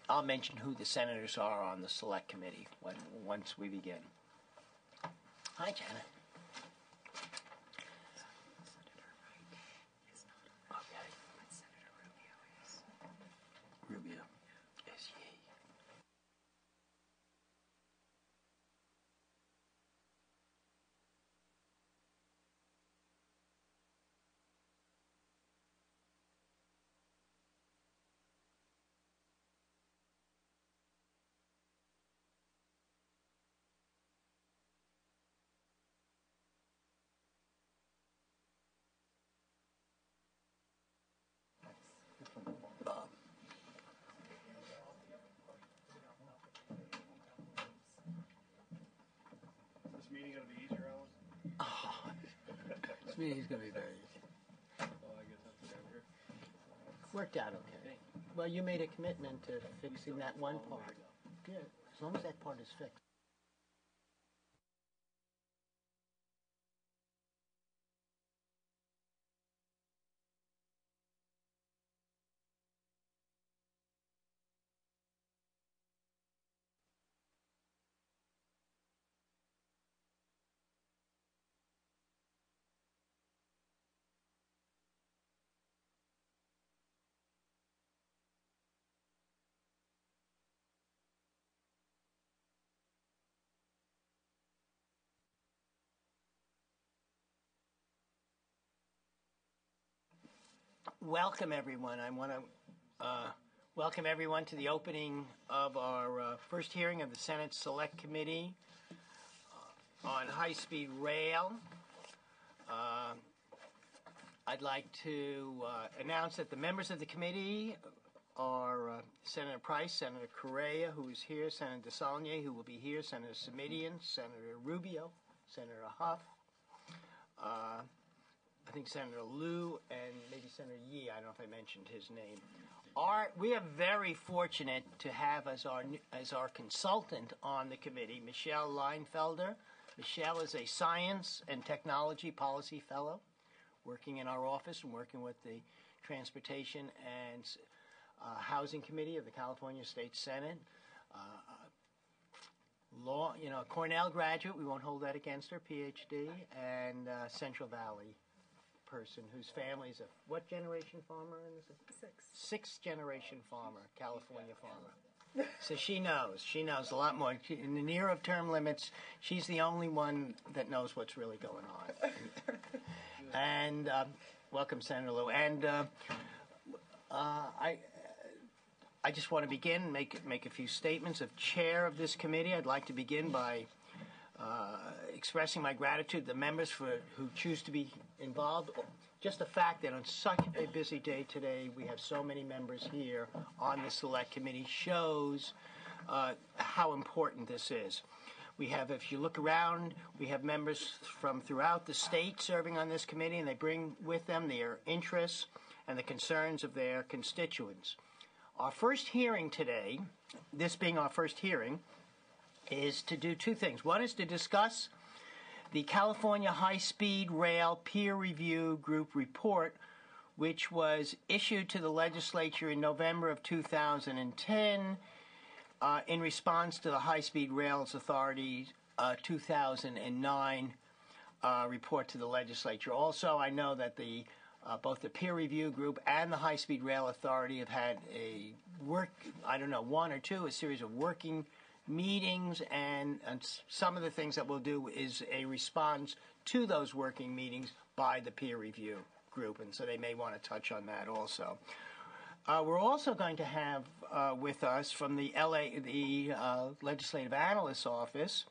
I'll mention who the senators are on the select committee once we begin. Hi, Janet. Okay. Senator Rubio is ye. Bob. Is this meeting going to be easier, Alan? Oh, this meeting's going to be very easy. Well, I guess that's what I'm here. Worked out okay. Well, you made a commitment to fixing that one part. Good. As long as that part is fixed. Welcome, everyone. I want to welcome everyone to the opening of our first hearing of the Senate Select Committee on high-speed rail. I'd like to announce that the members of the committee are Senator Price, Senator Correa, who is here, Senator DeSaulnier, who will be here, Senator Simitian, Senator Rubio, Senator Huff, I think Senator Liu, and maybe Senator Yee. I don't know if I mentioned his name. We are very fortunate to have as our consultant on the committee, Michelle Leinfelder. Michelle is a science and technology policy fellow working in our office and working with the Transportation and Housing Committee of the California State Senate. Law, Cornell graduate, we won't hold that against her, PhD, and Central Valley person whose family is a what generation farmer? Sixth generation farmer, California farmer. So she knows a lot more. In the near of term limits, she's the only one that knows what's really going on. And welcome, Senator Liu. And I just want to begin and make a few statements. As chair of this committee, I'd like to begin by expressing my gratitude to the members who choose to be involved. Just the fact that on such a busy day today, we have so many members here on the Select Committee shows how important this is. We have, if you look around, we have members from throughout the state serving on this committee, and they bring with them their interests and the concerns of their constituents. Our first hearing today, this being our first hearing, is to do two things. One is to discuss the California High-Speed Rail Peer Review Group report, which was issued to the legislature in November of 2010 in response to the High-Speed Rails Authority 2009 report to the legislature. Also, I know that both the peer review group and the High-Speed Rail Authority have had a series of working meetings, and some of the things that we'll do is a response to those working meetings by the peer review group, and so they may want to touch on that also. We're also going to have with us from the Legislative Analyst's Office,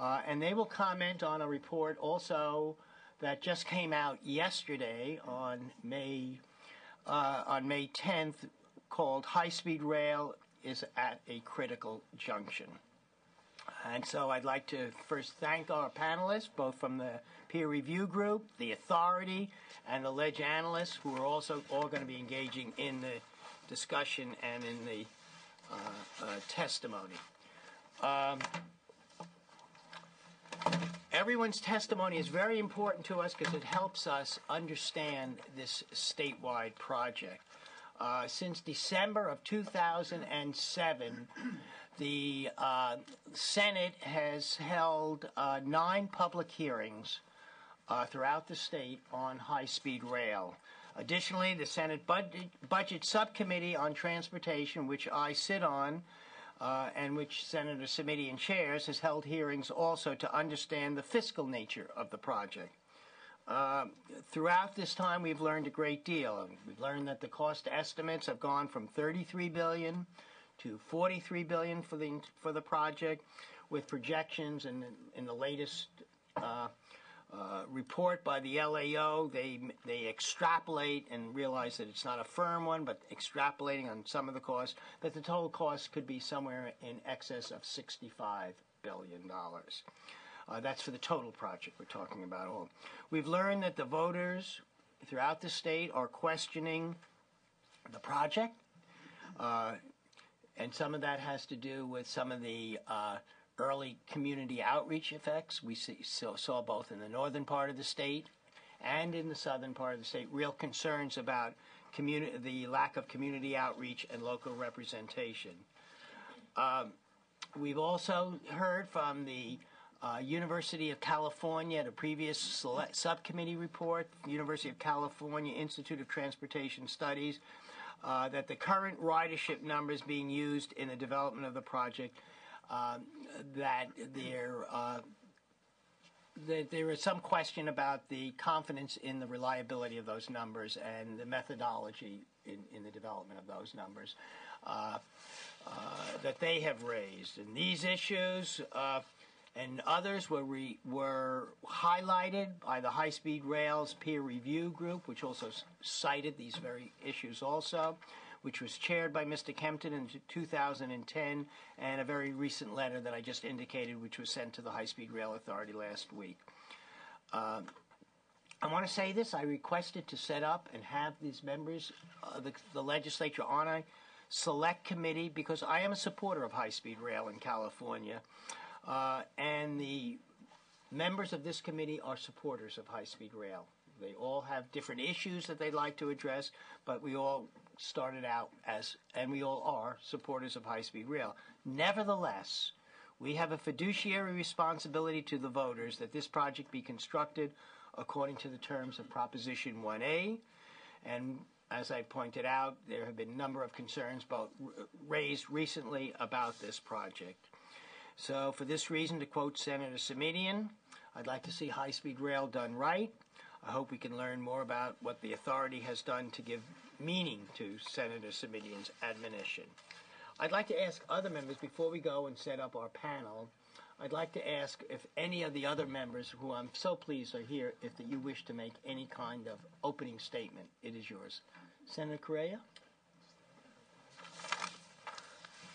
and they will comment on a report also that just came out yesterday on May 10th called High Speed Rail is at a Critical Junction. And so I'd like to first thank our panelists, both from the peer review group, the authority, and the ledge analysts, who are also all going to be engaging in the discussion and in the testimony. Everyone's testimony is very important to us because it helps us understand this statewide project. Since December of 2007, the Senate has held 9 public hearings throughout the state on high-speed rail. Additionally, the Senate Budget Subcommittee on Transportation, which I sit on, and which Senator Simitian chairs, has held hearings also to understand the fiscal nature of the project. Throughout this time, we've learned a great deal. We've learned that the cost estimates have gone from $33 billion to $43 billion for the project, with projections in the latest report by the LAO. They extrapolate and realize that it's not a firm one, but extrapolating on some of the costs, that the total cost could be somewhere in excess of $65 billion. That's for the total project we're talking about. All we've learned that the voters throughout the state are questioning the project, and some of that has to do with some of the early community outreach effects. We saw both in the northern part of the state and in the southern part of the state real concerns about the lack of community outreach and local representation. We've also heard from the University of California at a previous subcommittee report, University of California Institute of Transportation Studies, that the current ridership numbers being used in the development of the project, that there is some question about the confidence in the reliability of those numbers and the methodology in the development of those numbers that they have raised. And these issues and others were highlighted by the High Speed Rail's peer review group, which also cited these very issues also, which was chaired by Mr. Kempton in 2010, and a very recent letter that I just indicated, which was sent to the High Speed Rail Authority last week. I want to say this. I requested to set up and have these members, the legislature, on a select committee because I am a supporter of high-speed rail in California. And the members of this committee are supporters of high-speed rail. They all have different issues that they'd like to address, but we all started out and we all are supporters of high-speed rail. Nevertheless, we have a fiduciary responsibility to the voters that this project be constructed according to the terms of Proposition 1A. And as I pointed out, there have been a number of concerns raised recently about this project. So for this reason, to quote Senator Simitian, I'd like to see high-speed rail done right. I hope we can learn more about what the authority has done to give meaning to Senator Simitian's admonition. I'd like to ask other members, before we go and set up our panel, I'd like to ask if any of the other members, who I'm so pleased are here, if you wish to make any kind of opening statement. It is yours. Senator Correa?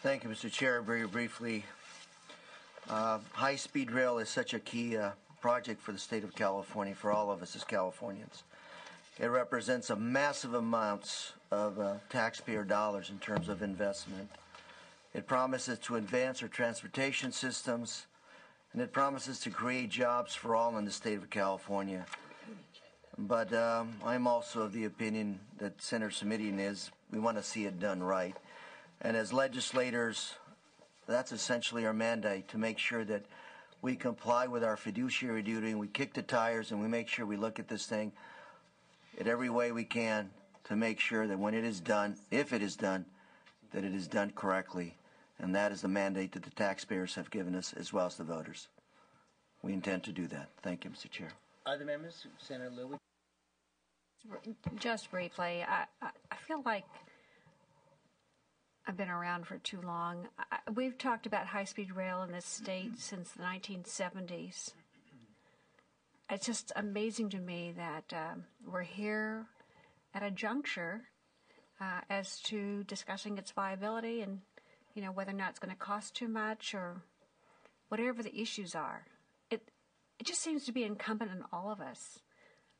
Thank you, Mr. Chair. Very briefly, high-speed rail is such a key project for the state of California, for all of us as Californians. It represents a massive amounts of taxpayer dollars in terms of investment. It promises to advance our transportation systems, and it promises to create jobs for all in the state of California. But I'm also of the opinion that Senator Simitian is. We want to see it done right. And as legislators, that's essentially our mandate, to make sure that we comply with our fiduciary duty and we kick the tires and we make sure we look at this thing in every way we can to make sure that when it is done, if it is done, that it is done correctly. And that is the mandate that the taxpayers have given us, as well as the voters. We intend to do that. Thank you, Mr. Chair. Other members? Senator Lewis? Just briefly, I feel like I've been around for too long. We've talked about high-speed rail in this state since the 1970s. It's just amazing to me that we're here at a juncture as to discussing its viability and, you know, whether or not it's going to cost too much or whatever the issues are. It just seems to be incumbent on all of us.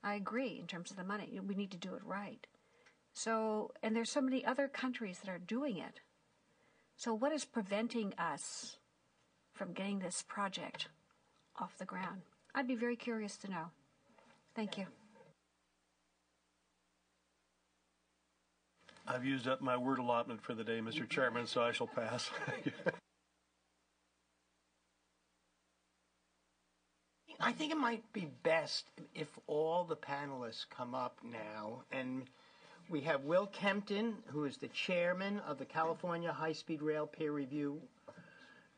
I agree in terms of the money. We need to do it right. So, and there's so many other countries that are doing it. So what is preventing us from getting this project off the ground? I'd be very curious to know. Thank you. I've used up my word allotment for the day, Mr. Chairman, so I shall pass. I think it might be best if all the panelists come up now, and we have Will Kempton, who is the chairman of the California High-Speed Rail Peer Review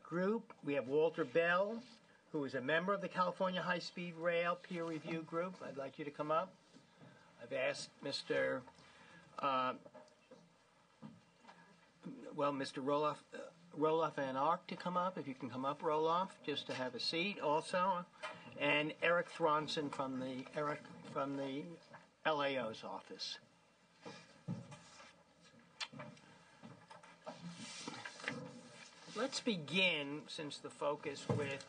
Group. We have Walter Bell, who is a member of the California High-Speed Rail Peer Review Group. I'd like you to come up. I've asked Mr. Roloff vanARk to come up. If you can come up, Roloff, just to have a seat also. And Eric Thronson from the LAO's office. Let's begin, since the focus, with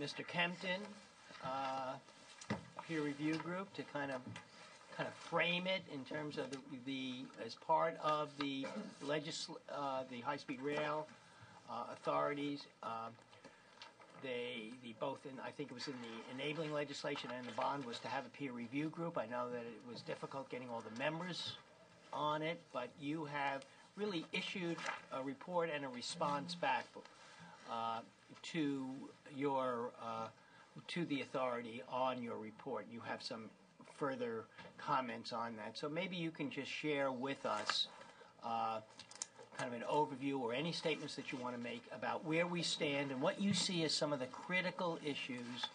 Mr. Kempton, peer review group, to kind of frame it in terms of the as part of the high-speed rail authorities. They both in, I think it was in the enabling legislation and the bond, was to have a peer review group. I know that it was difficult getting all the members on it, but you have really issued a report and a response back to the authority on your report. You have some further comments on that. So maybe you can just share with us kind of an overview or any statements that you want to make about where we stand and what you see as some of the critical issues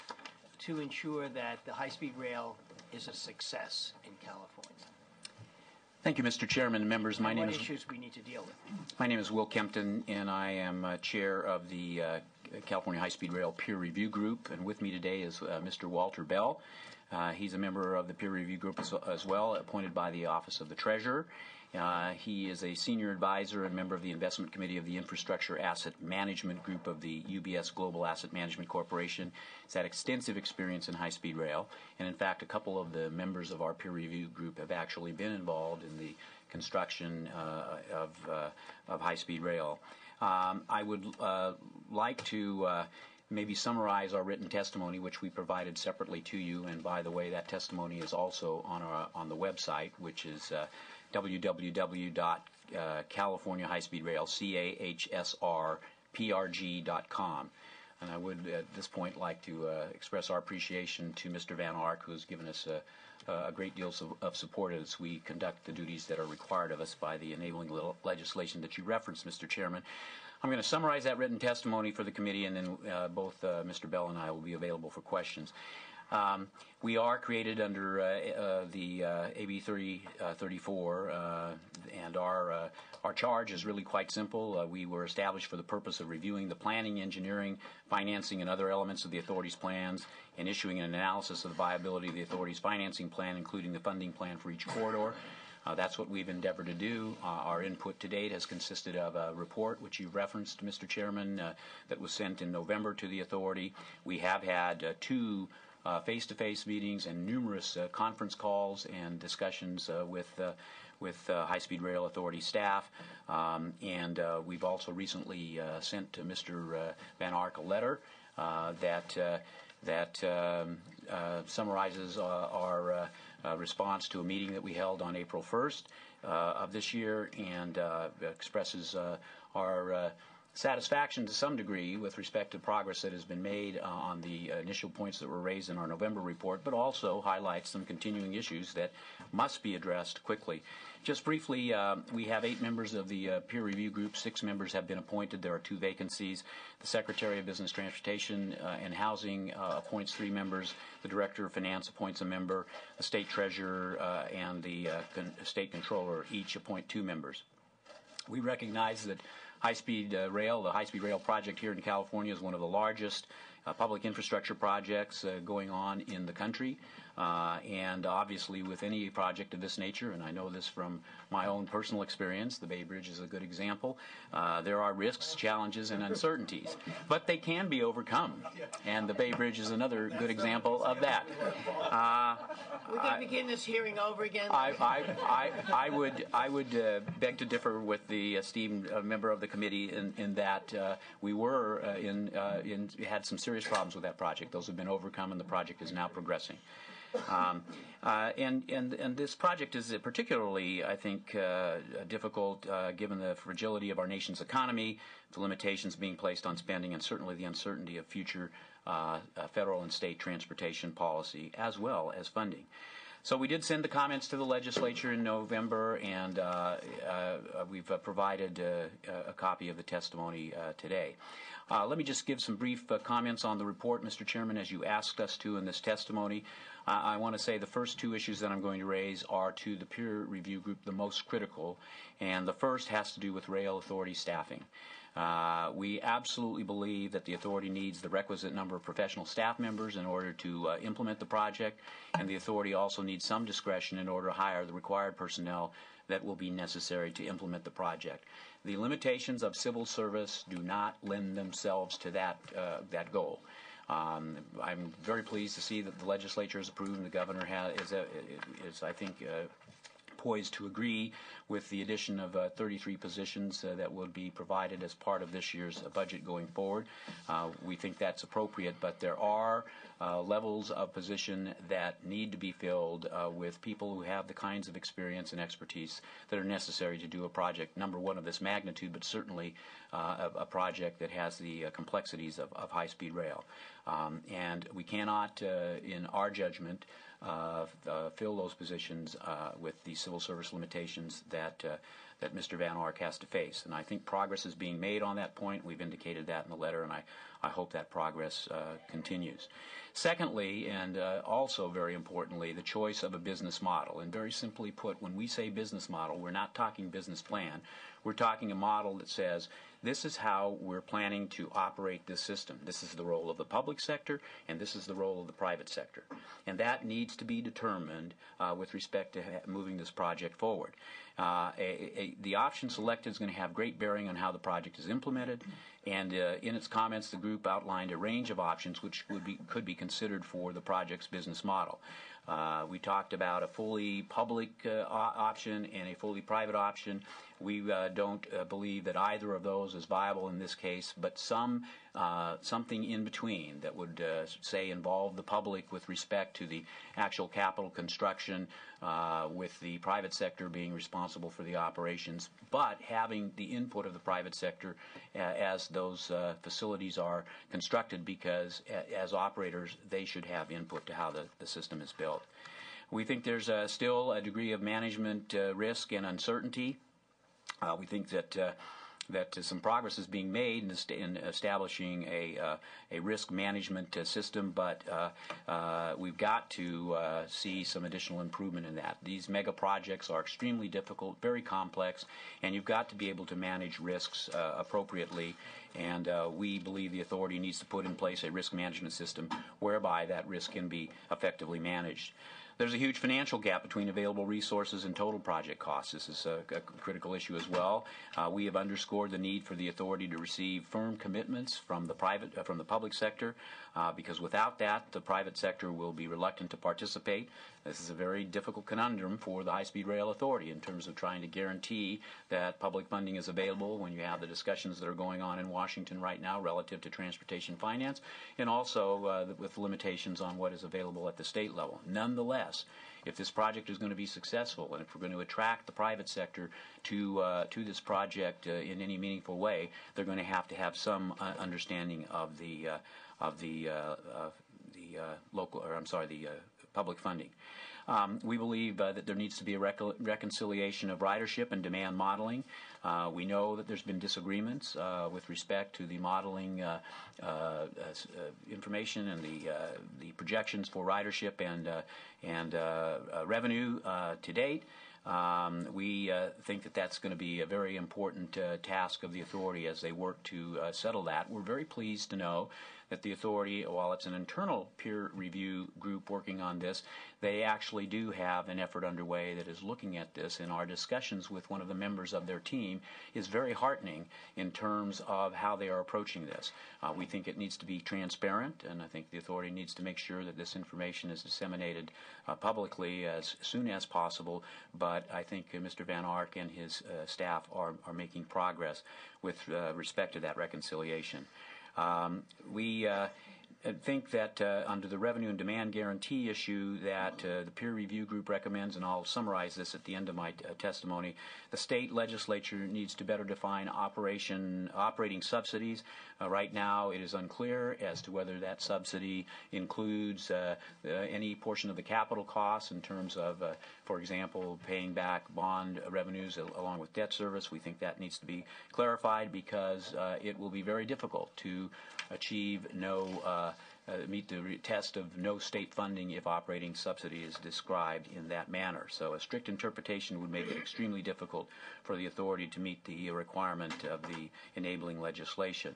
to ensure that the high-speed rail is a success in California. Thank you, Mr. Chairman and members. What issues we need to deal with. My name is Will Kempton, and I am chair of the California High-Speed Rail Peer Review Group. And with me today is Mr. Walter Bell. He's a member of the peer review group as well, appointed by the Office of the Treasurer. He is a senior advisor and member of the Investment Committee of the Infrastructure Asset Management Group of the UBS Global Asset Management Corporation. He's had extensive experience in high-speed rail, and in fact, a couple of the members of our peer review group have actually been involved in the construction of high-speed rail. I would like to maybe summarize our written testimony, which we provided separately to you. And by the way, that testimony is also on the website, which is www.californiahighspeedrail, CAHSRPRG.com. And I would at this point like to express our appreciation to Mr. vanARk, who has given us a great deal of support as we conduct the duties that are required of us by the enabling legislation that you referenced, Mr. Chairman. I'm going to summarize that written testimony for the committee, and then both Mr. Bell and I will be available for questions. We are created under the AB 3034, and our charge is really quite simple. We were established for the purpose of reviewing the planning, engineering, financing, and other elements of the authority's plans, and issuing an analysis of the viability of the authority's financing plan, including the funding plan for each corridor. That's what we've endeavored to do. Our input to date has consisted of a report, which you referenced, Mr. Chairman, that was sent in November to the authority. We have had two face-to-face meetings and numerous conference calls and discussions with High-Speed Rail Authority staff. And we've also recently sent to Mr. vanARk a letter that summarizes our response to a meeting that we held on April 1st of this year, and expresses our satisfaction to some degree with respect to progress that has been made on the initial points that were raised in our November report, but also highlights some continuing issues that must be addressed quickly. Just briefly, we have 8 members of the peer review group. 6 members have been appointed. There are 2 vacancies. The Secretary of Business Transportation and Housing appoints 3 members. The Director of Finance appoints a member. The State Treasurer and the State Controller each appoint 2 members. We recognize that high-speed rail, the high-speed rail project here in California, is one of the largest public infrastructure projects going on in the country. And obviously with any project of this nature, and I know this from my own personal experience, the Bay Bridge is a good example, there are risks, challenges, and uncertainties. But they can be overcome. And the Bay Bridge is another good example of that. We're going to begin this hearing over again. I would beg to differ with the esteemed member of the committee in that we had some serious problems with that project. Those have been overcome, and the project is now progressing. And this project is particularly, I think, difficult given the fragility of our nation's economy, the limitations being placed on spending, and certainly the uncertainty of future federal and state transportation policy, as well as funding. So we did send the comments to the legislature in November, and we've provided a copy of the testimony today. Let me just give some brief comments on the report, Mr. Chairman, as you asked us to in this testimony. I want to say the first two issues that I'm going to raise are to the peer review group the most critical, and the first has to do with rail authority staffing. We absolutely believe that the authority needs the requisite number of professional staff members in order to implement the project, and the authority also needs some discretion in order to hire the required personnel that will be necessary to implement the project. The limitations of civil service do not lend themselves to that goal. I'm very pleased to see that the legislature has approved, and the governor is I think, poised to agree with the addition of 33 positions that will be provided as part of this year's budget going forward. We think that's appropriate, but there are levels of position that need to be filled with people who have the kinds of experience and expertise that are necessary to do a project, number one, of this magnitude, but certainly a project that has the complexities of high-speed rail. And we cannot, in our judgment, fill those positions with the civil service limitations that Mr. vanARk has to face. And I think progress is being made on that point. We've indicated that in the letter, and I hope that progress continues. Secondly, and also very importantly, the choice of a business model. And very simply put, when we say business model, we're not talking business plan. We're talking a model that says, this is how we're planning to operate this system. This is the role of the public sector, and this is the role of the private sector. And that needs to be determined with respect to moving this project forward. The option selected is going to have great bearing on how the project is implemented, and in its comments, the group outlined a range of options which could be considered for the project's business model. We talked about a fully public option and a fully private option. We don't believe that either of those is viable in this case, but something in between that would, say, involve the public with respect to the actual capital construction, with the private sector being responsible for the operations, but having the input of the private sector as those facilities are constructed, because as operators, they should have input to how the system is built. We think there's still a degree of management risk and uncertainty. We think that some progress is being made in establishing a risk management system, but we've got to see some additional improvement in that. These mega projects are extremely difficult, very complex, and you've got to be able to manage risks appropriately. And we believe the authority needs to put in place a risk management system whereby that risk can be effectively managed. There's a huge financial gap between available resources and total project costs. This is a critical issue as well. We have underscored the need for the authority to receive firm commitments from the public sector, because without that, the private sector will be reluctant to participate. This is a very difficult conundrum for the High-Speed Rail Authority in terms of trying to guarantee that public funding is available when you have the discussions that are going on in Washington right now relative to transportation finance, and also with limitations on what is available at the state level. Nonetheless, if this project is going to be successful, and if we're going to attract the private sector to this project in any meaningful way, they're going to have some understanding of the public funding. We believe that there needs to be a reconciliation of ridership and demand modeling. We know that there's been disagreements with respect to the modeling information and the projections for ridership and revenue to date. We think that that's going to be a very important task of the authority as they work to settle that. We're very pleased to know that the authority, while it's an internal peer review group working on this, they actually do have an effort underway that is looking at this, and our discussions with one of the members of their team is very heartening in terms of how they are approaching this. We think it needs to be transparent, and I think the authority needs to make sure that this information is disseminated publicly as soon as possible, but I think Mr. vanARk and his staff are making progress with respect to that reconciliation. We think that under the revenue and demand guarantee issue that the peer review group recommends, and I'll summarize this at the end of my testimony, the state legislature needs to better define operating subsidies. Right now it is unclear as to whether that subsidy includes any portion of the capital costs in terms of, for example, paying back bond revenues along with debt service. We think that needs to be clarified because it will be very difficult to achieve meet the test of no state funding if operating subsidy is described in that manner. So a strict interpretation would make it extremely difficult for the authority to meet the requirement of the enabling legislation.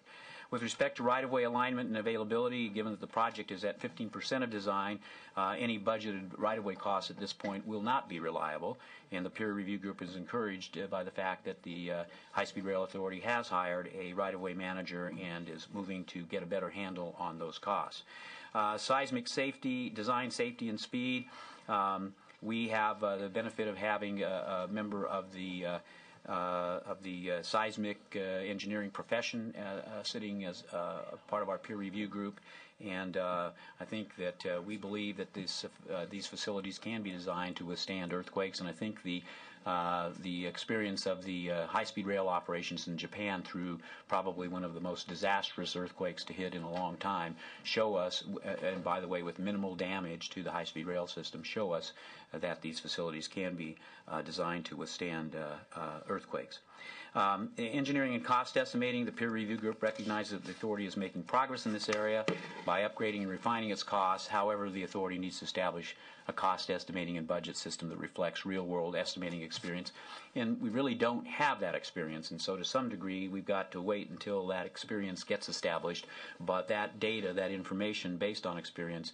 With respect to right-of-way alignment and availability, given that the project is at 15% of design, any budgeted right-of-way costs at this point will not be reliable, and the peer review group is encouraged by the fact that the High-Speed Rail Authority has hired a right-of-way manager and is moving to get a better handle on those costs. Seismic safety, design safety and speed. We have the benefit of having a member of the seismic engineering profession sitting as part of our peer review group, and I think that we believe that these facilities can be designed to withstand earthquakes, and I think the experience of the high-speed rail operations in Japan through probably one of the most disastrous earthquakes to hit in a long time show us, and by the way with minimal damage to the high-speed rail system, show us that these facilities can be designed to withstand earthquakes. Engineering and cost estimating, the peer review group recognizes that the authority is making progress in this area by upgrading and refining its costs. However, the authority needs to establish a cost estimating and budget system that reflects real-world estimating experience, and we really don't have that experience, and so to some degree we've got to wait until that experience gets established, but that data, that information based on experience,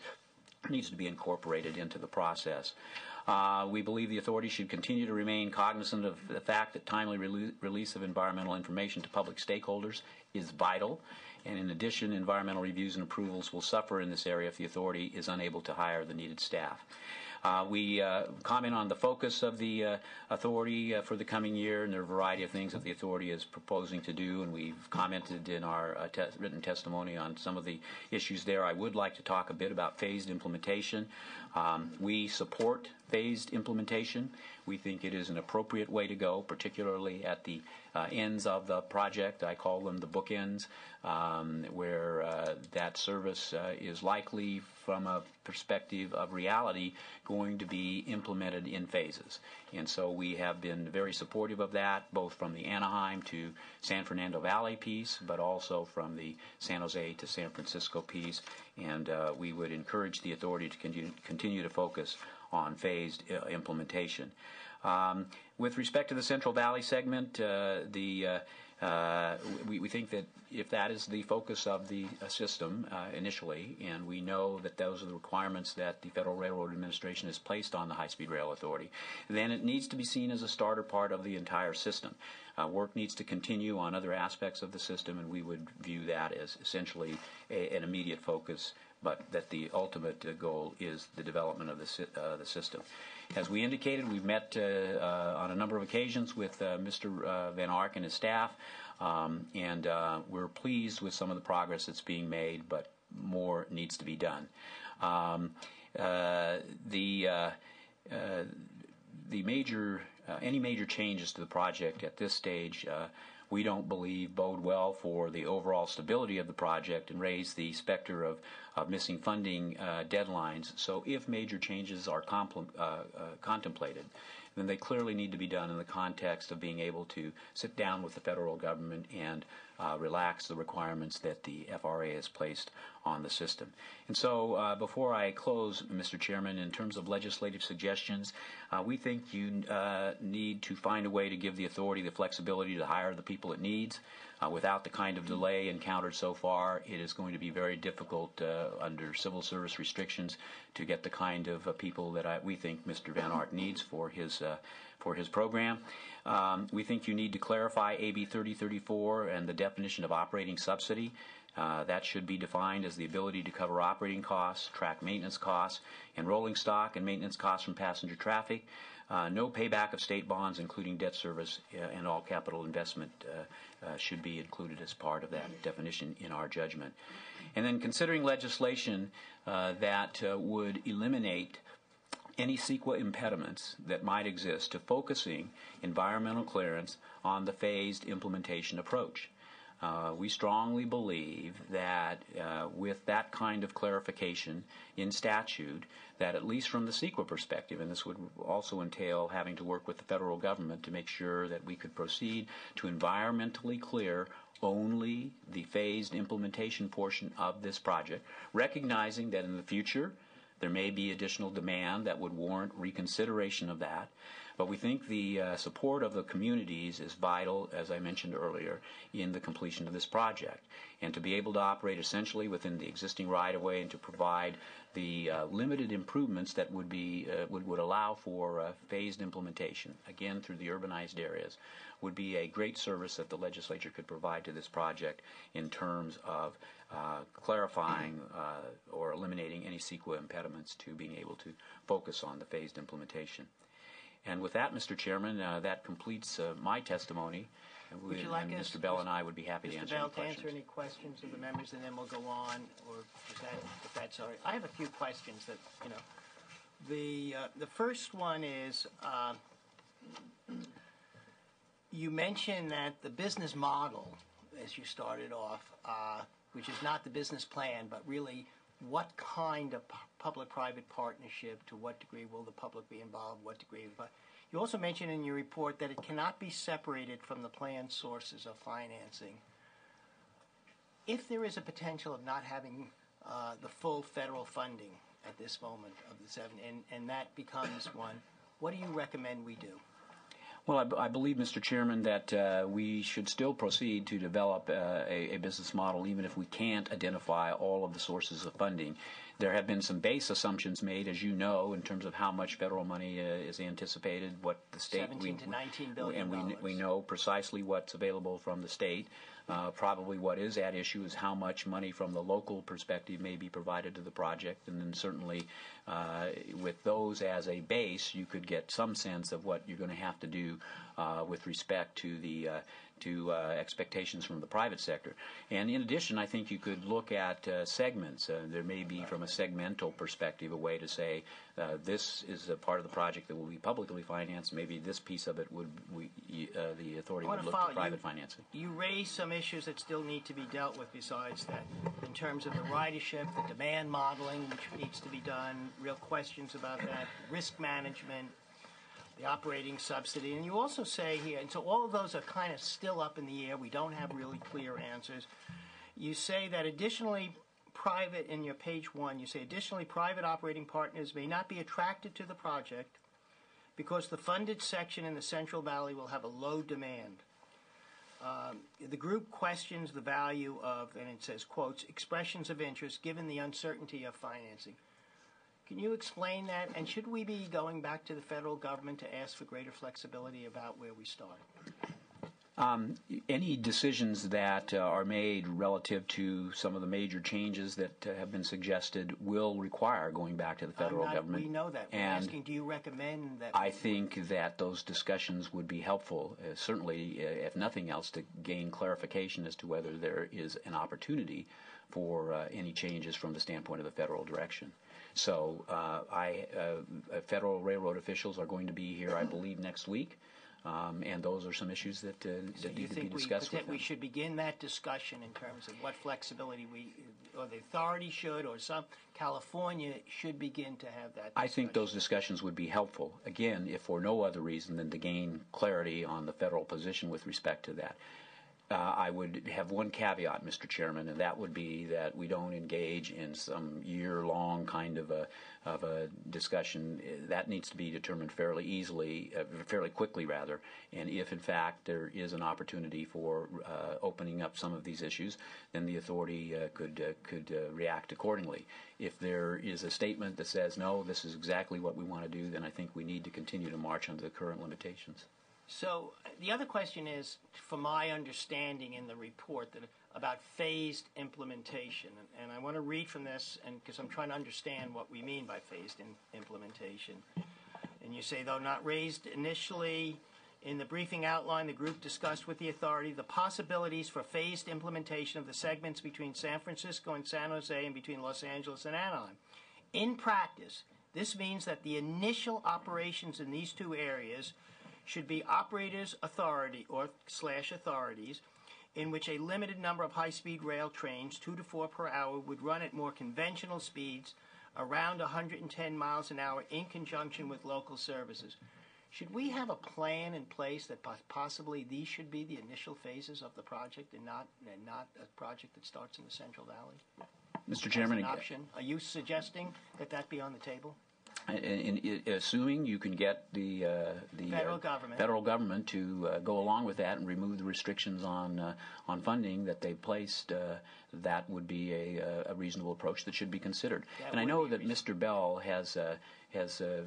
needs to be incorporated into the process. We believe the authority should continue to remain cognizant of the fact that timely release of environmental information to public stakeholders is vital, and in addition, environmental reviews and approvals will suffer in this area if the authority is unable to hire the needed staff. We comment on the focus of the authority for the coming year, and there are a variety of things that the authority is proposing to do, and we've commented in our written testimony on some of the issues there. I would like to talk a bit about phased implementation. We support phased implementation. We think it is an appropriate way to go, particularly at the ends of the project. I call them the bookends, where that service is likely, from a perspective of reality, going to be implemented in phases. And so we have been very supportive of that, both from the Anaheim to San Fernando Valley piece, but also from the San Jose to San Francisco piece. And we would encourage the authority to continue to focus on phased implementation. With respect to the Central Valley segment, we think that if that is the focus of the system initially, and we know that those are the requirements that the Federal Railroad Administration has placed on the High-Speed Rail Authority, then it needs to be seen as a starter part of the entire system. Work needs to continue on other aspects of the system, and we would view that as essentially an immediate focus, but that the ultimate goal is the development of the system. As we indicated, we've met on a number of occasions with Mr. vanARk and his staff, and we're pleased with some of the progress that's being made, but more needs to be done. Any major changes to the project at this stage we don't believe bode well for the overall stability of the project and raise the specter of missing funding deadlines. So if major changes are contemplated, then they clearly need to be done in the context of being able to sit down with the federal government and relax the requirements that the FRA has placed on the system. And so before I close, Mr. Chairman, in terms of legislative suggestions, we think you need to find a way to give the authority the flexibility to hire the people it needs. Without the kind of delay encountered so far, it is going to be very difficult under civil service restrictions to get the kind of people that we think Mr. vanARk needs for his program. We think you need to clarify AB 3034 and the definition of operating subsidy. That should be defined as the ability to cover operating costs, track maintenance costs, and rolling stock and maintenance costs from passenger traffic. No payback of state bonds, including debt service, and all capital investment should be included as part of that definition in our judgment. And then considering legislation that would eliminate any CEQA impediments that might exist to focusing environmental clearance on the phased implementation approach. We strongly believe that with that kind of clarification in statute, that at least from the CEQA perspective, and this would also entail having to work with the federal government to make sure that we could proceed to environmentally clear only the phased implementation portion of this project, recognizing that in the future there may be additional demand that would warrant reconsideration of that. But we think the support of the communities is vital, as I mentioned earlier, in the completion of this project. And to be able to operate essentially within the existing right-of-way and to provide the limited improvements that would allow for phased implementation, again through the urbanized areas, would be a great service that the legislature could provide to this project in terms of clarifying or eliminating any CEQA impediments to being able to focus on the phased implementation. And with that, Mr. Chairman, that completes my testimony. Would you like Mr. Bell and I would be happy to answer any questions. Mr. Bell, to answer any questions of the members, and then we'll go on, or if that's all right. I have a few questions that, the first one is, you mentioned that the business model, as you started off, which is not the business plan, but really what kind of public-private partnership, to what degree will the public be involved, what degree. But you also mentioned in your report that it cannot be separated from the planned sources of financing. If there is a potential of not having the full federal funding at this moment of the seven, and that becomes one, what do you recommend we do? Well, I believe, Mr. Chairman, that we should still proceed to develop a business model even if we can't identify all of the sources of funding. There have been some base assumptions made, as you know, in terms of how much federal money is anticipated, what the state... 17 to 19 billion. And we know precisely what's available from the state. Probably what is at issue is how much money from the local perspective may be provided to the project, and then certainly with those as a base, you could get some sense of what you're going to have to do with respect to the expectations from the private sector. And in addition, I think you could look at segments. There may be, from a segmental perspective, a way to say this is a part of the project that will be publicly financed. Maybe this piece of it would the authority would look to private financing. You raised some issues that still need to be dealt with besides that, in terms of the ridership, the demand modeling, which needs to be done, real questions about that, risk management, the operating subsidy. And you also say here, and so all of those are kind of still up in the air. We don't have really clear answers. You say that additionally, private, in your page 1, you say additionally private operating partners may not be attracted to the project because the funded section in the Central Valley will have a low demand. The group questions the value of, and it says, quotes, expressions of interest given the uncertainty of financing. Can you explain that? And should we be going back to the federal government to ask for greater flexibility about where we start? Any decisions that are made relative to some of the major changes that have been suggested will require going back to the federal government. We know that. We're asking, do you recommend that? I think that those discussions would be helpful, certainly, if nothing else, to gain clarification as to whether there is an opportunity for any changes from the standpoint of the federal direction. So federal railroad officials are going to be here, I believe, next week. And those are some issues that need to be discussed with them. We should begin that discussion in terms of what flexibility or the authority should, or California should begin to have that discussion. I think those discussions would be helpful, again, if for no other reason than to gain clarity on the federal position with respect to that. I would have one caveat, Mr. Chairman, and that would be that we don't engage in some year-long kind of a discussion. That needs to be determined fairly quickly, rather. And if, in fact, there is an opportunity for opening up some of these issues, then the authority could react accordingly. If there is a statement that says, no, this is exactly what we want to do, then I think we need to continue to march under the current limitations. So the other question is, from my understanding in the report, about phased implementation. And I want to read from this, and because I'm trying to understand what we mean by phased implementation. And you say, though not raised initially in the briefing outline, the group discussed with the authority the possibilities for phased implementation of the segments between San Francisco and San Jose and between Los Angeles and Anaheim. In practice, this means that the initial operations in these two areas should be operators' authority or / authorities, in which a limited number of high-speed rail trains, 2 to 4 per hour, would run at more conventional speeds, around 110 miles an hour, in conjunction with local services. Should we have a plan in place that possibly these should be the initial phases of the project and not a project that starts in the Central Valley? Mr. Chairman, as an option? Are you suggesting that be on the table? Assuming you can get the federal government to go along with that and remove the restrictions on funding that they placed, that would be a reasonable approach that should be considered. And I know that Mr. Bell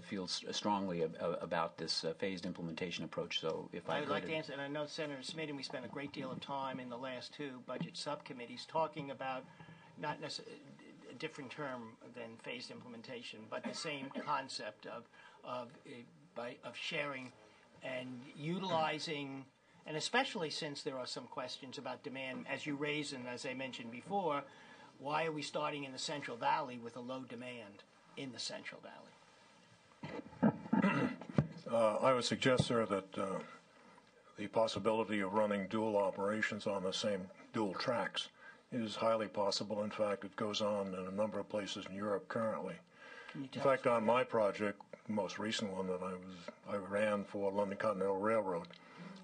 feels strongly about this phased implementation approach. So if I would like to answer, and I know Senator Smith and we spent a great deal of time in the last two budget subcommittees talking about not necessarily a different term than phased implementation, but the same concept of sharing and utilizing, and especially since there are some questions about demand, as you raised, and as I mentioned before, why are we starting in the Central Valley with a low demand in the Central Valley? I would suggest, sir, that the possibility of running dual operations on the same dual tracks is highly possible. In fact, it goes on in a number of places in Europe currently. In fact, on my project, most recent one that I ran for London Continental Railroad,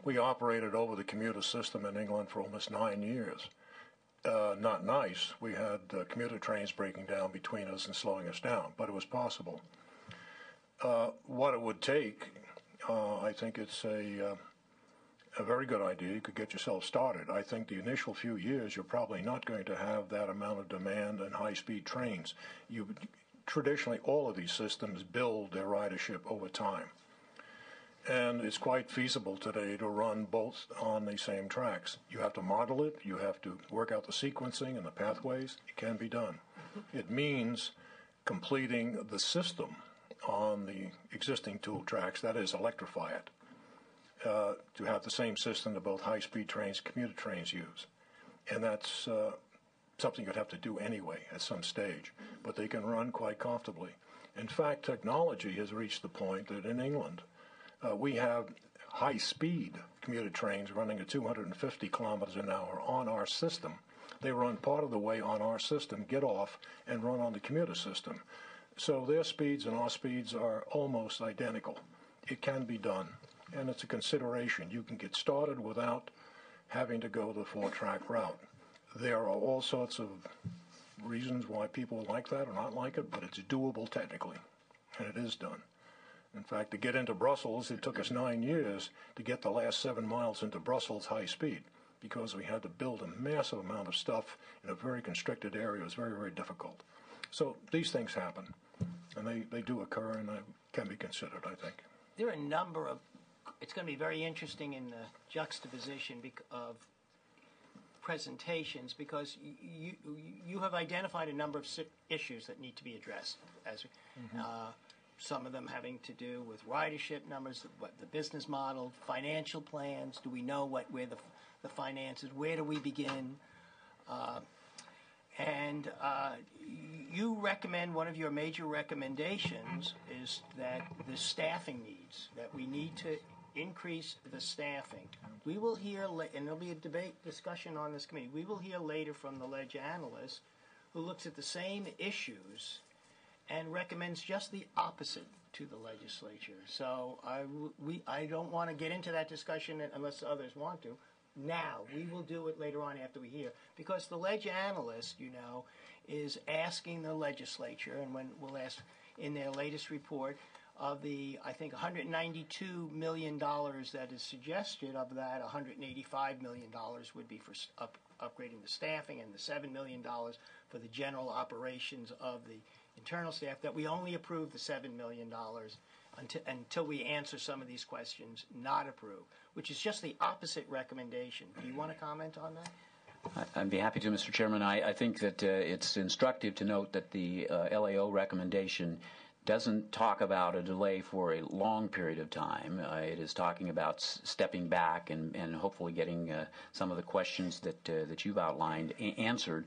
we operated over the commuter system in England for almost 9 years. Not nice. We had commuter trains breaking down between us and slowing us down, but it was possible. What it would take, I think it's a very good idea. You could get yourself started. I think the initial few years, you're probably not going to have that amount of demand and high-speed trains. Traditionally, all of these systems build their ridership over time. And it's quite feasible today to run both on the same tracks. You have to model it. You have to work out the sequencing and the pathways. It can be done. It means completing the system on the existing tool tracks, that is, electrify it. To have the same system that both high-speed trains and commuter trains use. And that's something you'd have to do anyway at some stage, but they can run quite comfortably. In fact, technology has reached the point that in England, we have high-speed commuter trains running at 250 kilometers an hour on our system. They run part of the way on our system, get off, and run on the commuter system. So their speeds and our speeds are almost identical. It can be done. And it's a consideration. You can get started without having to go the 4-track route. There are all sorts of reasons why people like that or not like it, but it's doable technically, and it is done. In fact, to get into Brussels, it took us 9 years to get the last 7 miles into Brussels high speed because we had to build a massive amount of stuff in a very constricted area. It was very, very difficult. So these things happen, and they do occur, and they can be considered, I think. There are a number of It's going to be very interesting in the juxtaposition of presentations because you have identified a number of issues that need to be addressed. Some of them having to do with ridership numbers, the business model, financial plans. Do we know where the finances? Where do we begin? And you recommend, one of your major recommendations is that the staffing needs, that we need to increase the staffing. We will hear, and there'll be a discussion on this committee, we will hear later from the ledge analyst who looks at the same issues and recommends just the opposite to the legislature. So I don't want to get into that discussion unless others want to. Now, we will do it later on after we hear, because the ledge analyst, is asking the legislature, and when we'll ask in their latest report, of the, I think, $192 million that is suggested, of that, $185 million would be for upgrading the staffing, and the $7 million for the general operations of the internal staff, that we only approve the $7 million until we answer some of these questions, not approve, which is just the opposite recommendation. Do you want to comment on that? I'd be happy to, Mr. Chairman. I think that it's instructive to note that the LAO recommendation doesn't talk about a delay for a long period of time. It is talking about stepping back and hopefully getting some of the questions that you've outlined answered,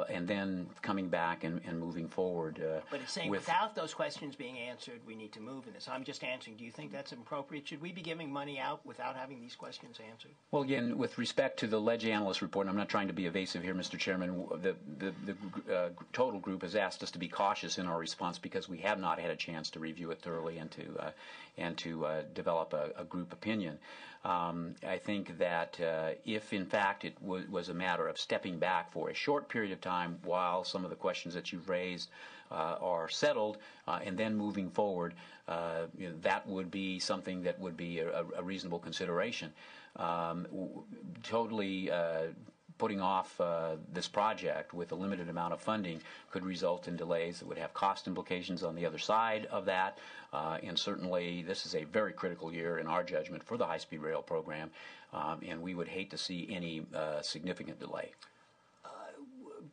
and then coming back and moving forward. But it's saying without those questions being answered, we need to move in this. I'm just answering. Do you think that's appropriate? Should we be giving money out without having these questions answered? Well, again, with respect to the Ledge Analyst Report, and I'm not trying to be evasive here, Mr. Chairman, the total group has asked us to be cautious in our response because we have not had a chance to review it thoroughly and to develop a group opinion. I think that if, in fact, it was a matter of stepping back for a short period of time while some of the questions that you've raised are settled, and then moving forward, that would be something that would be a reasonable consideration. Totally putting off this project with a limited amount of funding could result in delays that would have cost implications on the other side of that. And certainly this is a very critical year in our judgment for the high-speed rail program, and we would hate to see any significant delay.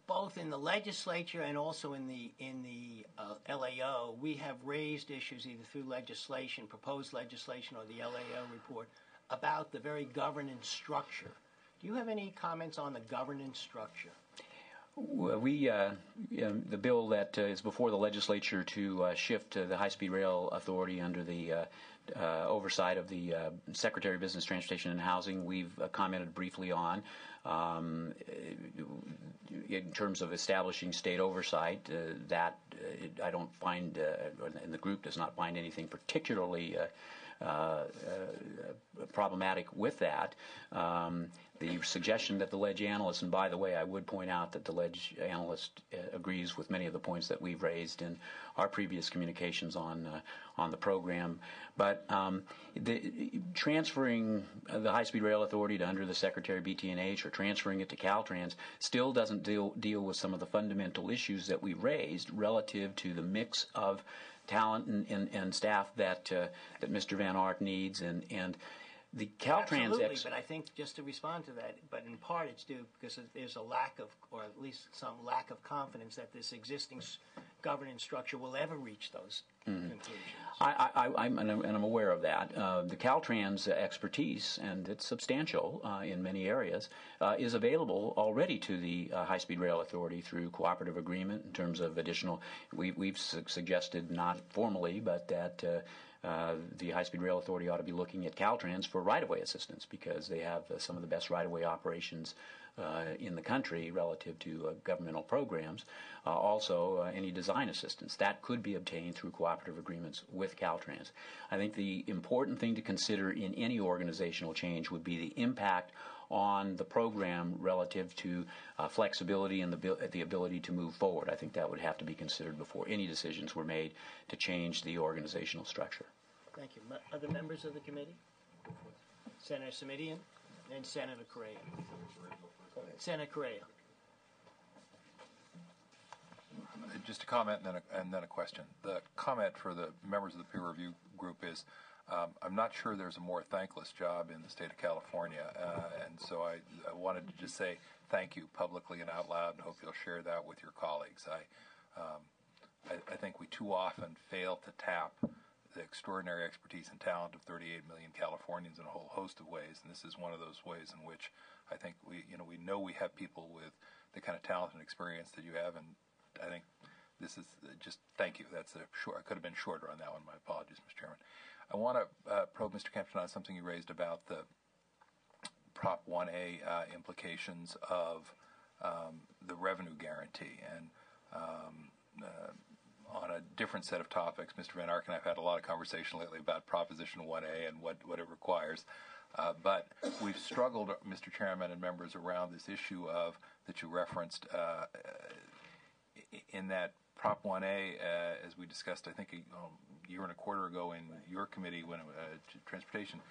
Both in the legislature and also in the LAO, we have raised issues either through legislation, proposed legislation, or the LAO report about the very governance structure. Do you have any comments on the governance structure? The bill that is before the legislature to shift the high-speed rail authority under the oversight of the Secretary of Business, Transportation, and Housing, we've commented briefly on. In terms of establishing state oversight, that I don't find, and the group does not find anything particularly problematic with that. The suggestion that the Ledge Analyst, and by the way, I would point out that the Ledge Analyst agrees with many of the points that we've raised in our previous communications on the program. But transferring the High-Speed Rail Authority to under the Secretary of BT&H or transferring it to Caltrans still doesn't deal with some of the fundamental issues that we raised relative to the mix of talent and staff that Mr. vanARk needs, and the Caltrans. Absolutely, but I think just to respond to that, but in part it's due because there's a lack of, or at least some lack of confidence that this existing governance structure will ever reach those conclusions. I'm aware of that. The Caltrans expertise, and it's substantial in many areas, is available already to the High-Speed Rail Authority through cooperative agreement in terms of additional. We've suggested, not formally, but that the High-Speed Rail Authority ought to be looking at Caltrans for right-of-way assistance because they have some of the best right-of-way operations in the country relative to governmental programs. Also, any design assistance that could be obtained through cooperative agreements with Caltrans. I think the important thing to consider in any organizational change would be the impact on the program relative to flexibility and the ability to move forward. I think that would have to be considered before any decisions were made to change the organizational structure. Thank you. Other members of the committee? Senator Simidian and Senator Correa. Senator Correa. Just a comment and then a question. The comment for the members of the peer review group is, I'm not sure there's a more thankless job in the state of California, and so I wanted to just say thank you publicly and out loud, and hope you'll share that with your colleagues. I think we too often fail to tap the extraordinary expertise and talent of 38 million Californians in a whole host of ways, and this is one of those ways in which I think we know we have people with the kind of talent and experience that you have, and I think this is just thank you. That's short. I could have been shorter on that one. My apologies, Mr. Chairman. I want to probe Mr. Kempton on something you raised about the Prop 1A implications of the revenue guarantee, and on a different set of topics, Mr. vanARk and I have had a lot of conversation lately about Proposition 1A and what it requires. But we've struggled, Mr. Chairman and members, around this issue of that you referenced in that Prop 1A, as we discussed, I think a year and a quarter ago in your committee, when transportation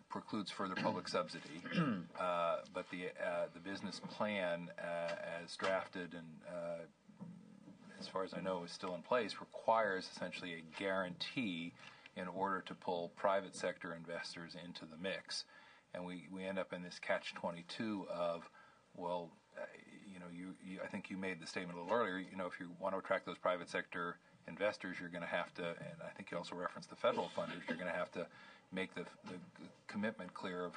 precludes further public subsidy, but the business plan, as drafted and as far as I know is still in place, requires essentially a guarantee in order to pull private sector investors into the mix, and we end up in this catch-22 of, well, I think you made the statement a little earlier. If you want to attract those private sector investors, you're going to have to, and I think you also referenced the federal funders, you're going to have to make the commitment clear of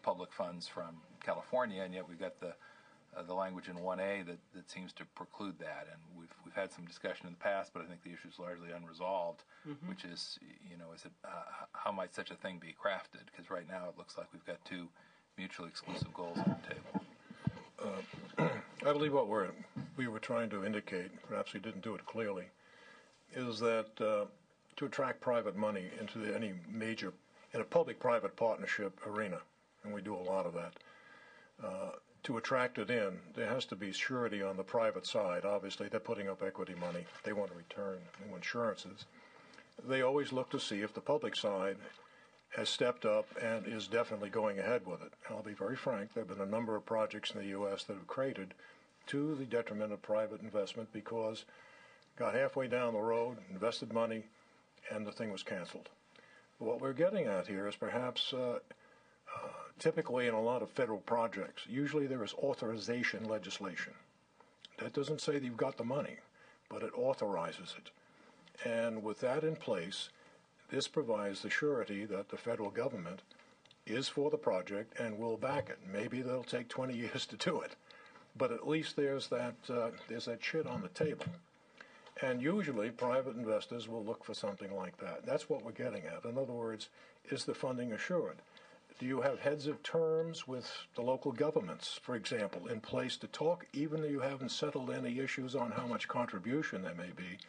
public funds from California, and yet we've got the language in 1A that seems to preclude that. And we've had some discussion in the past, but I think the issue is largely unresolved, which is, is it how might such a thing be crafted? Because right now it looks like we've got two mutually exclusive goals on the table. I believe what we were trying to indicate, perhaps we didn't do it clearly, is that to attract private money into any major, in a public-private partnership arena, and we do a lot of that, to attract it in, there has to be surety on the private side. Obviously, they're putting up equity money. They want a return in insurances. They always look to see if the public side has stepped up and is definitely going ahead with it. And I'll be very frank, there have been a number of projects in the U.S. that have created to the detriment of private investment because got halfway down the road, invested money, and the thing was canceled. But what we're getting at here is perhaps typically in a lot of federal projects, usually there is authorization legislation. That doesn't say that you've got the money, but it authorizes it. And with that in place, this provides the surety that the federal government is for the project and will back it. Maybe they'll take 20 years to do it, but at least there's that shit on the table. And usually private investors will look for something like that. That's what we're getting at. In other words, is the funding assured? Do you have heads of terms with the local governments, for example, in place to talk, even though you haven't settled any issues on how much contribution there may be?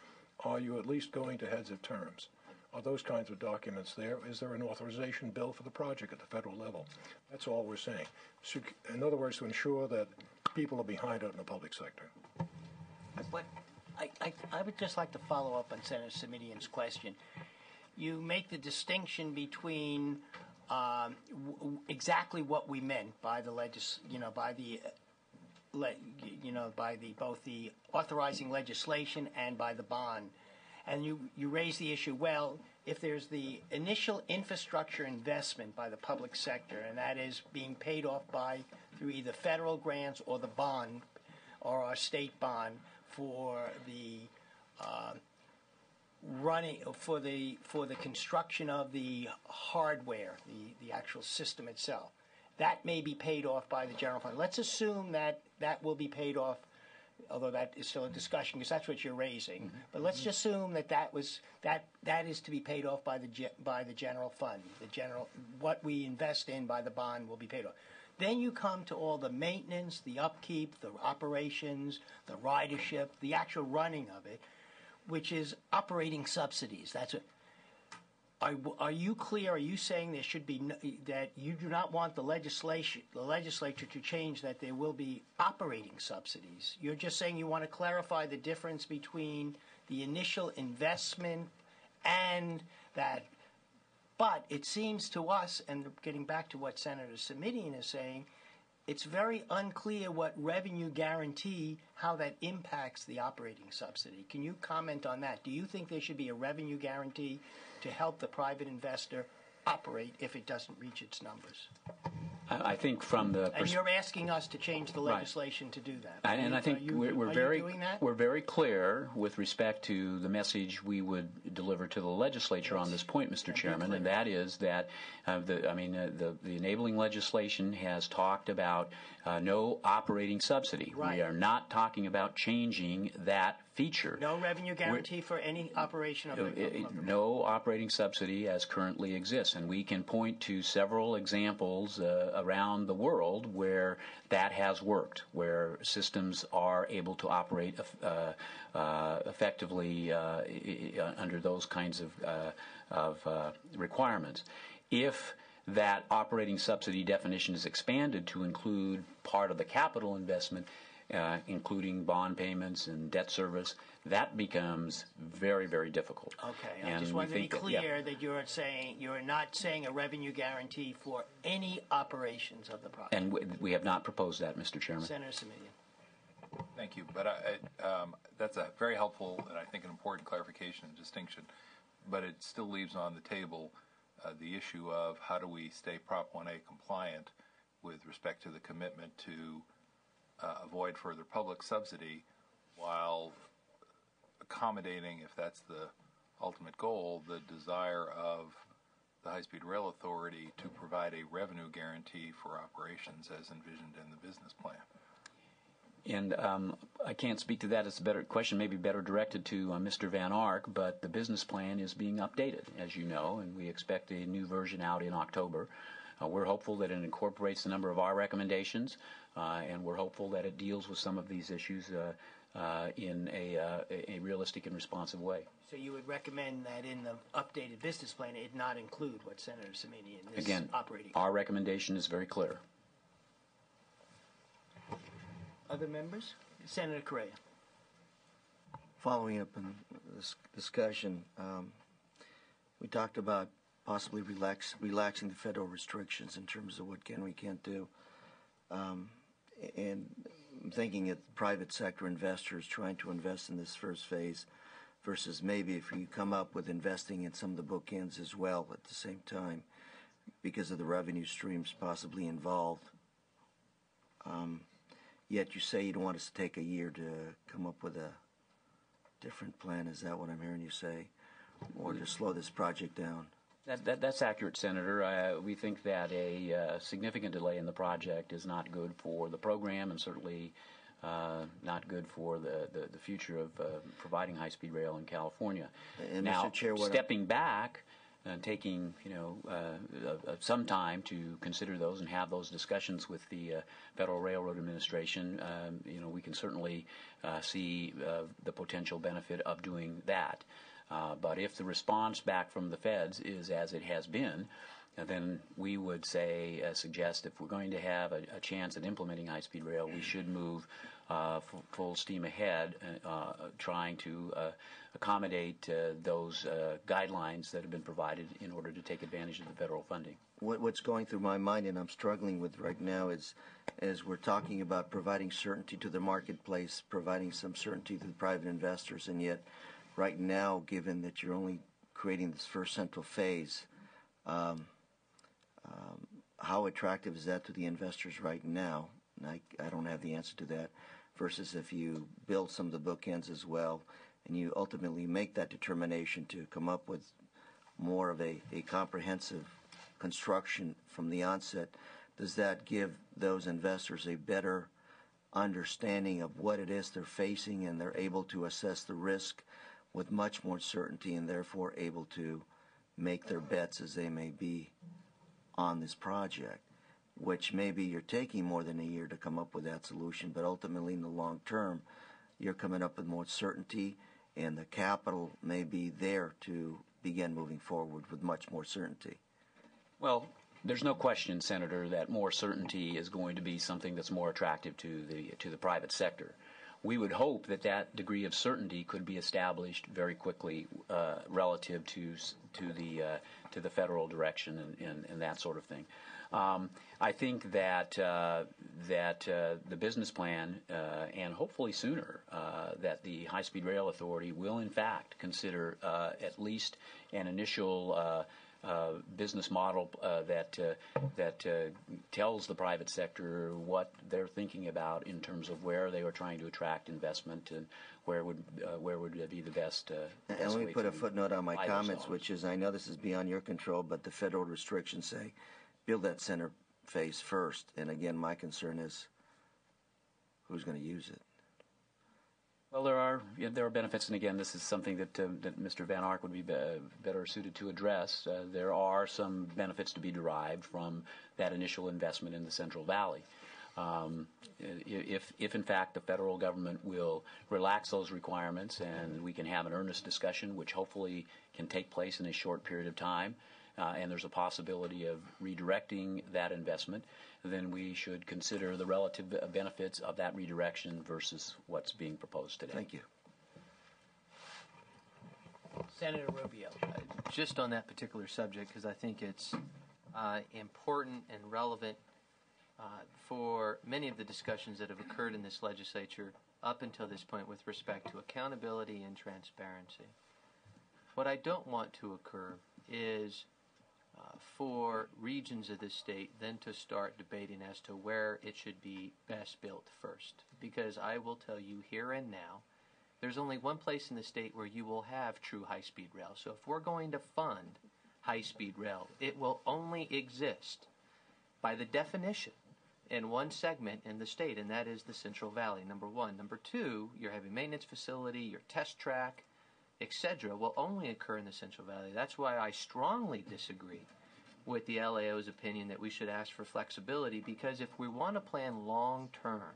Are you at least going to heads of terms? Are those kinds of documents there? Is there an authorization bill for the project at the federal level? That's all we're saying. So, in other words, to ensure that people are behind it in the public sector. But I would just like to follow up on Senator Simitian's question. You make the distinction between exactly what we meant by the both the authorizing legislation and by the bond. And you raise the issue, well, if there's the initial infrastructure investment by the public sector, and that is being paid off through either federal grants or the bond or our state bond for the for the construction of the hardware, the actual system itself, that may be paid off by the general fund. Let's assume that will be paid off, although that is still a discussion because that's what you're raising. Mm-hmm. But let's just assume that is to be paid off by the general fund. What we invest in by the bond will be paid off. Then you come to all the maintenance, the upkeep, the operations, the ridership, the actual running of it, which is operating subsidies. That's it. Are you clear? Are you saying there should be that you do not want the legislature to change that there will be operating subsidies? You're just saying you want to clarify the difference between the initial investment and that. But it seems to us, and getting back to what Senator Simitian is saying, it's very unclear what revenue guarantee, how that impacts the operating subsidy. Can you comment on that? Do you think there should be a revenue guarantee to help the private investor operate if it doesn't reach its numbers? I think from the and you're asking us to change the legislation to do that. And I think we're very clear with respect to the message we would deliver to the legislature on this point, Mr. Chairman, and that is that the enabling legislation has talked about no operating subsidy. Right. We are not talking about changing that feature. No revenue guarantee for any operation of the no operating subsidy as currently exists, and we can point to several examples around the world where that has worked, where systems are able to operate effectively under those kinds of requirements. If that operating subsidy definition is expanded to include part of the capital investment, including bond payments and debt service, that becomes very, very difficult. Okay, I just want to be clear that you're not saying a revenue guarantee for any operations of the project. And we have not proposed that, Mr. Chairman. Senator Simitian. Thank you, but that's a very helpful and I think an important clarification and distinction, but it still leaves on the table the issue of how do we stay Prop 1A compliant with respect to the commitment to avoid further public subsidy while accommodating, if that's the ultimate goal, the desire of the High-Speed Rail Authority to provide a revenue guarantee for operations as envisioned in the business plan. And I can't speak to that. It's a better question, maybe better directed to Mr. vanARk, but the business plan is being updated, as you know, and we expect a new version out in October. We're hopeful that it incorporates a number of our recommendations, and we're hopeful that it deals with some of these issues in a realistic and responsive way. So you would recommend that in the updated business plan it not include what Senator Samini in this Again, operating? our recommendation is very clear. Other members? Senator Correa. Following up on this discussion, we talked about possibly relaxing the federal restrictions in terms of what can we can't do. And I'm thinking of private sector investors trying to invest in this first phase versus maybe if you come up with investing in some of the bookends as well at the same time because of the revenue streams possibly involved. Yet you say you don't want us to take a year to come up with a different plan. Is that what I'm hearing you say? Or to slow this project down? That's accurate, Senator. We think that a significant delay in the project is not good for the program and certainly not good for the future of providing high-speed rail in California. And now, Mr. Chair, stepping back and taking some time to consider those and have those discussions with the Federal Railroad Administration, we can certainly see the potential benefit of doing that. But if the response back from the feds is as it has been, then we would suggest if we're going to have a chance at implementing high-speed rail, we should move full steam ahead, trying to accommodate those guidelines that have been provided in order to take advantage of the federal funding. What's going through my mind and I'm struggling with right now is as we're talking about providing certainty to the marketplace, providing some certainty to the private investors, and yet right now, given that you're only creating this first central phase, how attractive is that to the investors right now? And I don't have the answer to that, versus if you build some of the bookends as well and you ultimately make that determination to come up with more of a comprehensive construction from the onset, does that give those investors a better understanding of what it is they're facing and they're able to assess the risk with much more certainty and therefore able to make their bets as they may be on this project, which maybe you're taking more than a year to come up with that solution, but ultimately in the long term, you're coming up with more certainty and the capital may be there to begin moving forward with much more certainty. Well, there's no question, Senator, that more certainty is going to be something that's more attractive to the private sector. We would hope that that degree of certainty could be established very quickly relative to the federal direction and that sort of thing. I think that the business plan and hopefully sooner that the High-Speed Rail Authority will in fact consider at least an initial business model that tells the private sector what they're thinking about in terms of where they are trying to attract investment and where would be the best. And let me put a footnote on my comments, dollars. which is I know this is beyond your control, but the federal restrictions say build that center phase first. And again, my concern is who's going to use it. Well, there are benefits, and again, this is something that Mr. vanARk would be better suited to address. There are some benefits to be derived from that initial investment in the Central Valley. If in fact the federal government will relax those requirements and we can have an earnest discussion, which hopefully can take place in a short period of time, and there's a possibility of redirecting that investment, then we should consider the relative benefits of that redirection versus what's being proposed today. Thank you. Senator Rubio. Just on that particular subject, because I think it's important and relevant for many of the discussions that have occurred in this legislature up until this point with respect to accountability and transparency. What I don't want to occur is for regions of the state then to start debating as to where it should be best built first. Because I will tell you here and now there's only one place in the state where you will have true high-speed rail. So if we're going to fund high-speed rail, it will only exist by the definition in one segment in the state, and that is the Central Valley, number one. Number two, your heavy maintenance facility, your test track, etc., will only occur in the Central Valley. That's why I strongly disagree with the LAO's opinion that we should ask for flexibility, because if we want to plan long-term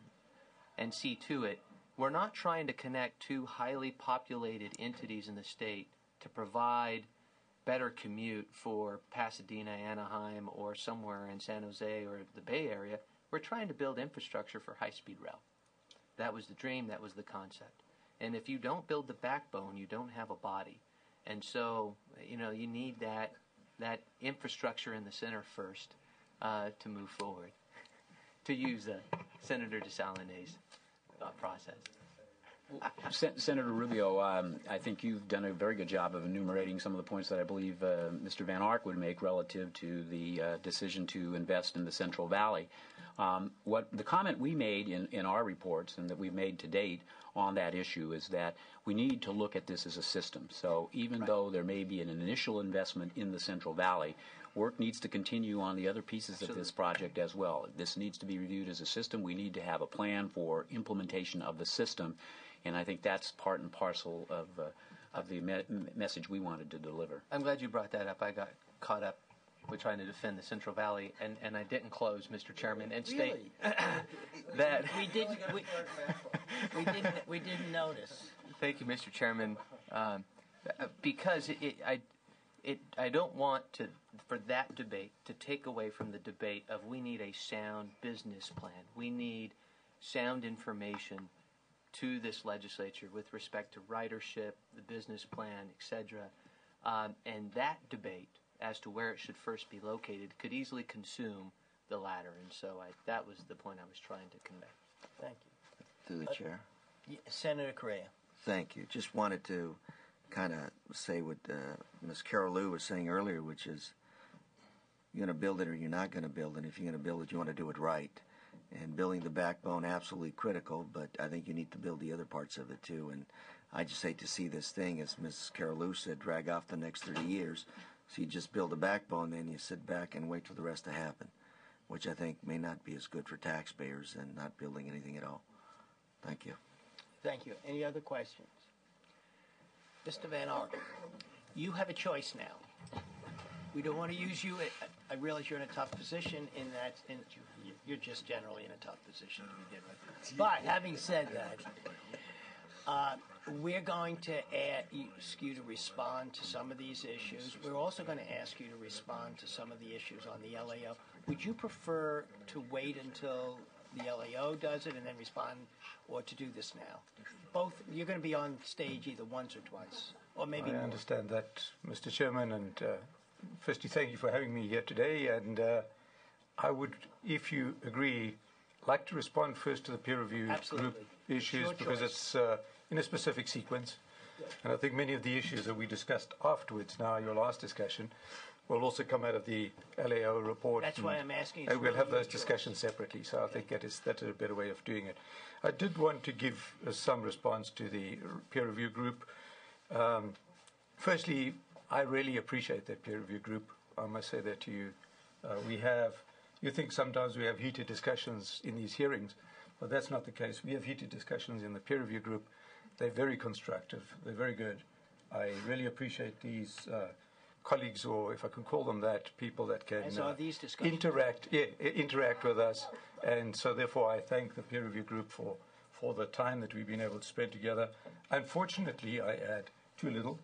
and see to it, we're not trying to connect two highly populated entities in the state to provide better commute for Pasadena, Anaheim, or somewhere in San Jose or the Bay Area. We're trying to build infrastructure for high-speed rail. That was the dream. That was the concept. And if you don't build the backbone, you don't have a body. And so, you need that infrastructure in the center first to move forward, to use Senator DeSalinet's process. Senator Rubio, I think you've done a very good job of enumerating some of the points that I believe Mr. vanARk would make relative to the decision to invest in the Central Valley. What the comment we made in our reports and that we've made to date on that issue is that we need to look at this as a system. So even though there may be an initial investment in the Central Valley, work needs to continue on the other pieces of this project as well. This needs to be reviewed as a system. We need to have a plan for implementation of the system, and I think that's part and parcel of the message we wanted to deliver. I'm glad you brought that up. I got caught up with trying to defend the Central Valley, and I didn't close, Mr. Chairman, and state that we didn't notice. Thank you, Mr. Chairman, because I don't want for that debate to take away from the debate of we need a sound business plan. We need sound information to this legislature with respect to ridership, the business plan, etc. And that debate as to where it should first be located could easily consume the latter. And so that was the point I was trying to convey. Thank you. Through the chair. Senator Correa. Thank you. Just wanted to kind of say what Ms. Carol Lou was saying earlier, which is you're going to build it or you're not going to build it. If you're going to build it, you want to do it right. And building the backbone, absolutely critical, but I think you need to build the other parts of it too. And I just hate to see this thing, as Ms. Carol Lou said, drag off the next 30 years. So you just build a backbone, then you sit back and wait for the rest to happen, which I think may not be as good for taxpayers than not building anything at all. Thank you. Thank you. Any other questions? Mr. vanARk, you have a choice now. We don't want to use you. I realize you're in a tough position in that you're just generally in a tough position to begin with. But having said that, we're going to ask you to respond to some of these issues. We're also going to ask you to respond to some of the issues on the LAO. Would you prefer to wait until the LAO does it and then respond, or to do this now? Both. You're going to be on stage either once or twice, or maybe more. I understand that, Mr. Chairman, and firstly, thank you for having me here today. And I would, if you agree, like to respond first to the peer review group issues, because it's in a specific sequence. And I think many of the issues that we discussed afterwards, now your last discussion, will also come out of the LAO report. That's why I'm asking. And we'll have those discussions separately. So I think that's a better way of doing it. I did want to give some response to the peer review group. Firstly, I really appreciate that peer review group. I must say that to you. You think sometimes we have heated discussions in these hearings, but that's not the case. We have heated discussions in the peer review group. They're very constructive. They're very good. I really appreciate these colleagues, or if I can call them that, people that can interact with us. And so therefore I thank the peer review group for the time that we've been able to spend together. Unfortunately, I add too little,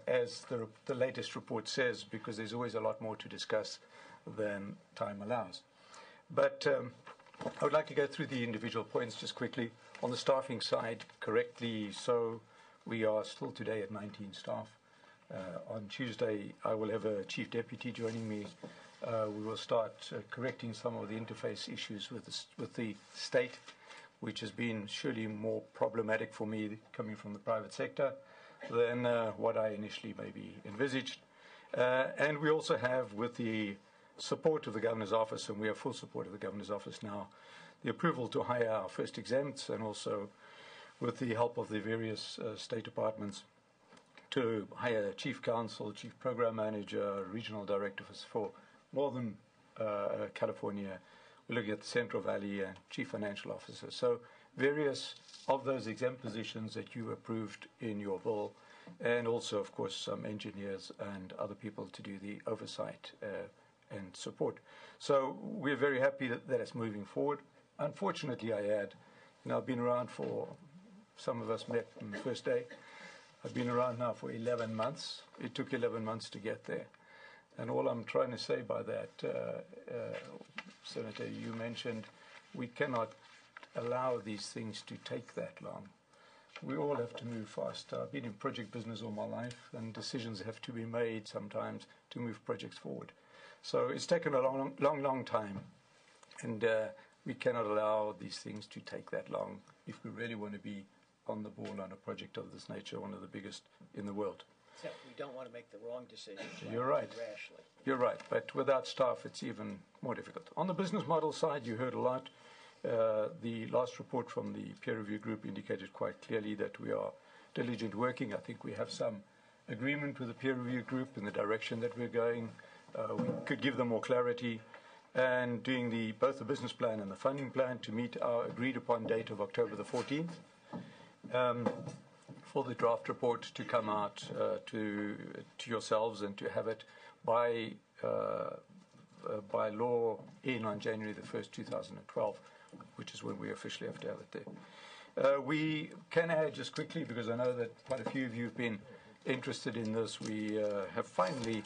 as the latest report says, because there's always a lot more to discuss than time allows. But I would like to go through the individual points just quickly. On the staffing side, correctly so, we are still today at 19 staff. On Tuesday, I will have a chief deputy joining me. We will start correcting some of the interface issues with the state, which has been surely more problematic for me coming from the private sector than what I initially maybe envisaged. And we also have, with the support of the Governor's Office, and we have full support of the Governor's Office now, the approval to hire our first exempts, and also with the help of the various state departments, to hire a chief counsel, chief program manager, regional director for Northern California. We're looking at the Central Valley and chief financial officer. So various of those exempt positions that you approved in your bill, and also, of course, some engineers and other people to do the oversight and support. So we're very happy that it's moving forward. Unfortunately, I add, I've been around for, some of us met on the first day. I've been around now for 11 months. It took 11 months to get there. And all I'm trying to say by that, Senator, you mentioned we cannot allow these things to take that long. We all have to move fast. I've been in project business all my life, and decisions have to be made sometimes to move projects forward. So it's taken a long time, and we cannot allow these things to take that long if we really want to be on the ball on a project of this nature, one of the biggest in the world. Except we don't want to make the wrong decisions. You're right. Rashly. You're right, but without staff, it's even more difficult. On the business model side, you heard a lot. The last report from the peer review group indicated quite clearly that we are diligent working. I think we have some agreement with the peer review group in the direction that we're going. We could give them more clarity, and doing both the business plan and the funding plan to meet our agreed upon date of October the 14th. For the draft report to come out to yourselves and to have it by law in on January the 1st, 2012, which is when we officially have to have it there. We can add just quickly, because I know that quite a few of you have been interested in this. We have finally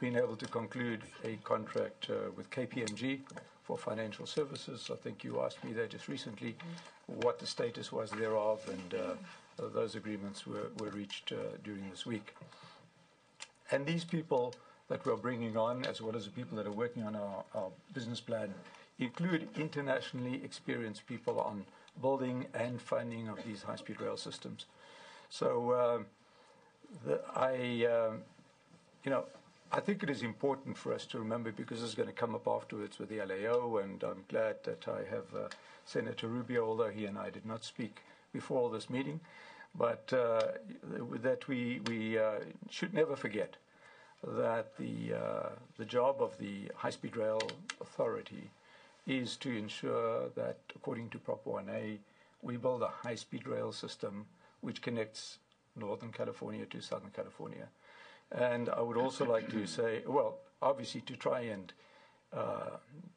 been able to conclude a contract with KPMG for financial services. I think you asked me there just recently what the status was thereof, and those agreements were reached during this week. And these people that we're bringing on, as well as the people that are working on our business plan, include internationally experienced people on building and funding of these high-speed rail systems. So I think it is important for us to remember, because this is going to come up afterwards with the LAO, and I'm glad that I have Senator Rubio, although he and I did not speak before this meeting, but that we should never forget that the job of the High-Speed Rail Authority is to ensure that, according to Prop 1A, we build a high-speed rail system which connects Northern California to Southern California. And I would also like to say, well, obviously to try and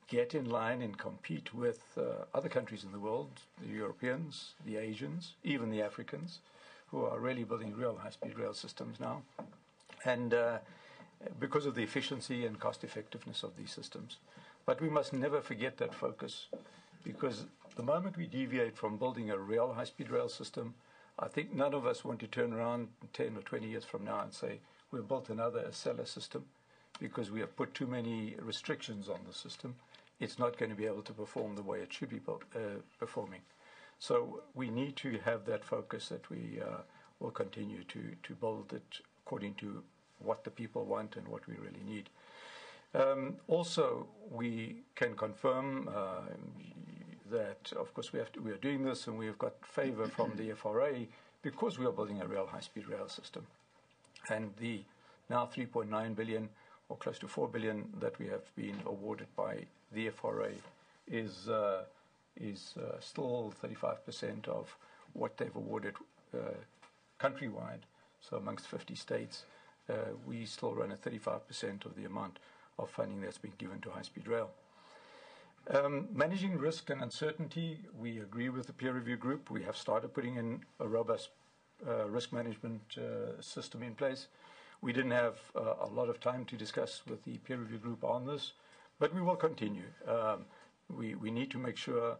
get in line and compete with other countries in the world, the Europeans, the Asians, even the Africans, who are really building real high-speed rail systems now. And because of the efficiency and cost effectiveness of these systems. But we must never forget that focus, because the moment we deviate from building a real high-speed rail system, I think none of us want to turn around 10 or 20 years from now and say, we've built another Acela system because we have put too many restrictions on the system. It's not going to be able to perform the way it should be performing. So we need to have that focus, that we will continue to build it according to what the people want and what we really need. Also, we can confirm that, of course, we are doing this, and we have got favor from the FRA because we are building a real high-speed rail system. And the now $3.9 billion, or close to $4 billion, that we have been awarded by the FRA is still 35% of what they've awarded countrywide. So amongst 50 states, we still run at 35% of the amount of funding that's been given to high-speed rail. Managing risk and uncertainty, we agree with the peer review group. We have started putting in a robust risk management system in place. We didn't have a lot of time to discuss with the peer review group on this, but we will continue. We need to make sure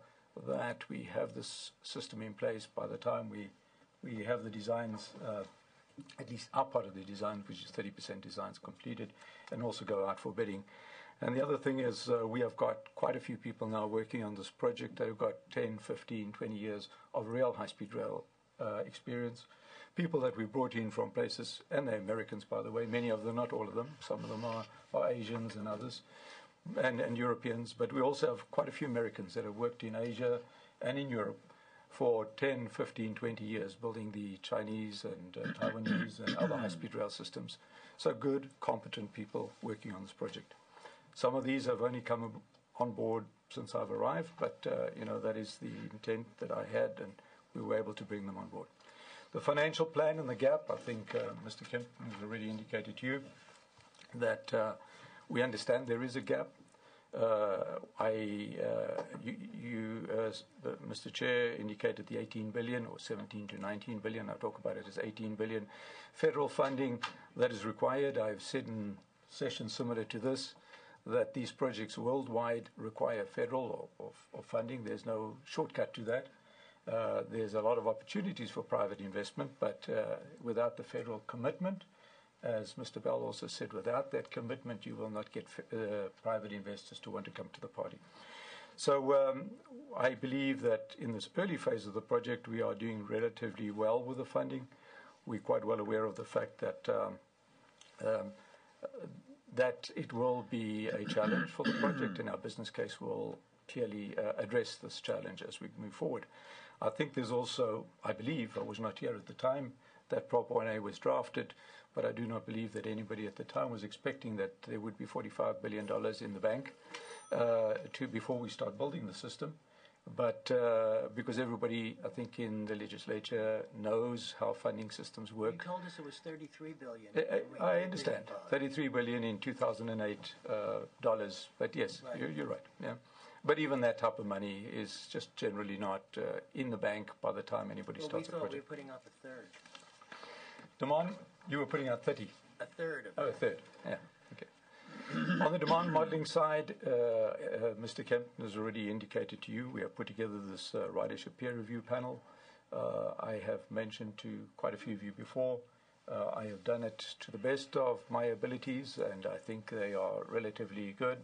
that we have this system in place by the time we have the designs, at least our part of the design, which is 30% designs completed, and also go out for bidding. And the other thing is we have got quite a few people now working on this project. They've got 10, 15, 20 years of real high-speed rail experience. People that we brought in from places, and they're Americans, by the way, many of them, not all of them. Some of them are Asians and others, and Europeans. But we also have quite a few Americans that have worked in Asia and in Europe, for 10, 15, 20 years, building the Chinese and Taiwanese and other high-speed rail systems. So good, competent people working on this project. Some of these have only come on board since I've arrived, but that is the intent that I had, and we were able to bring them on board. The financial plan and the gap, I think Mr. Kempton has already indicated to you that we understand there is a gap. Mr. Chair indicated the 18 billion or 17 to 19 billion. I talk about it as 18 billion federal funding that is required. I've said in sessions similar to this that these projects worldwide require federal or funding. There's no shortcut to that. There's a lot of opportunities for private investment, but without the federal commitment, as Mr. Bell also said, without that commitment, you will not get private investors to want to come to the party. So I believe that in this early phase of the project, we are doing relatively well with the funding. We're quite well aware of the fact that it will be a challenge for the project, and our business case will clearly address this challenge as we move forward. I think there's also, I believe, I was not here at the time that Prop 1A was drafted, but I do not believe that anybody at the time was expecting that there would be $45 billion in the bank before we start building the system. But because everybody, I think, in the legislature knows how funding systems work. You told us it was $33 billion. I understand. $33 billion in 2008 dollars. But yes, right. You're right. Yeah. But even that type of money is just generally not in the bank by the time anybody starts a project. We were putting up a third. Demand, you were putting out 30. A third of it. Oh, a third. Yeah. Okay. On the demand modeling side, Mr. Kempton has already indicated to you we have put together this ridership peer review panel. I have mentioned to quite a few of you before. I have done it to the best of my abilities, and I think they are relatively good.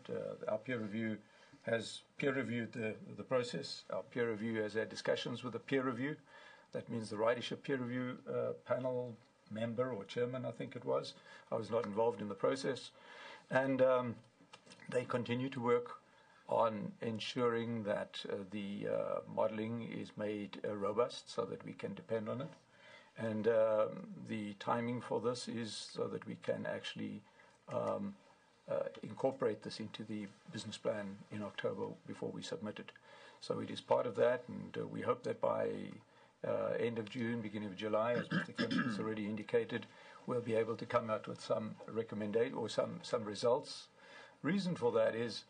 Our peer review has peer reviewed the process. Our peer review has had discussions with the peer review. That means the ridership peer review panel member or chairman, I think it was. I was not involved in the process. And they continue to work on ensuring that the modeling is made robust so that we can depend on it. And the timing for this is so that we can actually incorporate this into the business plan in October before we submit it. So it is part of that, and we hope that by end of June, beginning of July, as Mr. Kempton has already indicated, we'll be able to come out with some recommendation or some results. Reason for that is,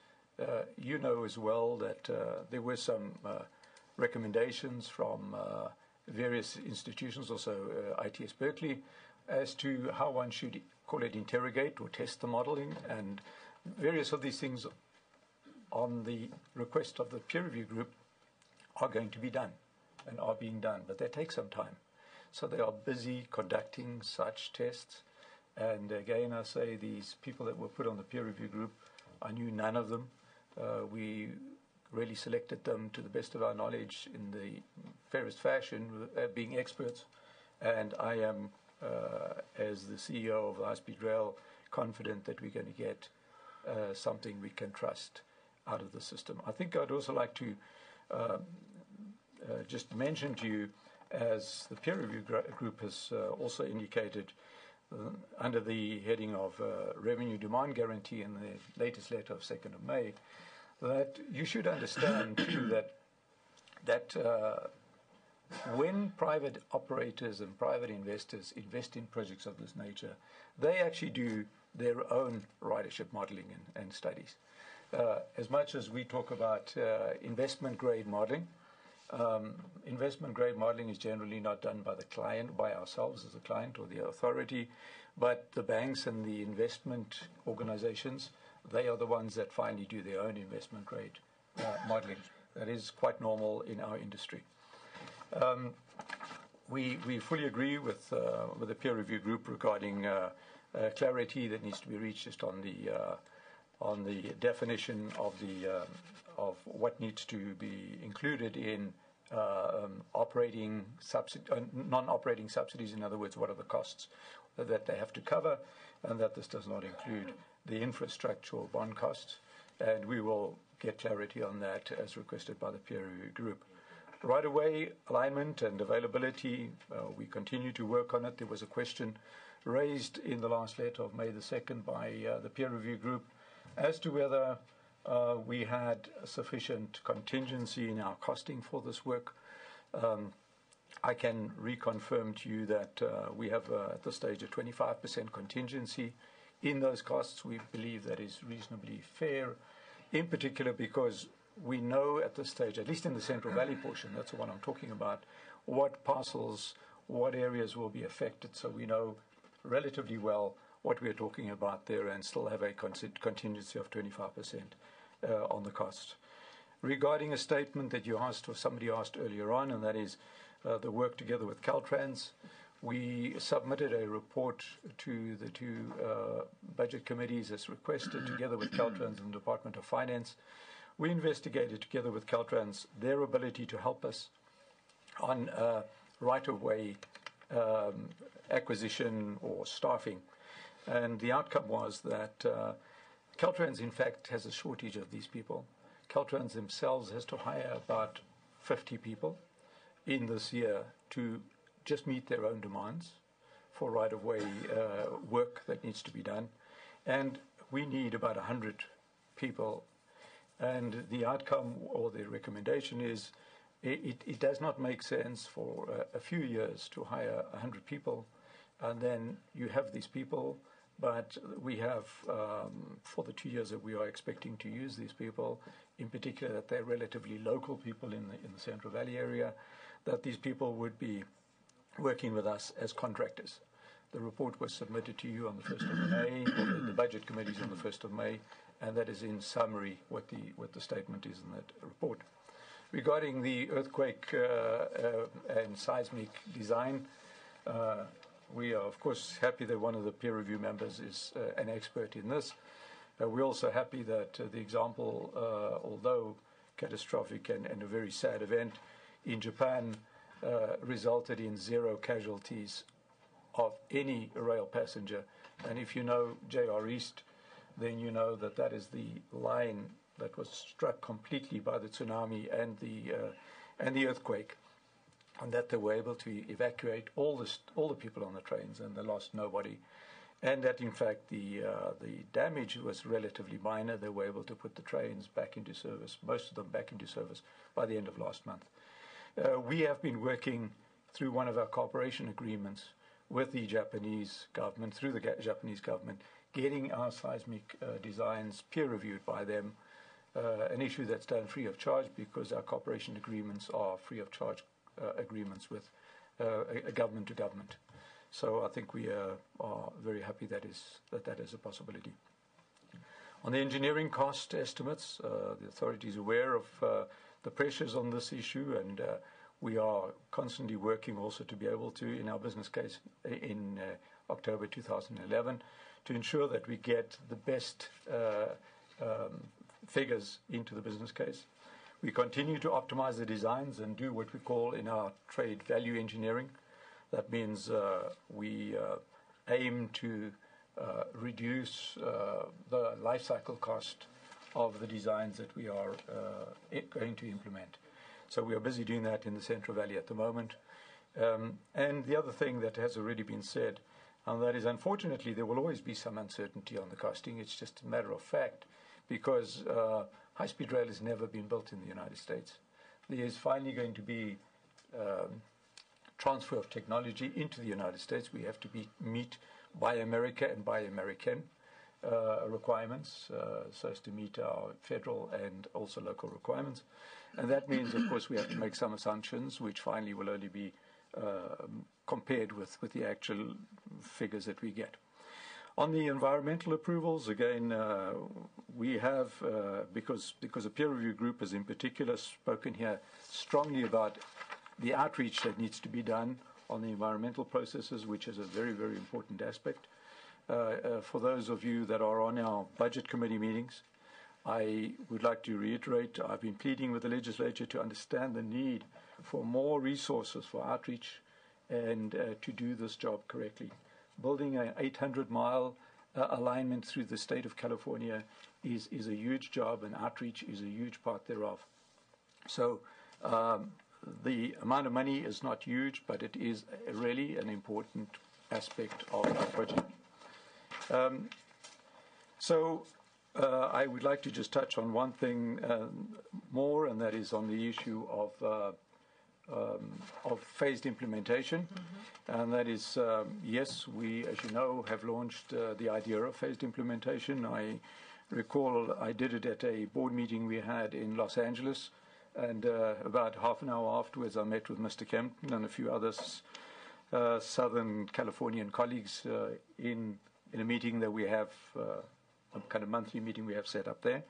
you know as well that there were some recommendations from various institutions, also ITS Berkeley, as to how one should call it interrogate or test the modeling, and various of these things on the request of the peer review group are going to be done and are being done, but they take some time. So they are busy conducting such tests. And again, I say these people that were put on the peer review group, I knew none of them. We really selected them to the best of our knowledge in the fairest fashion, being experts. And I am, as the CEO of High Speed Rail, confident that we're going to get something we can trust out of the system. I think I'd also like to just mention to you, as the peer review group has also indicated, under the heading of revenue demand guarantee in the latest letter of 2nd of May, that you should understand too that when private operators and private investors invest in projects of this nature, they actually do their own ridership modeling and studies. As much as we talk about investment grade modeling, investment grade modeling is generally not done by the client, by ourselves as a client or the authority, but the banks and the investment organizations, they are the ones that finally do their own investment grade modeling. That is quite normal in our industry. We fully agree with the peer review group regarding clarity that needs to be reached just on the definition of what needs to be included in non-operating subsidies. In other words, what are the costs that they have to cover, and that this does not include the infrastructural bond costs. And we will get clarity on that as requested by the peer review group. Right-of-way alignment and availability, we continue to work on it. There was a question raised in the last letter of May the 2nd by the peer review group as to whether we had sufficient contingency in our costing for this work. I can reconfirm to you that we have at this stage a 25% contingency in those costs. We believe that is reasonably fair, in particular because we know at this stage, at least in the Central Valley portion, that's the one I'm talking about, what parcels, what areas will be affected, so we know relatively well what we're talking about there and still have a contingency of 25% on the cost. Regarding a statement that you asked, or somebody asked earlier on, and that is the work together with Caltrans, we submitted a report to the two budget committees as requested, together with Caltrans and the Department of Finance. We investigated together with Caltrans their ability to help us on right-of-way acquisition or staffing. And the outcome was that Caltrans, in fact, has a shortage of these people. Caltrans themselves has to hire about 50 people in this year to just meet their own demands for right-of-way work that needs to be done. And we need about 100 people. And the outcome or the recommendation is it does not make sense for a few years to hire 100 people, and then you have these people, but we have, for the 2 years that we are expecting to use these people, in particular that they're relatively local people in the Central Valley area, that these people would be working with us as contractors. The report was submitted to you on the 1st of May, or the budget committees on the 1st of May, and that is in summary what the statement is in that report. Regarding the earthquake and seismic design, we are, of course, happy that one of the peer review members is an expert in this. We're also happy that the example, although catastrophic and a very sad event in Japan, resulted in 0 casualties of any rail passenger. And if you know JR East, then you know that that is the line that was struck completely by the tsunami and the earthquake, and that they were able to evacuate all the people on the trains, and they lost nobody. And that, in fact, the damage was relatively minor. They were able to put the trains back into service, most of them back into service, by the end of last month. We have been working through one of our cooperation agreements with the Japanese government, through the Japanese government, getting our seismic designs peer-reviewed by them, an issue that's done free of charge because our cooperation agreements are free of charge agreements with government to government. So I think we are very happy that is a possibility. On the engineering cost estimates, the authority is aware of the pressures on this issue, and we are constantly working also to be able to, in our business case in October 2011, to ensure that we get the best figures into the business case. We continue to optimize the designs and do what we call in our trade value engineering. That means we aim to reduce the life cycle cost of the designs that we are going to implement. So we are busy doing that in the Central Valley at the moment. And the other thing that has already been said, and that is, unfortunately, there will always be some uncertainty on the costing. It's just a matter of fact, because high-speed rail has never been built in the United States. There is finally going to be transfer of technology into the United States. We have to meet Buy America and Buy American requirements so as to meet our federal and also local requirements. And that means, of course, we have to make some assumptions, which finally will only be compared with the actual figures that we get. On the environmental approvals, again, we have, because a peer review group has in particular spoken here strongly about the outreach that needs to be done on the environmental processes, which is a very, very important aspect. For those of you that are on our budget committee meetings, I would like to reiterate, I've been pleading with the legislature to understand the need for more resources for outreach and to do this job correctly. Building an 800-mile alignment through the state of California is a huge job, and outreach is a huge part thereof. So the amount of money is not huge, but it is really an important aspect of our project. I would like to just touch on one thing more, and that is on the issue of phased implementation. And that is, yes, we, as you know, have launched the idea of phased implementation. I recall I did it at a board meeting we had in Los Angeles, and about half an hour afterwards I met with Mr. Kempton and a few others, Southern Californian colleagues in a meeting that we have, a kind of monthly meeting we have set up there.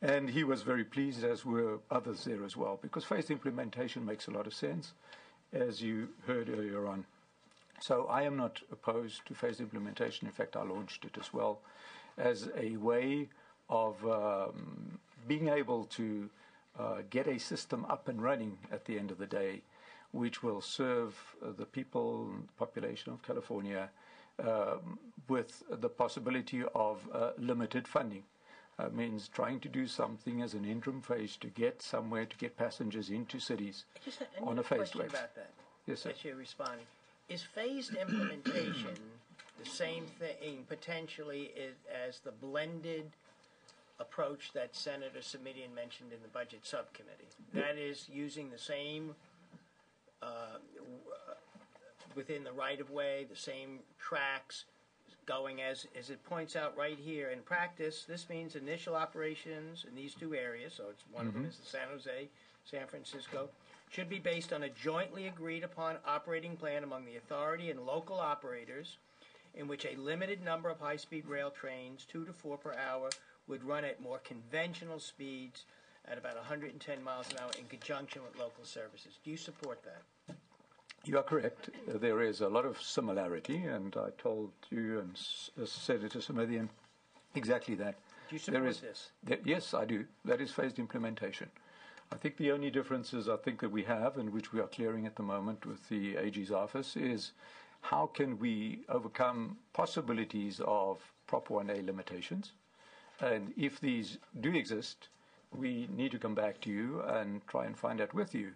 And he was very pleased, as were others there as well, because phased implementation makes a lot of sense, as you heard earlier on. So I am not opposed to phased implementation. In fact, I launched it as well as a way of being able to get a system up and running at the end of the day, which will serve the people, population of California, with the possibility of limited funding. Means trying to do something as an interim phase to get somewhere, to get passengers into cities on a phased way. About that. Yes, sir. As you're responding, is phased implementation the same thing potentially as the blended approach that Senator Simitian mentioned in the Budget Subcommittee? That is, using the same within the right-of-way, the same tracks, going as it points out right here. In practice, this means initial operations in these two areas, so it's one of them is the San Jose, San Francisco, should be based on a jointly agreed upon operating plan among the authority and local operators, in which a limited number of high-speed rail trains, 2 to 4 per hour, would run at more conventional speeds at about 110 miles an hour in conjunction with local services. Do you support that? You are correct. There is a lot of similarity, and I told you and Senator Simitian exactly that. Do you support this? Yes, I do. That is phased implementation. I think the only differences I think that we have, and which we are clearing at the moment with the AG's office, is how can we overcome possibilities of Prop 1A limitations. And if these do exist, we need to come back to you and try and find out with you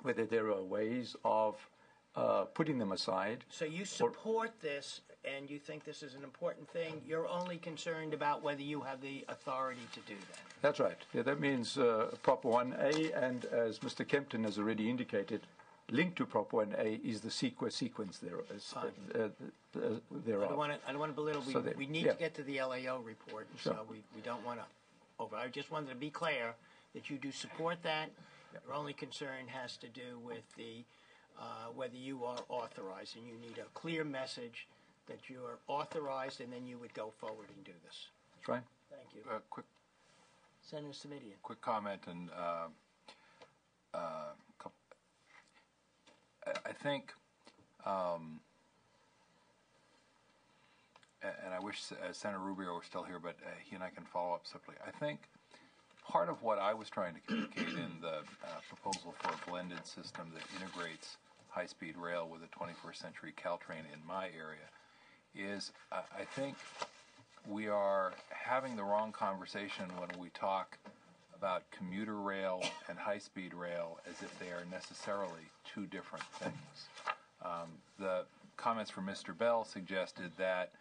whether there are ways of putting them aside. So you support this, and you think this is an important thing. You're only concerned about whether you have the authority to do that. That's right. Yeah, that means Prop 1A, and as Mr. Kempton has already indicated, linked to Prop 1A is the sequence thereof. I don't want to belittle. We need to get to the LAO report, Sure. so we don't want to over. I just wanted to be clear that you do support that. Your only concern has to do with the whether you are authorized, and you need a clear message that you are authorized, and then you would go forward and do this. That's right. Thank you. Quick Senator Simitian. Quick comment, and I think, and I wish Senator Rubio were still here, but he and I can follow up simply. I think part of what I was trying to communicate in the proposal for a blended system that integrates high-speed rail with a 21st century Caltrain in my area is I think we are having the wrong conversation when we talk about commuter rail and high-speed rail as if they are necessarily two different things. The comments from Mr. Bell suggested that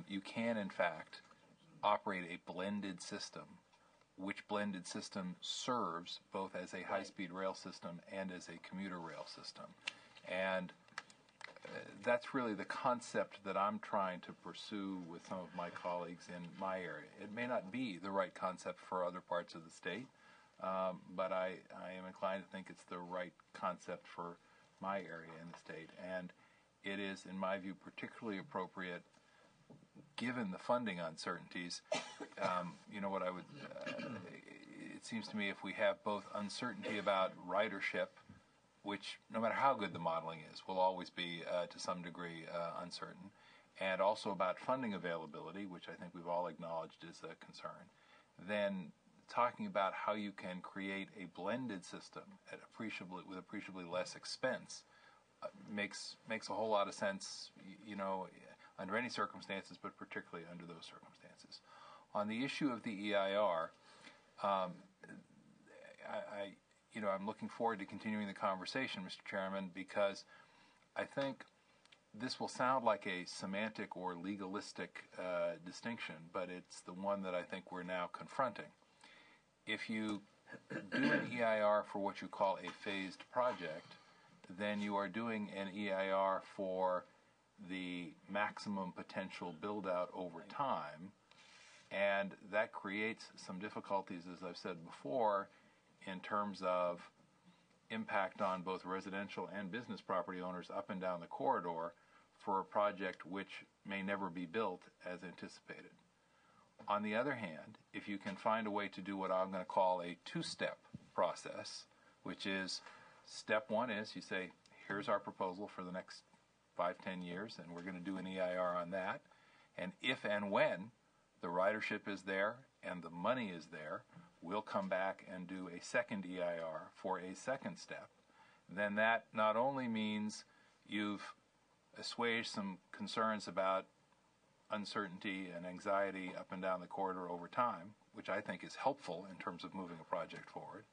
you can, in fact, operate a blended system, which blended system serves both as a high-speed rail system and as a commuter rail system. And that's really the concept that I'm trying to pursue with some of my colleagues in my area. It may not be the right concept for other parts of the state, but I am inclined to think it's the right concept for my area in the state. And it is, in my view, particularly appropriate given the funding uncertainties. You know what I would, it seems to me if we have both uncertainty about ridership, which no matter how good the modeling is, will always be to some degree uncertain, and also about funding availability, which I think we've all acknowledged is a concern, then talking about how you can create a blended system at with appreciably less expense makes a whole lot of sense, you know, under any circumstances, but particularly under those circumstances. On the issue of the EIR, I'm looking forward to continuing the conversation, Mr. Chairman, because I think this will sound like a semantic or legalistic distinction, but it's the one that I think we're now confronting. If you do an EIR for what you call a phased project, then you are doing an EIR for the maximum potential build-out over time, and that creates some difficulties, as I've said before, in terms of impact on both residential and business property owners up and down the corridor for a project which may never be built as anticipated. On the other hand, if you can find a way to do what I'm going to call a two-step process, which is step one is you say, here's our proposal for the next 5-10 years, and we're going to do an EIR on that. And if and when the ridership is there and the money is there, we'll come back and do a second EIR for a second step. Then that not only means you've assuaged some concerns about uncertainty and anxiety up and down the corridor over time, which I think is helpful in terms of moving a project forward,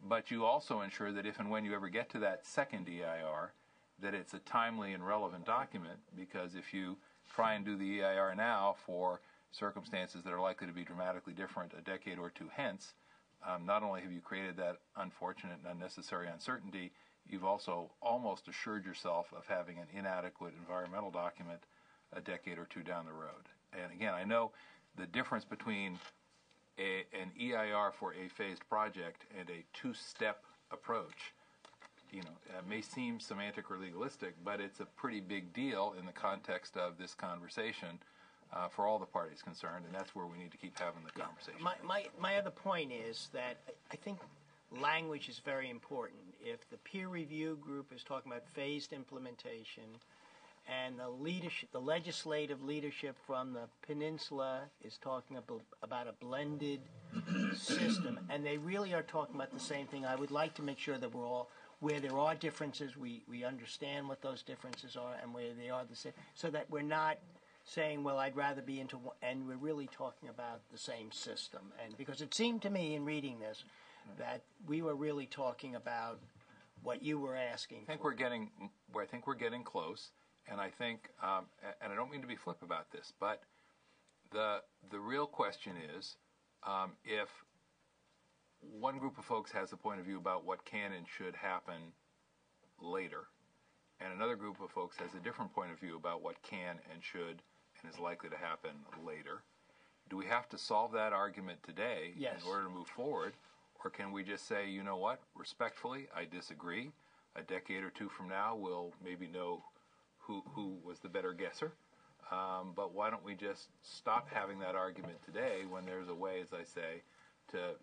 but you also ensure that if and when you ever get to that second EIR, that it's a timely and relevant document, because if you try and do the EIR now for circumstances that are likely to be dramatically different a decade or two hence, not only have you created that unfortunate and unnecessary uncertainty, you've also almost assured yourself of having an inadequate environmental document a decade or two down the road. And again, I know the difference between an EIR for a phased project and a two-step approach, may seem semantic or legalistic, but it's a pretty big deal in the context of this conversation for all the parties concerned, and that's where we need to keep having the conversation. My other point is that I think language is very important. If the peer review group is talking about phased implementation, and the legislative leadership from the peninsula is talking about a blended system, and they really are talking about the same thing, I would like to make sure that we're all, where there are differences, we understand what those differences are and where they are the same, so that we're not saying, well, I'd rather be into one, and we're really talking about the same system. And because it seemed to me in reading this that we were really talking about what you were asking I think we're getting close. And I think, and I don't mean to be flip about this, but the real question is, if one group of folks has a point of view about what can and should happen later, and another group of folks has a different point of view about what can and should and is likely to happen later, do we have to solve that argument today in order to move forward, or can we just say, you know what, respectfully, I disagree. A decade or two from now, we'll maybe know who was the better guesser, but why don't we just stop having that argument today when there's a way, as I say, to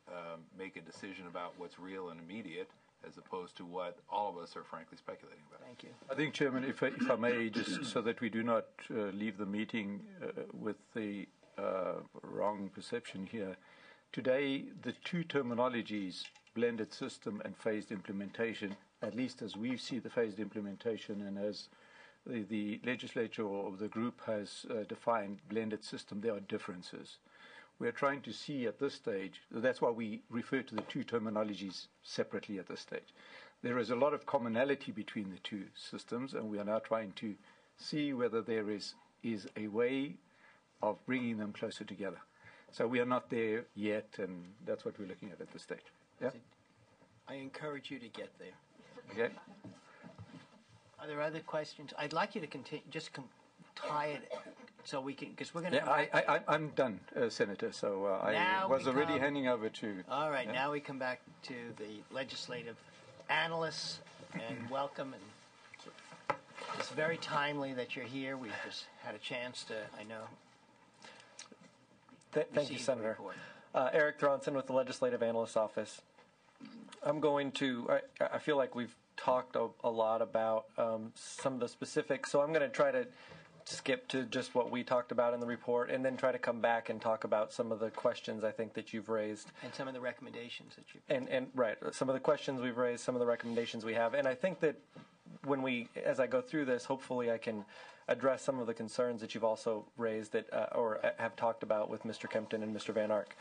make a decision about what's real and immediate as opposed to what all of us are frankly speculating about. Thank you. I think, Chairman, if I may, just so that we do not leave the meeting with the wrong perception here, today the two terminologies, blended system and phased implementation, at least as we see the phased implementation and as the legislature or the group has defined blended system, there are differences. We're trying to see at this stage, that's why we refer to the two terminologies separately at this stage. There is a lot of commonality between the two systems, and we are now trying to see whether there is a way of bringing them closer together. So we are not there yet, and that's what we're looking at this stage. Yeah? I encourage you to get there. Okay. Are there other questions? I'd like you to continue, just tie it so we can, because we're going to... I'm done, Senator, so I was already handing over to... All right, now we come back to the legislative analysts, and welcome. And it's very timely that you're here. We've just had a chance to, I know... Thank you, Senator. Eric Thronson with the Legislative Analyst's Office. I'm going to, I feel like we've talked a lot about some of the specifics, so I'm going to try to skip to just what we talked about in the report and then try to come back and talk about some of the questions I think that you've raised. And some of the recommendations that you've And right, some of the questions we've raised, some of the recommendations we have. And I think that as I go through this, hopefully I can address some of the concerns that you've also raised that or have talked about with Mr. Kempton and Mr. vanARk.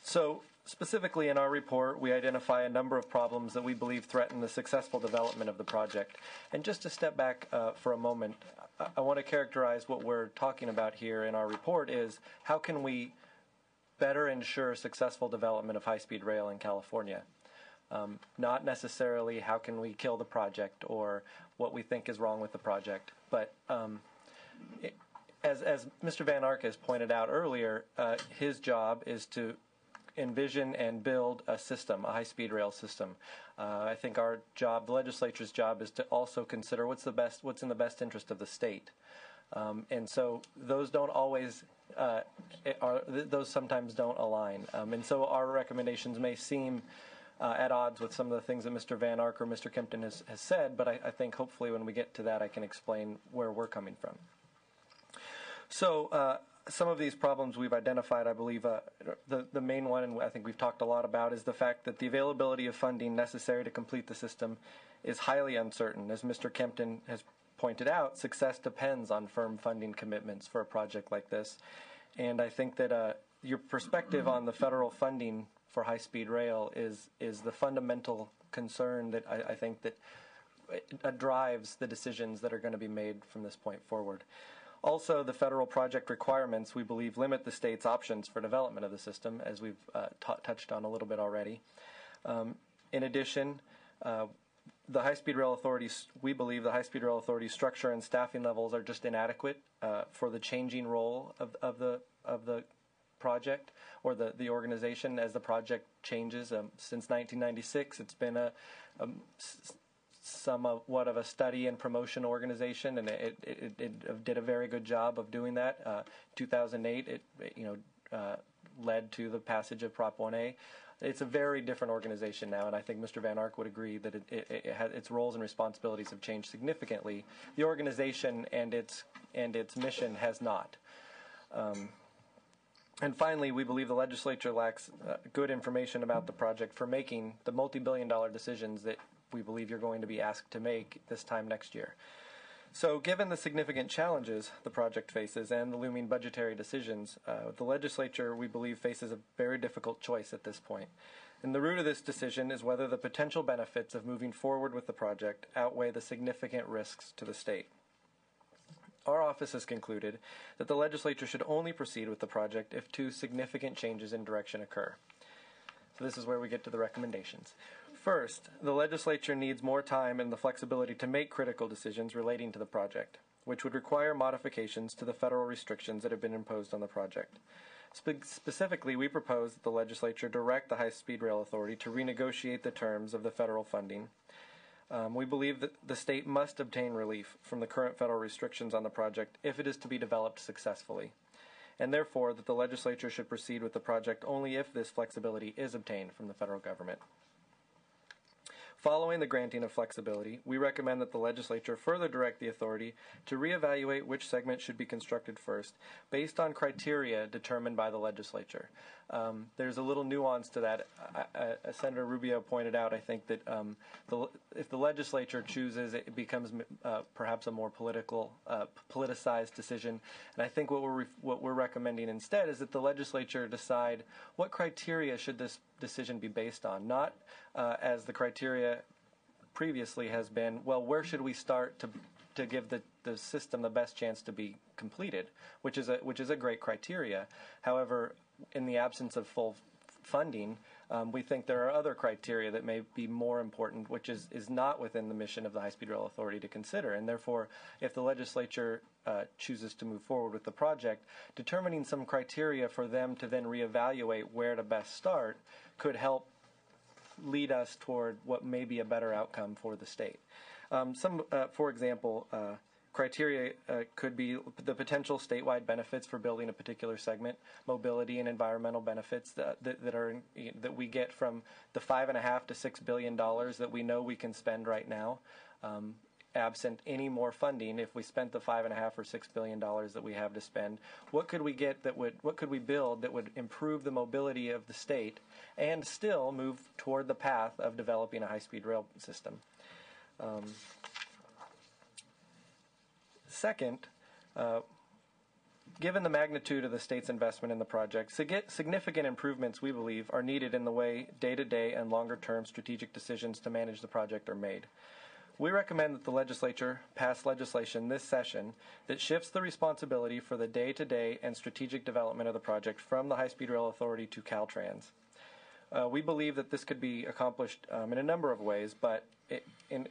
So Specifically in our report, we identify a number of problems that we believe threaten the successful development of the project. And just to step back for a moment, I want to characterize what we're talking about here in our report is how can we better ensure successful development of high-speed rail in California. Not necessarily how can we kill the project or what we think is wrong with the project, but as Mr. vanARk has pointed out earlier, his job is to envision and build a system, a high-speed rail system. I think our job, the legislature's job, is to also consider what's in the best interest of the state. And so those don't always, those sometimes don't align. And so our recommendations may seem at odds with some of the things that Mr. vanARk or Mr. Kempton has said, but I think hopefully when we get to that I can explain where we're coming from. So some of these problems we've identified, I believe the main one, and I think we've talked a lot about, is the fact that the availability of funding necessary to complete the system is highly uncertain. As Mr. Kempton has pointed out, success depends on firm funding commitments for a project like this. And I think that your perspective on the federal funding for high-speed rail is the fundamental concern that I think that drives the decisions that are going to be made from this point forward. Also, the federal project requirements, we believe, limit the state's options for development of the system, as we've touched on a little bit already. In addition, the High-Speed Rail Authority, we believe the High-Speed Rail Authority structure and staffing levels are just inadequate for the changing role of the project or the organization as the project changes. Since 1996, it's been somewhat of a study and promotion organization, and it did a very good job of doing that. 2008, it led to the passage of Prop 1A. It's a very different organization now, and I think Mr. vanARk would agree that its roles and responsibilities have changed significantly. The organization and its mission has not. And finally, we believe the legislature lacks good information about the project for making the multi-billion-dollar decisions that we believe you're going to be asked to make this time next year. So given the significant challenges the project faces and the looming budgetary decisions, the legislature, we believe, faces a very difficult choice at this point. And the root of this decision is whether the potential benefits of moving forward with the project outweigh the significant risks to the state. Our office has concluded that the legislature should only proceed with the project if two significant changes in direction occur. So this is where we get to the recommendations. First, the legislature needs more time and the flexibility to make critical decisions relating to the project, which would require modifications to the federal restrictions that have been imposed on the project. Specifically, we propose that the legislature direct the High-Speed Rail Authority to renegotiate the terms of the federal funding. We believe that the state must obtain relief from the current federal restrictions on the project if it is to be developed successfully, and therefore that the legislature should proceed with the project only if this flexibility is obtained from the federal government. Following the granting of flexibility, we recommend that the legislature further direct the authority to reevaluate which segment should be constructed first, based on criteria determined by the legislature. There's a little nuance to that. As Senator Rubio pointed out, I think that if the legislature chooses, it becomes perhaps a more politicized decision. And I think what we're recommending instead is that the legislature decide what criteria should this decision be based on, not as the criteria previously has been, well, where should we start to give the system the best chance to be completed, which is a great criteria. However, in the absence of full funding, we think there are other criteria that may be more important, which is not within the mission of the High-Speed Rail Authority to consider. And therefore, if the legislature chooses to move forward with the project, determining some criteria for them to then reevaluate where to best start could help lead us toward what may be a better outcome for the state. For example, criteria could be the potential statewide benefits for building a particular segment, mobility and environmental benefits that we get from the $5.5 to $6 billion that we know we can spend right now. Absent any more funding, if we spent the $5.5 or $6 billion that we have to spend, what could we build that would improve the mobility of the state and still move toward the path of developing a high-speed rail system? Second, Given the magnitude of the state's investment in the project, significant improvements, we believe, are needed in the way day-to-day and longer-term strategic decisions to manage the project are made. We recommend that the legislature pass legislation this session that shifts the responsibility for the day-to-day and strategic development of the project from the High-Speed Rail Authority to Caltrans. We believe that this could be accomplished in a number of ways, but in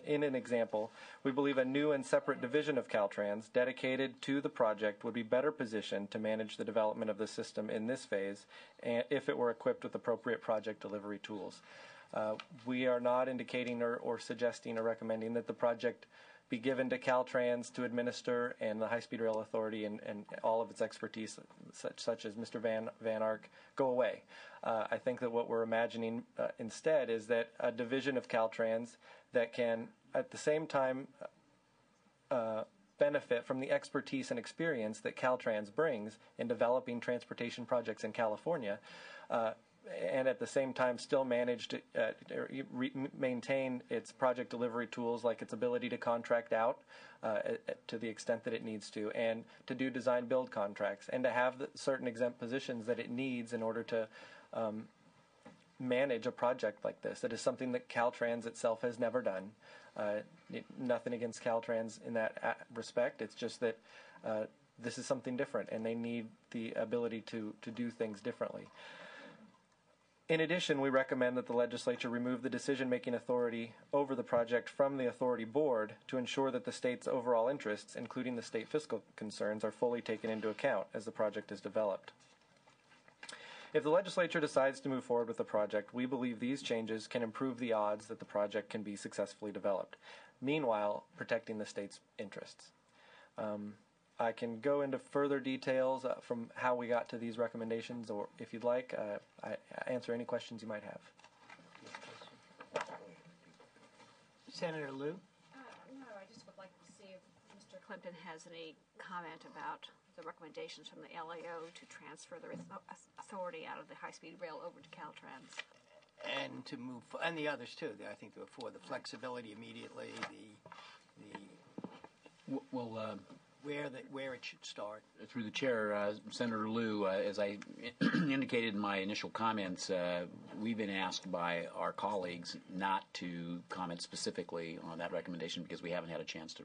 an example, we believe a new and separate division of Caltrans dedicated to the project would be better positioned to manage the development of the system in this phase if it were equipped with appropriate project delivery tools. We are not indicating or suggesting or recommending that the project be given to Caltrans to administer and the High-Speed Rail Authority and all of its expertise, such as Mr. vanARk, go away. I think that what we're imagining instead is that a division of Caltrans that can, at the same time, benefit from the expertise and experience that Caltrans brings in developing transportation projects in California, and at the same time still manage to maintain its project delivery tools, like its ability to contract out to the extent that it needs to, and to do design-build contracts, and to have the certain exempt positions that it needs in order to manage a project like this. It is something that Caltrans itself has never done. Nothing against Caltrans in that respect. It's just that this is something different, and they need the ability to do things differently. In addition, we recommend that the legislature remove the decision-making authority over the project from the authority board to ensure that the state's overall interests, including the state fiscal concerns, are fully taken into account as the project is developed. If the legislature decides to move forward with the project, we believe these changes can improve the odds that the project can be successfully developed, meanwhile protecting the state's interests. I can go into further details from how we got to these recommendations, or if you'd like, I answer any questions you might have. Senator Liu? No, I just would like to see if Mr. Clinton has any comment about the recommendations from the LAO to transfer the authority out of the high-speed rail over to Caltrans. And to move, and the others too. I think there were four: the flexibility immediately, where it should start. Through the chair, Senator Liu, as I indicated in my initial comments, we've been asked by our colleagues not to comment specifically on that recommendation because we haven't had a chance to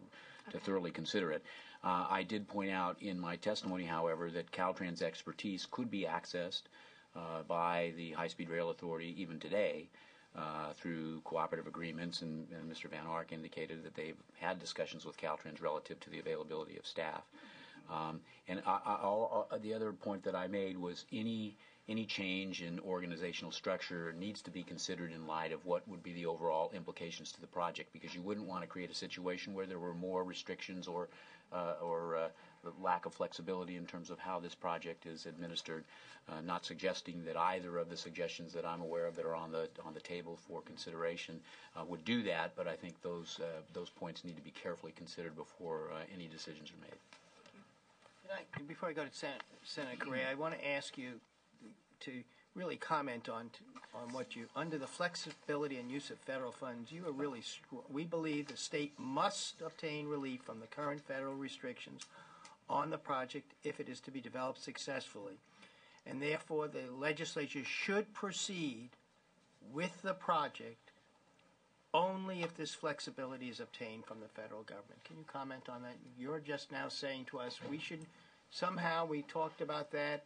thoroughly consider it. I did point out in my testimony, however, that Caltrans expertise could be accessed by the High-Speed Rail Authority even today through cooperative agreements, and Mr. vanARk indicated that they've had discussions with Caltrans relative to the availability of staff. And the other point that I made was any change in organizational structure needs to be considered in light of what would be the overall implications to the project, because you wouldn't want to create a situation where there were more restrictions or the lack of flexibility in terms of how this project is administered. Not suggesting that either of the suggestions that I'm aware of that are on the table for consideration would do that, but I think those points need to be carefully considered before any decisions are made. Before I go to Senator Correa, I want to ask you to really comment on what you, under the flexibility and use of federal funds, you are really strong. We believe the state must obtain relief from the current federal restrictions on the project if it is to be developed successfully. And therefore, the legislature should proceed with the project only if this flexibility is obtained from the federal government. Can you comment on that? You're just now saying to us we should somehow, we talked about that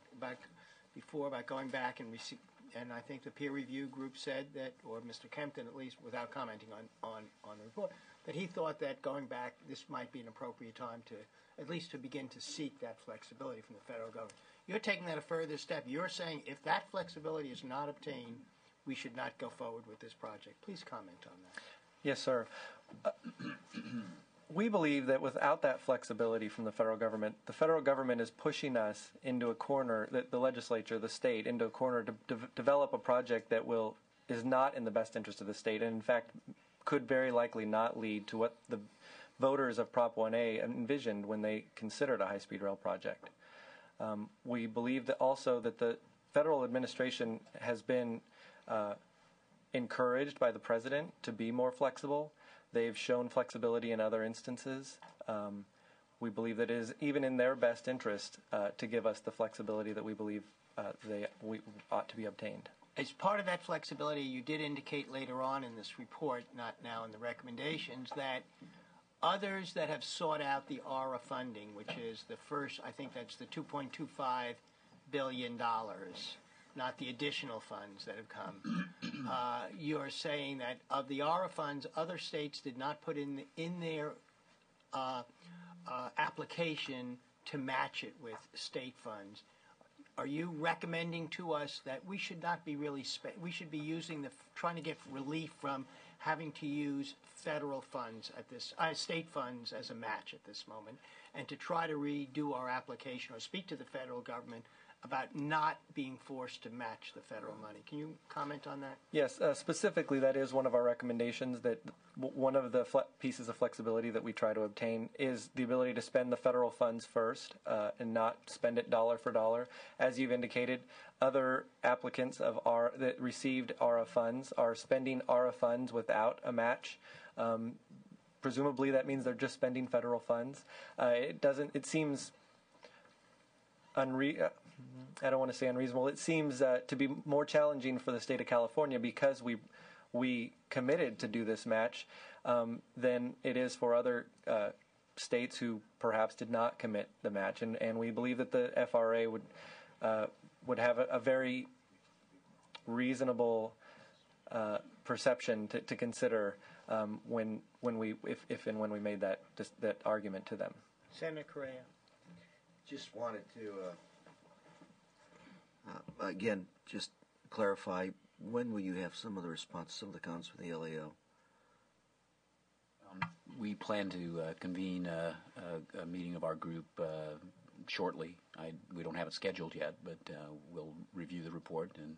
before about going back and I think the peer review group said that, or Mr. Kempton at least, without commenting on the report, that he thought that going back, this might be an appropriate time to at least to begin to seek that flexibility from the federal government. You're taking that a further step. You're saying if that flexibility is not obtained, we should not go forward with this project. Please comment on that. Yes, sir. We believe that without that flexibility from the federal government is pushing us into a corner, the legislature, the state, into a corner to develop a project that is not in the best interest of the state, and in fact could very likely not lead to what the voters of Prop 1A envisioned when they considered a high-speed rail project. We believe that also that the federal administration has been encouraged by the president to be more flexible. They've shown flexibility in other instances. we believe that it is even in their best interest to give us the flexibility that we believe we ought to be obtained. As part of that flexibility, you did indicate later on in this report, not now in the recommendations, that others that have sought out the ARA funding, which is the first, I think that's the $2.25 billion, not the additional funds that have come. You're saying that of the ARA funds, other states did not put in their application to match it with state funds. Are you recommending to us that we should not be really we should be using trying to get relief from having to use federal funds at this state funds as a match at this moment, and to try to redo our application or speak to the federal government about not being forced to match the federal money? Can you comment on that? Yes, specifically that is one of our recommendations, that one of the pieces of flexibility that we try to obtain is the ability to spend the federal funds first and not spend it dollar for dollar. As you've indicated, other applicants that received ARA funds are spending ARA funds without a match. Presumably that means they're just spending federal funds. It seems I don't want to say unreasonable. It seems to be more challenging for the state of California because we committed to do this match than it is for other states who perhaps did not commit the match. And we believe that the FRA would have a very reasonable perception to consider if and when we made that argument to them. Senator Correa. Just wanted to again just clarify, when will you have some of the comments from the LAO? We plan to convene a meeting of our group shortly. We don't have it scheduled yet, but we'll review the report and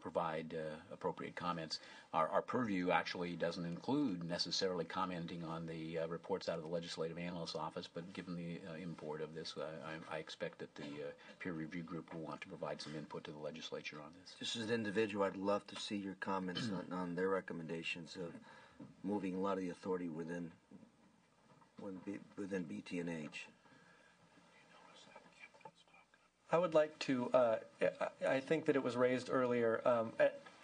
provide appropriate comments. Our purview actually doesn't include necessarily commenting on the reports out of the Legislative Analyst's Office, but given the import of this, I expect that the peer review group will want to provide some input to the legislature on this. Just as an individual, I'd love to see your comments on their recommendations of moving a lot of the authority within BT&H. I would like to, I think that it was raised earlier,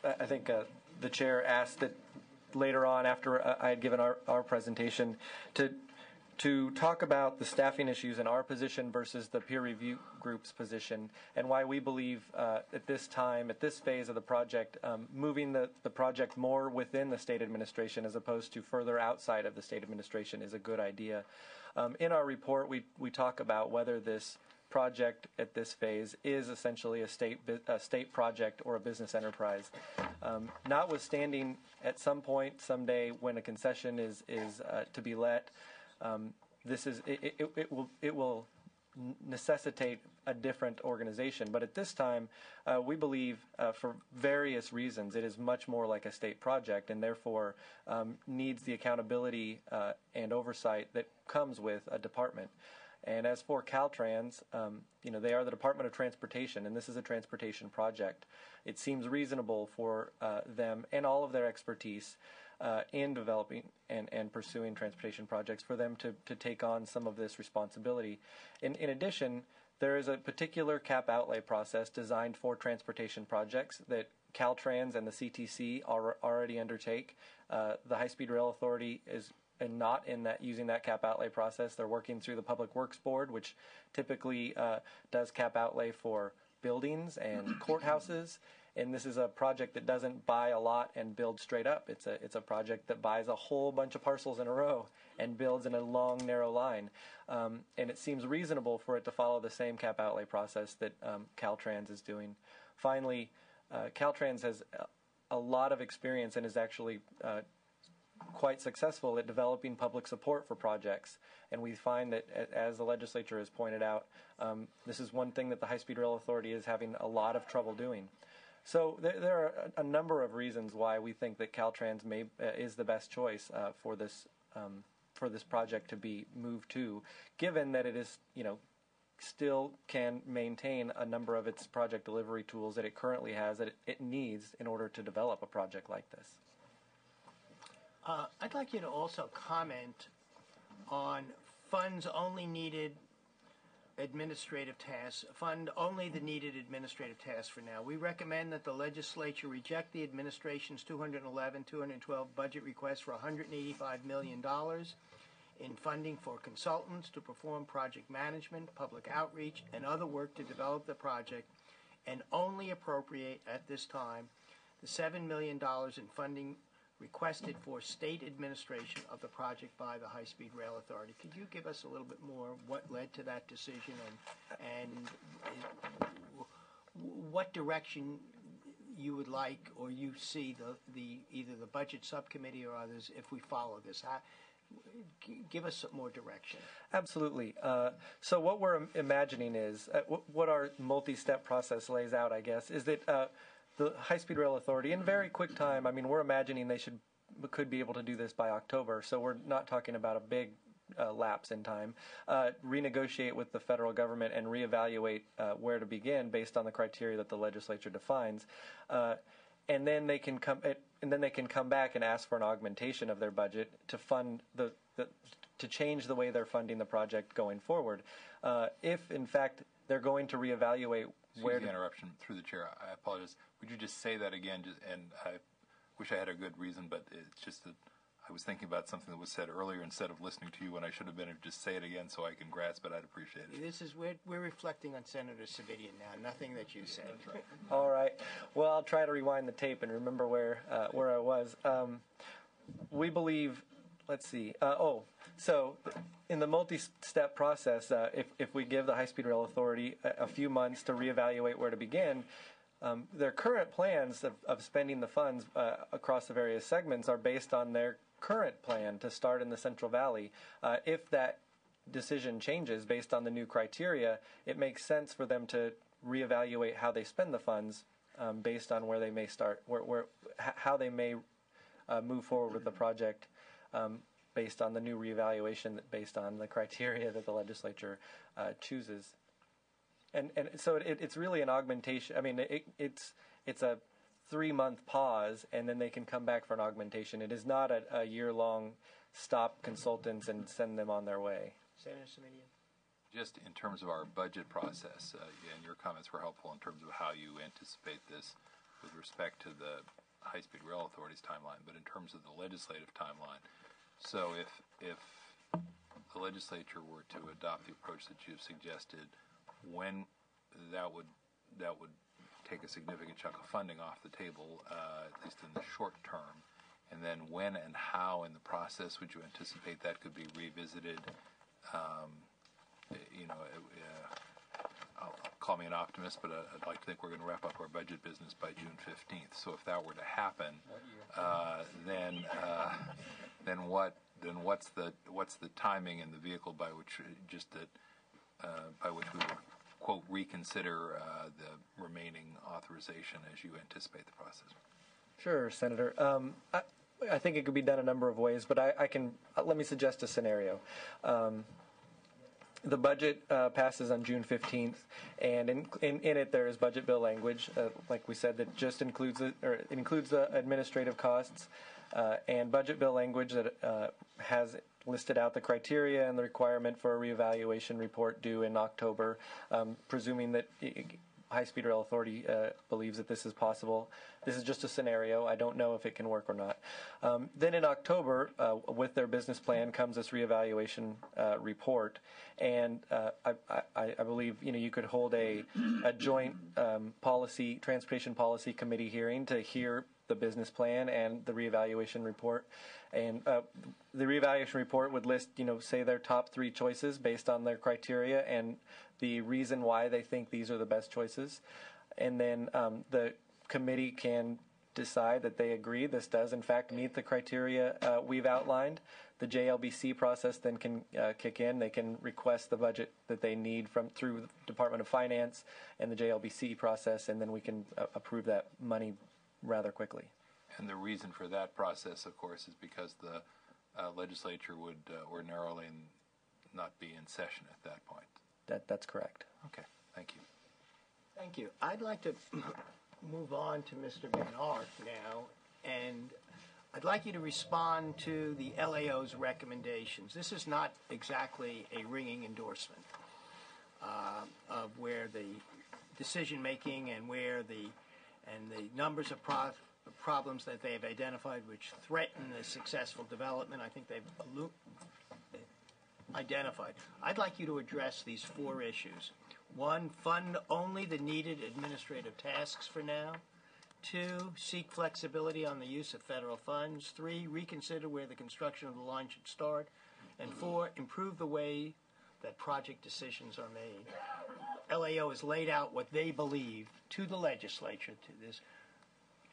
I think the chair asked that later on after I had given our presentation to talk about the staffing issues in our position versus the peer review group's position, and why we believe at this time, at this phase of the project, moving the project more within the state administration as opposed to further outside of the state administration is a good idea. In our report, we talk about whether this project at this phase is essentially a state project or a business enterprise. Notwithstanding, at some point, someday, when a concession is to be let, it will necessitate a different organization. But at this time, we believe, for various reasons, it is much more like a state project, and therefore needs the accountability and oversight that comes with a department. And as for Caltrans, they are the Department of Transportation, and this is a transportation project. It seems reasonable for them and all of their expertise in developing and pursuing transportation projects for them to take on some of this responsibility. In addition, there is a particular cap outlay process designed for transportation projects that Caltrans and the CTC already undertake. The High Speed Rail Authority is not using that cap outlay process. They're working through the Public Works Board, which typically does cap outlay for buildings and courthouses. And this is a project that doesn't buy a lot and build straight up. It's a project that buys a whole bunch of parcels in a row and builds in a long, narrow line. And it seems reasonable for it to follow the same cap outlay process that Caltrans is doing. Finally, Caltrans has a lot of experience and is actually quite successful at developing public support for projects, and we find that, as the legislature has pointed out, this is one thing that the High Speed Rail Authority is having a lot of trouble doing. So there are a number of reasons why we think that Caltrans is the best choice for this project to be moved to, given that it is still can maintain a number of its project delivery tools that it currently has that it needs in order to develop a project like this. I'd like you to also comment on funds only needed administrative tasks, fund only the needed administrative tasks for now. We recommend that the legislature reject the administration's 2011-2012 budget request for $185 million in funding for consultants to perform project management, public outreach, and other work to develop the project, and only appropriate at this time the $7 million in funding requested for state administration of the project by the High Speed Rail Authority. Could you give us a little bit more what led to that decision and what direction you would like, or you see the either the budget subcommittee or others if we follow this? Give us some more direction. Absolutely. So what we're imagining is, what our multi-step process lays out, I guess, is that the High Speed Rail Authority, in very quick time, I mean, we're imagining they could be able to do this by October, so we're not talking about a big lapse in time, renegotiate with the federal government and reevaluate where to begin based on the criteria that the legislature defines. And then they can come back and ask for an augmentation of their budget to fund to change the way they're funding the project going forward. If in fact they're going to reevaluate Excuse the interruption through the chair. I apologize. Would you just say that again? And I wish I had a good reason, but it's just that I was thinking about something that was said earlier instead of listening to you when I should have been. Just say it again so I can grasp it. I'd appreciate it. This is we're reflecting on Senator Savidian now. Nothing that you said. Right. All right. Well, I'll try to rewind the tape and remember where I was. We believe. Let's see. So in the multi-step process, if we give the High Speed Rail Authority a few months to reevaluate where to begin, their current plans of spending the funds across the various segments are based on their current plan to start in the Central Valley. If that decision changes based on the new criteria, it makes sense for them to reevaluate how they spend the funds based on where they may start, how they may move forward with the project. Based on the new reevaluation, based on the criteria that the legislature chooses, and so it's really an augmentation. I mean, it's a 3-month pause, and then they can come back for an augmentation. It is not a year-long stop consultants and send them on their way. Senator Savidian. Just in terms of our budget process, and your comments were helpful in terms of how you anticipate this with respect to the High Speed Rail Authority's timeline, but in terms of the legislative timeline. So if the legislature were to adopt the approach that you've suggested, when that would take a significant chunk of funding off the table, at least in the short term, and then when and how in the process would you anticipate that could be revisited? Call me an optimist, but I'd like to think we're going to wrap up our budget business by June 15th. So if that were to happen, then what's the timing and the vehicle by which we would quote reconsider the remaining authorization as you anticipate the process? Sure, Senator. I think it could be done a number of ways, but I can let me suggest a scenario. The budget passes on June 15th, and in it there is budget bill language, like we said, that just includes the administrative costs, and budget bill language that has listed out the criteria and the requirement for a reevaluation report due in October, presuming that High Speed Rail Authority believes that this is possible. This is just a scenario. I don't know if it can work or not. Then in October, with their business plan comes this reevaluation report, and I believe you could hold a joint transportation policy committee hearing to hear the business plan and the reevaluation report. And the reevaluation report would list, say their top 3 choices based on their criteria and the reason why they think these are the best choices. And then the committee can decide that they agree this does in fact meet the criteria we've outlined. The JLBC process then can kick in. They can request the budget that they need through the Department of Finance and the JLBC process, and then we can approve that money rather quickly. And the reason for that process, of course, is because the legislature would ordinarily not be in session at that point. That's correct. Okay, thank you. Thank you. I'd like to move on to Mr. vanARk now, and I'd like you to respond to the LAO's recommendations. This is not exactly a ringing endorsement of where the decision-making and where the numbers of problems that they have identified which threaten the successful development, I think they've identified. I'd like you to address these 4 issues. 1, fund only the needed administrative tasks for now. 2, seek flexibility on the use of federal funds. 3, reconsider where the construction of the line should start. And 4, improve the way that project decisions are made. LAO has laid out what they believe to the legislature, to this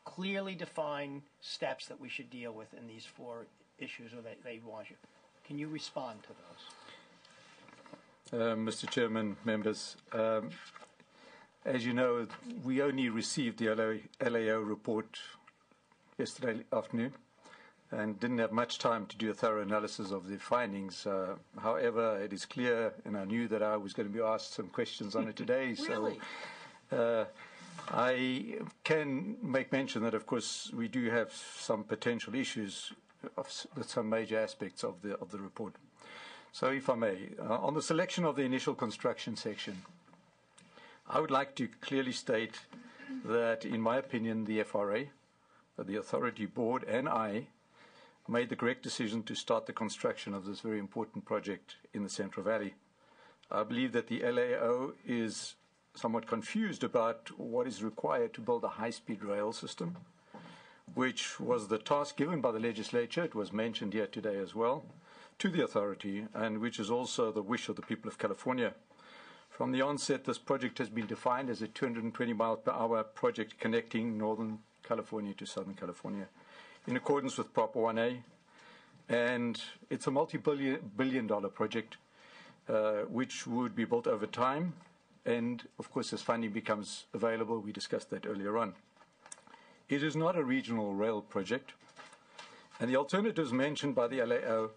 clearly defined steps that we should deal with in these 4 issues, or they want you. Can you respond to those? Mr. Chairman, members, as you know, we only received the LAO report yesterday afternoon and didn't have much time to do a thorough analysis of the findings. However, it is clear, and I knew that I was going to be asked some questions on it today. Really? So I can make mention that, of course, we do have some potential issues with some major aspects of the report. So if I may, on the selection of the initial construction section, I would like to clearly state that, in my opinion, the FRA, the Authority Board, and I made the correct decision to start the construction of this very important project in the Central Valley. I believe that the LAO is somewhat confused about what is required to build a high-speed rail system, which was the task given by the legislature, it was mentioned here today as well, to the authority, and which is also the wish of the people of California. From the onset, this project has been defined as a 220 miles per hour project connecting Northern California to Southern California in accordance with Prop 1A. And it's a multi-billion dollar project which would be built over time. And, of course, as funding becomes available, we discussed that earlier on. It is not a regional rail project. And the alternatives mentioned by the LAO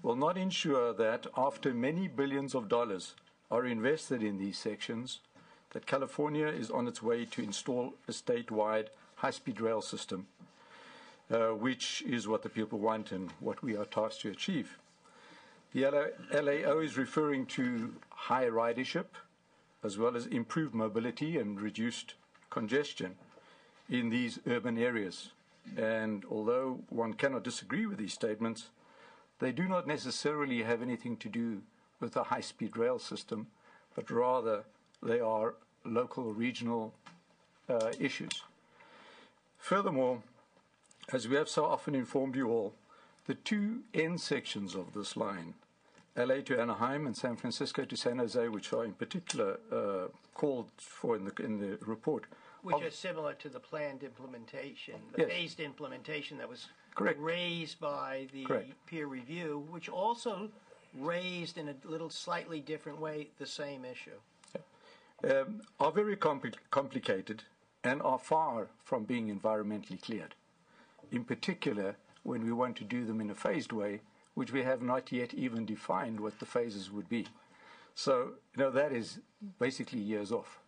will not ensure that after many billions of dollars are invested in these sections, that California is on its way to install a statewide high-speed rail system, which is what the people want and what we are tasked to achieve. The LAO is referring to high ridership, as well as improved mobility and reduced congestion in these urban areas. And although one cannot disagree with these statements, they do not necessarily have anything to do with a high-speed rail system, but rather they are local, regional issues. Furthermore, as we have so often informed you all, the 2 end sections of this line, LA to Anaheim and San Francisco to San Jose, which are in particular called for in the report. Which are similar to the planned implementation, the phased implementation that was raised by the peer review, which also raised in a little slightly different way the same issue. Are very complicated and are far from being environmentally cleared. In particular, when we want to do them in a phased way, which we have not yet even defined what the phases would be. So, that is basically years off.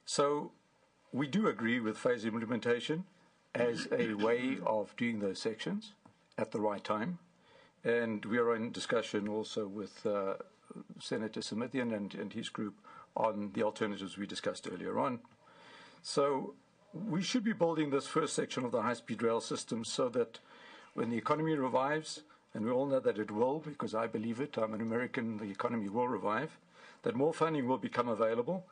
So we do agree with phased implementation as a way of doing those sections at the right time. And we are in discussion also with Senator Smithian and his group on the alternatives we discussed earlier on. So we should be building this first section of the high-speed rail system so that when the economy revives, and we all know that it will because I believe it, I'm an American, the economy will revive, that more funding will become available.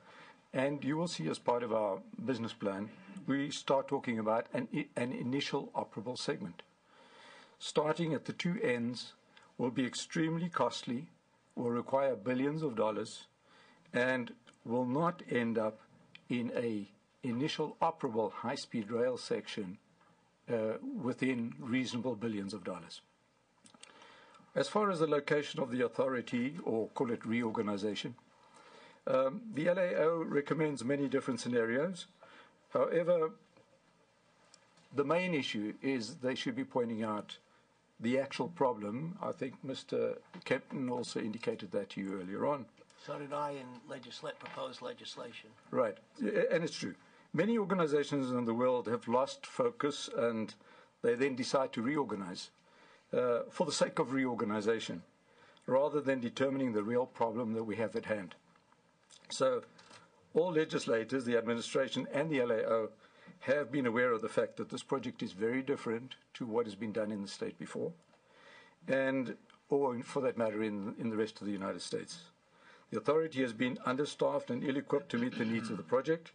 And you will see as part of our business plan, we start talking about an initial operable segment. Starting at the 2 ends will be extremely costly, will require billions of dollars, and will not end up in a initial operable high-speed rail section within reasonable billions of dollars. As far as the location of the authority, or call it reorganization, the LAO recommends many different scenarios. However, the main issue is they should be pointing out the actual problem. I think Mr. Kempton also indicated that to you earlier on. So did I in proposed legislation. Right, and it's true. Many organizations in the world have lost focus and they then decide to reorganize for the sake of reorganization rather than determining the real problem that we have at hand. So all legislators, the administration and the LAO have been aware of the fact that this project is very different to what has been done in the state before, or for that matter in the rest of the United States. The authority has been understaffed and ill-equipped to meet the needs of the project,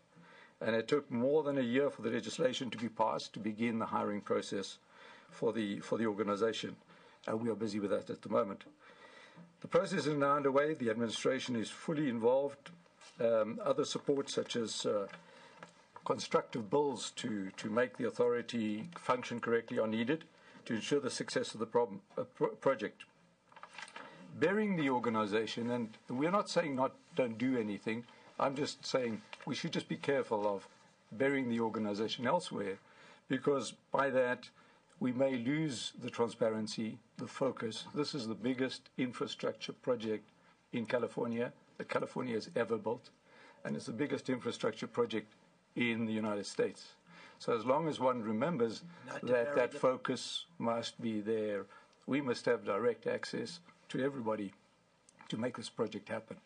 and it took more than a year for the legislation to be passed to begin the hiring process for the organization, and we are busy with that at the moment. The process is now underway. The administration is fully involved. Other support, such as constructive bills to make the authority function correctly, are needed to ensure the success of the project. Burying the organization, and we're not saying don't do anything, I'm just saying we should just be careful of burying the organization elsewhere, because by that we may lose the transparency, the focus. This is the biggest infrastructure project in California that California has ever built, and it's the biggest infrastructure project in the United States. So as long as one remembers that focus must be there, we must have direct access to everybody to make this project happen.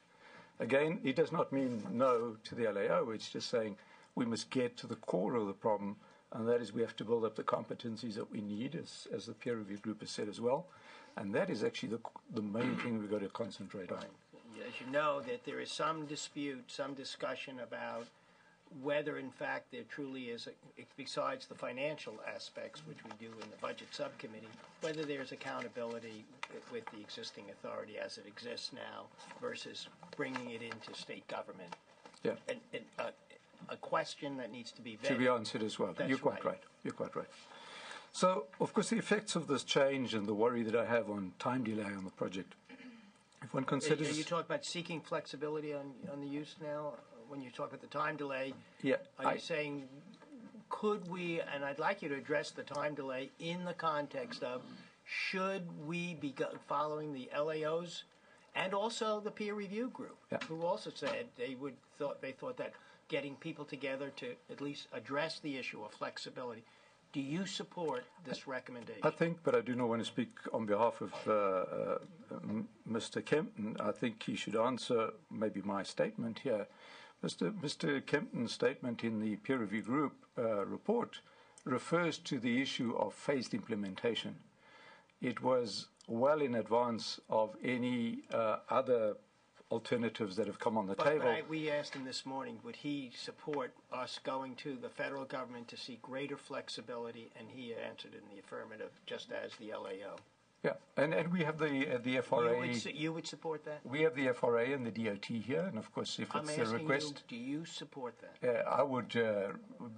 Again, it does not mean no to the LAO. It's just saying we must get to the core of the problem, and that is we have to build up the competencies that we need, as the peer review group has said as well. And that is actually the main thing we've got to concentrate on. As you know, that there is some dispute, some discussion about whether, in fact, there truly is, besides the financial aspects, which we do in the budget subcommittee, whether there's accountability with the existing authority as it exists now versus bringing it into state government. Yeah. A question that needs to be vetted. To be answered as well. That's You're quite right. You're quite right. So, of course, the effects of this change and the worry that I have on time delay on the project, if one considers... Are you talking about seeking flexibility on the use now? When you talk about the time delay, yeah, are you saying, could we, and I'd like you to address the time delay in the context of, should we be following the LAOs and also the peer review group, who also said they thought that getting people together to at least address the issue of flexibility. Do you support this recommendation? I think, but I do not want to speak on behalf of Mr. Kempton. I think he should answer maybe my statement here. Mr. Kempton's statement in the peer review group report refers to the issue of phased implementation. It was well in advance of any other alternatives that have come on the table. But we asked him this morning, would he support us going to the federal government to seek greater flexibility, and he answered in the affirmative, just as the LAO. Yeah, and we have the FRA. You would support that? We have the FRA and the DOT here, and of course, if it's a request, do you support that? I would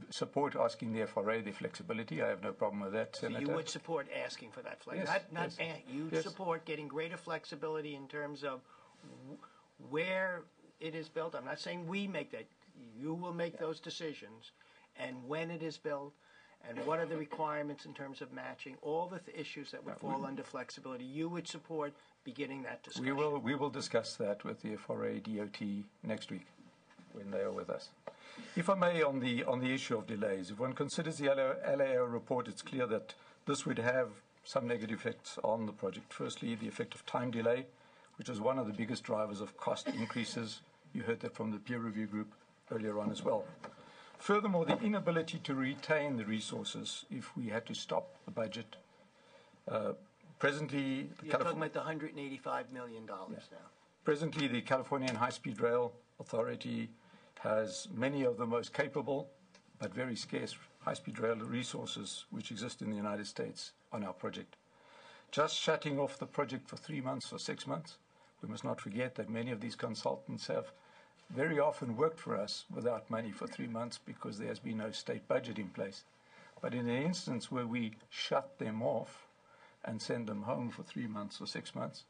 support asking the FRA the flexibility. I have no problem with that, Senator. So you would support asking for that flexibility? Yes, you support getting greater flexibility in terms of where it is built. I'm not saying we make that. You will make those decisions, and when it is built, and what are the requirements in terms of matching, all the issues that would fall under flexibility. You would support beginning that discussion. We will discuss that with the FRA DOT next week when they are with us. If I may, on the issue of delays, if one considers the LAO report, it's clear that this would have some negative effects on the project. Firstly, the effect of time delay, which is one of the biggest drivers of cost increases. You heard that from the peer review group earlier on as well. Furthermore, the inability to retain the resources if we had to stop the budget. Presently, you're talking about the $185 million now. Presently, the Californian High-Speed Rail Authority has many of the most capable but very scarce high-speed rail resources which exist in the United States on our project. Just shutting off the project for 3 months or 6 months, we must not forget that many of these consultants have very often worked for us without money for 3 months because there has been no state budget in place. But in an instance where we shut them off and send them home for 3 months or 6 months,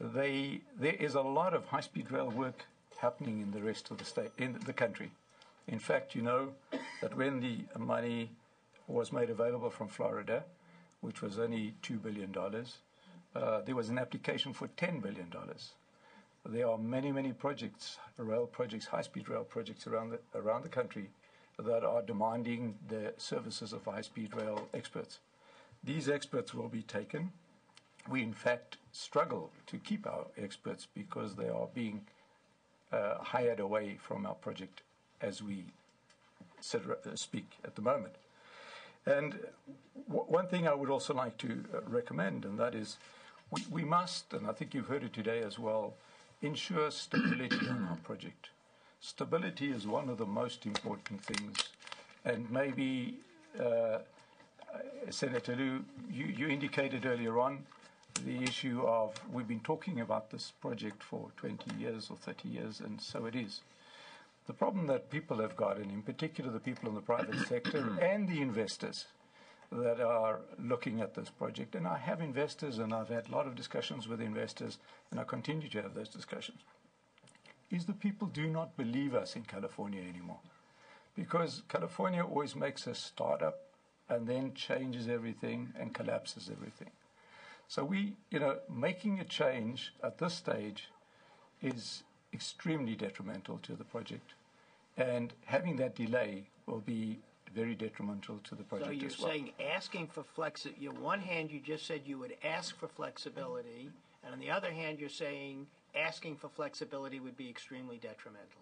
there is a lot of high-speed rail work happening in the rest of the state, in the country. In fact, you know that when the money was made available from Florida, which was only $2 billion, there was an application for $10 billion. There are many, many projects, rail projects, high-speed rail projects around the country that are demanding the services of high-speed rail experts. These experts will be taken. We, in fact, struggle to keep our experts because they are being hired away from our project as we speak at the moment. And one thing I would also like to recommend, and that is we must, and I think you've heard it today as well, ensure stability on our project. Stability is one of the most important things. And maybe, Senator Liu, you indicated earlier on the issue of we've been talking about this project for 20 years or 30 years, and so it is. The problem that people have got, and in particular the people in the private sector and the investors that are looking at this project, and I have investors and I've had a lot of discussions with investors, and I continue to have those discussions, is the people do not believe us in California anymore. Because California always makes a startup and then changes everything and collapses everything. So making a change at this stage is extremely detrimental to the project. And having that delay will be very detrimental to the project as well. So you're saying asking for flexibility. On one hand, you just said you would ask for flexibility, and on the other hand, you're saying asking for flexibility would be extremely detrimental.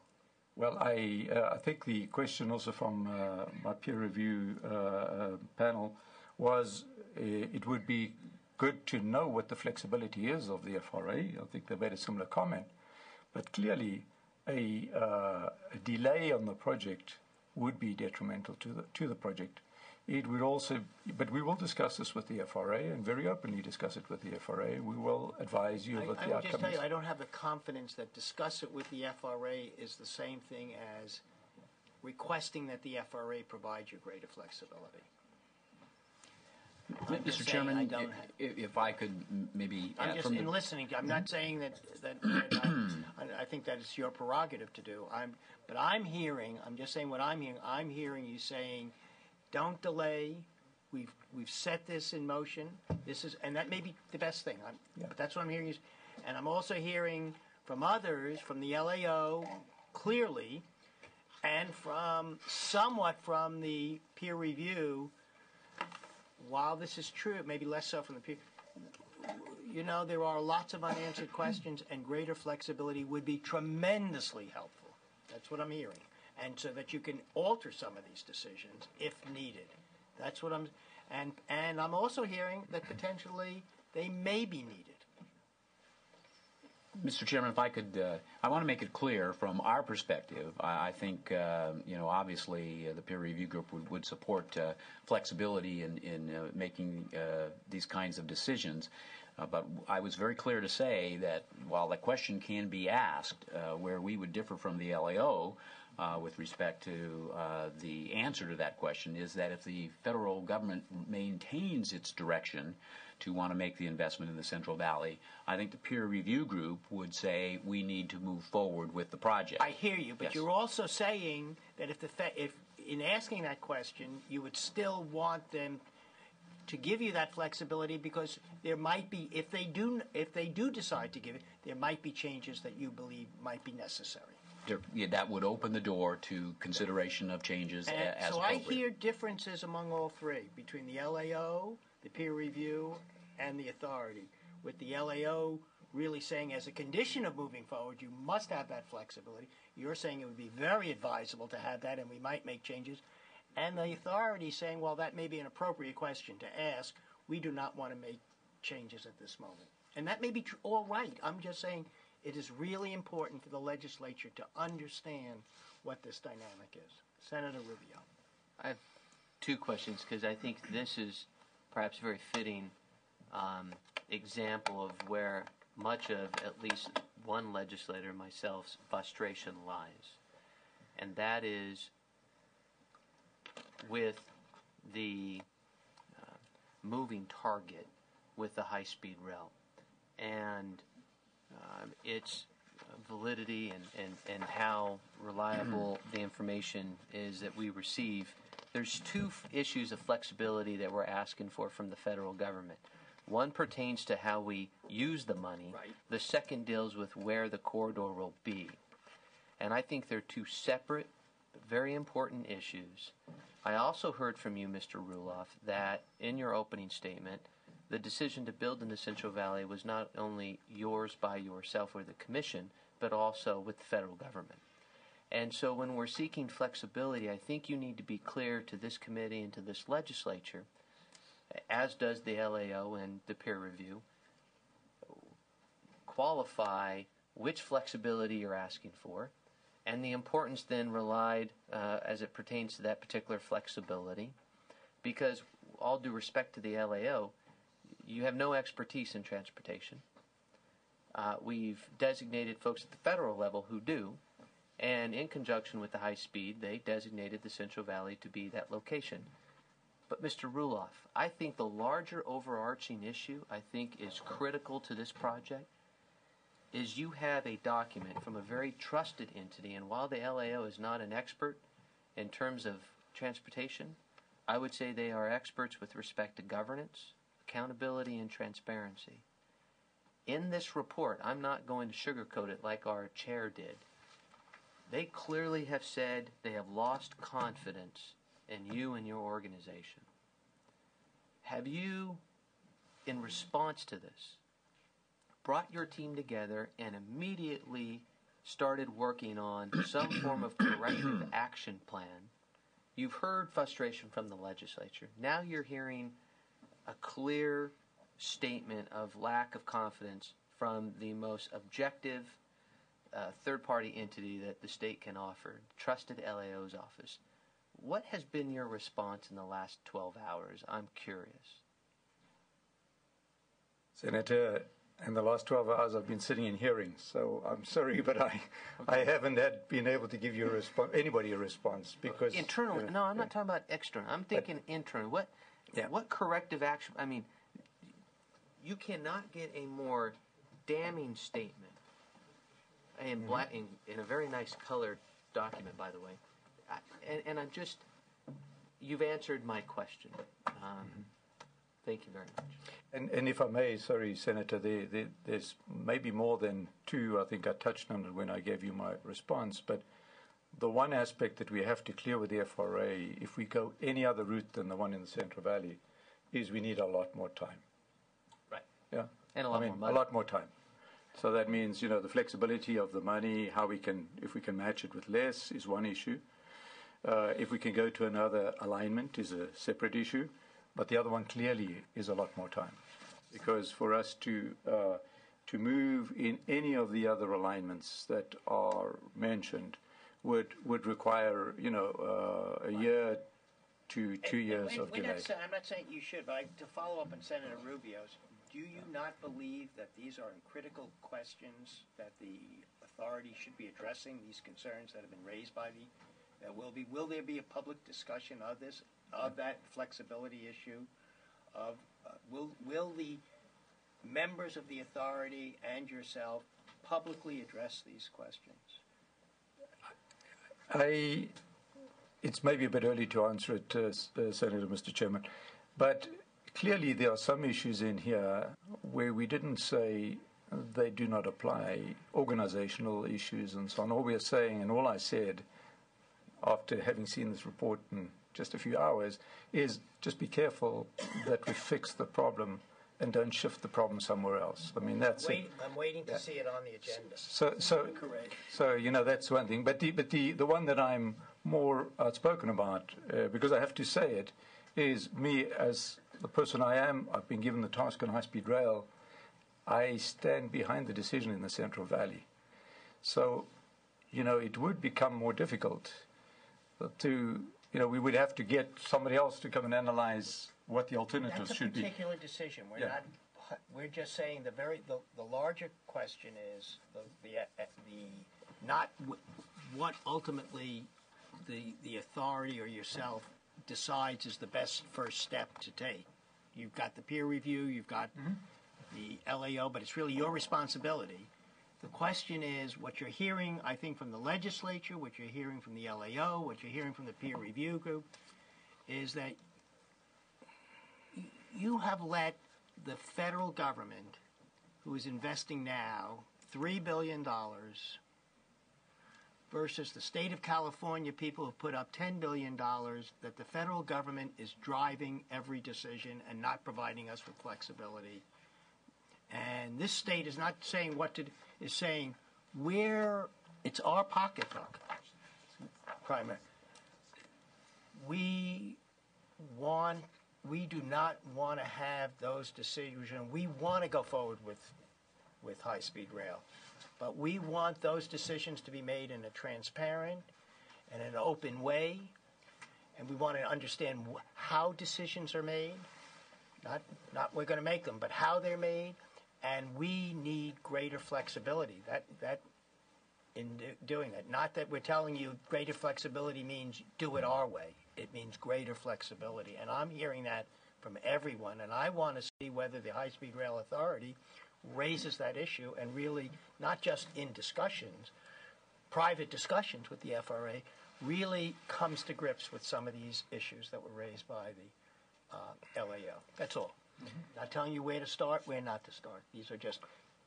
Well, I think the question also from my peer review panel was it would be good to know what the flexibility is of the FRA. I think they made a similar comment. But clearly, a delay on the project would be detrimental to the project. It would also, but we will discuss this with the FRA and very openly discuss it with the FRA. We will advise you of what the outcome is. I will just tell you, I don't have the confidence that discuss it with the FRA is the same thing as requesting that the FRA provide you greater flexibility. Mr. Chairman, if I could maybe... I'm just listening. I'm not saying that I think that it's your prerogative to do. But I'm just saying what I'm hearing. I'm hearing you saying, don't delay. We've set this in motion. And that may be the best thing. But that's what I'm hearing. And I'm also hearing from others, from the LAO, clearly, and somewhat from the peer review. While this is true, it may be less so from the peer. There are lots of unanswered questions, and greater flexibility would be tremendously helpful. That's what I'm hearing. And so that you can alter some of these decisions if needed. That's what and I'm also hearing that potentially they may be needed. Mr. Chairman, if I could, I want to make it clear from our perspective. I think, obviously the peer review group would support flexibility in making these kinds of decisions. But I was very clear to say that while the question can be asked, where we would differ from the LAO with respect to the answer to that question is that if the federal government maintains its direction to want to make the investment in the Central Valley, I think the peer review group would say we need to move forward with the project. I hear you, but yes. You're also saying that if in asking that question, you would still want them to give you that flexibility because there might be, if they do decide to give it, there might be changes that you believe might be necessary. That would open the door to consideration of changes as so appropriate. I hear differences among all three, between the LAO, the peer review, and the authority, with the LAO really saying as a condition of moving forward, you must have that flexibility. You're saying it would be very advisable to have that and we might make changes. And the authority saying, well, that may be an appropriate question to ask. We do not want to make changes at this moment. And that may be all right. I'm just saying it is really important for the legislature to understand what this dynamic is. Senator Rubio. I have two questions because I think this is perhaps a very fitting example of where much of at least one legislator, myself's frustration lies. And that is with the moving target with the high-speed rail and its validity and how reliable the information is that we receive. There's two issues of flexibility that we're asking for from the federal government. One pertains to how we use the money. Right. The second deals with where the corridor will be. And I think they're two separate but very important issues. I also heard from you, Mr. Ruloff, that in your opening statement, the decision to build in the Central Valley was not only yours by yourself or the Commission, but also with the federal government. And so when we're seeking flexibility, I think you need to be clear to this committee and to this legislature, as does the LAO and the peer review, qualify which flexibility you're asking for, and the importance then relied as it pertains to that particular flexibility, because all due respect to the LAO, you have no expertise in transportation. We've designated folks at the federal level who do, and in conjunction with the high speed, they designated the Central Valley to be that location. But Mr. Ruloff, I think the larger overarching issue, I think is critical to this project, is you have a document from a very trusted entity, and while the LAO is not an expert in terms of transportation, I would say they are experts with respect to governance, accountability, and transparency. In this report, I'm not going to sugarcoat it like our chair did. They clearly have said they have lost confidence in you and your organization. Have you, in response to this, brought your team together and immediately started working on some form of corrective action plan? You've heard frustration from the legislature. Now you're hearing a clear statement of lack of confidence from the most objective third-party entity that the state can offer, trusted LAO's office. What has been your response in the last 12 hours? I'm curious. Senator, in the last 12 hours I've been sitting in hearings, so I'm sorry, but I haven't been able to give you anybody a response because... Internally? No, I'm not talking about external. I'm thinking internal. What corrective action? I mean, you cannot get a more damning statement in black, in a very nice colored document, by the way. And I'm just, you've answered my question. Thank you very much. And if I may, sorry, Senator, there's maybe more than two. I think I touched on it when I gave you my response. But the one aspect that we have to clear with the FRA, if we go any other route than the one in the Central Valley, is we need a lot more time. Right. Yeah. And a lot more money. A lot more time. So that means, the flexibility of the money, if we can match it with less is one issue. If we can go to another alignment is a separate issue. But the other one clearly is a lot more time. Because for us to move in any of the other alignments that are mentioned would require, a year to 2 years of delay. I'm not saying you should, but to follow up on Senator Rubio's, do you not believe that these are critical questions that the authority should be addressing, these concerns that have been raised by will there be a public discussion of this, of that flexibility issue? Will the members of the authority and yourself publicly address these questions? It's maybe a bit early to answer it, Senator, Mr. Chairman, but clearly there are some issues in here where we didn't say they do not apply, organizational issues and so on. All we are saying, and all I said after having seen this report in just a few hours, is just be careful that we fix the problem and don't shift the problem somewhere else. I mean, that's it. I'm waiting to see it on the agenda. So that's one thing. But the one that I'm more outspoken about, because I have to say it, is me as the person I am. I've been given the task on high-speed rail. I stand behind the decision in the Central Valley. So, it would become more difficult to, we would have to get somebody else to come and analyze what the alternatives should be. That's a particular decision. We're just saying the larger question is not what ultimately the authority or yourself decides is the best first step to take. You've got the peer review, you've got the LAO, but it's really your responsibility. The question is what you're hearing, I think, from the legislature, what you're hearing from the LAO, what you're hearing from the peer review group, is that you have let the federal government, who is investing now $3 billion, versus the state of California people who put up $10 billion, that the federal government is driving every decision and not providing us with flexibility. And this state is not saying what to, is saying where it's our pocketbook. Primary. We do not want to have those decisions. We want to go forward with high-speed rail, but we want those decisions to be made in a transparent and an open way, and we want to understand how decisions are made. Not we're going to make them, but how they're made, and we need greater flexibility. That in doing that, not that we're telling you greater flexibility means do it our way. It means greater flexibility, and I'm hearing that from everyone, and I want to see whether the High-Speed Rail Authority raises that issue and really, not just in discussions, private discussions with the FRA, really comes to grips with some of these issues that were raised by the LAO. That's all. Not telling you where to start, where not to start. These are just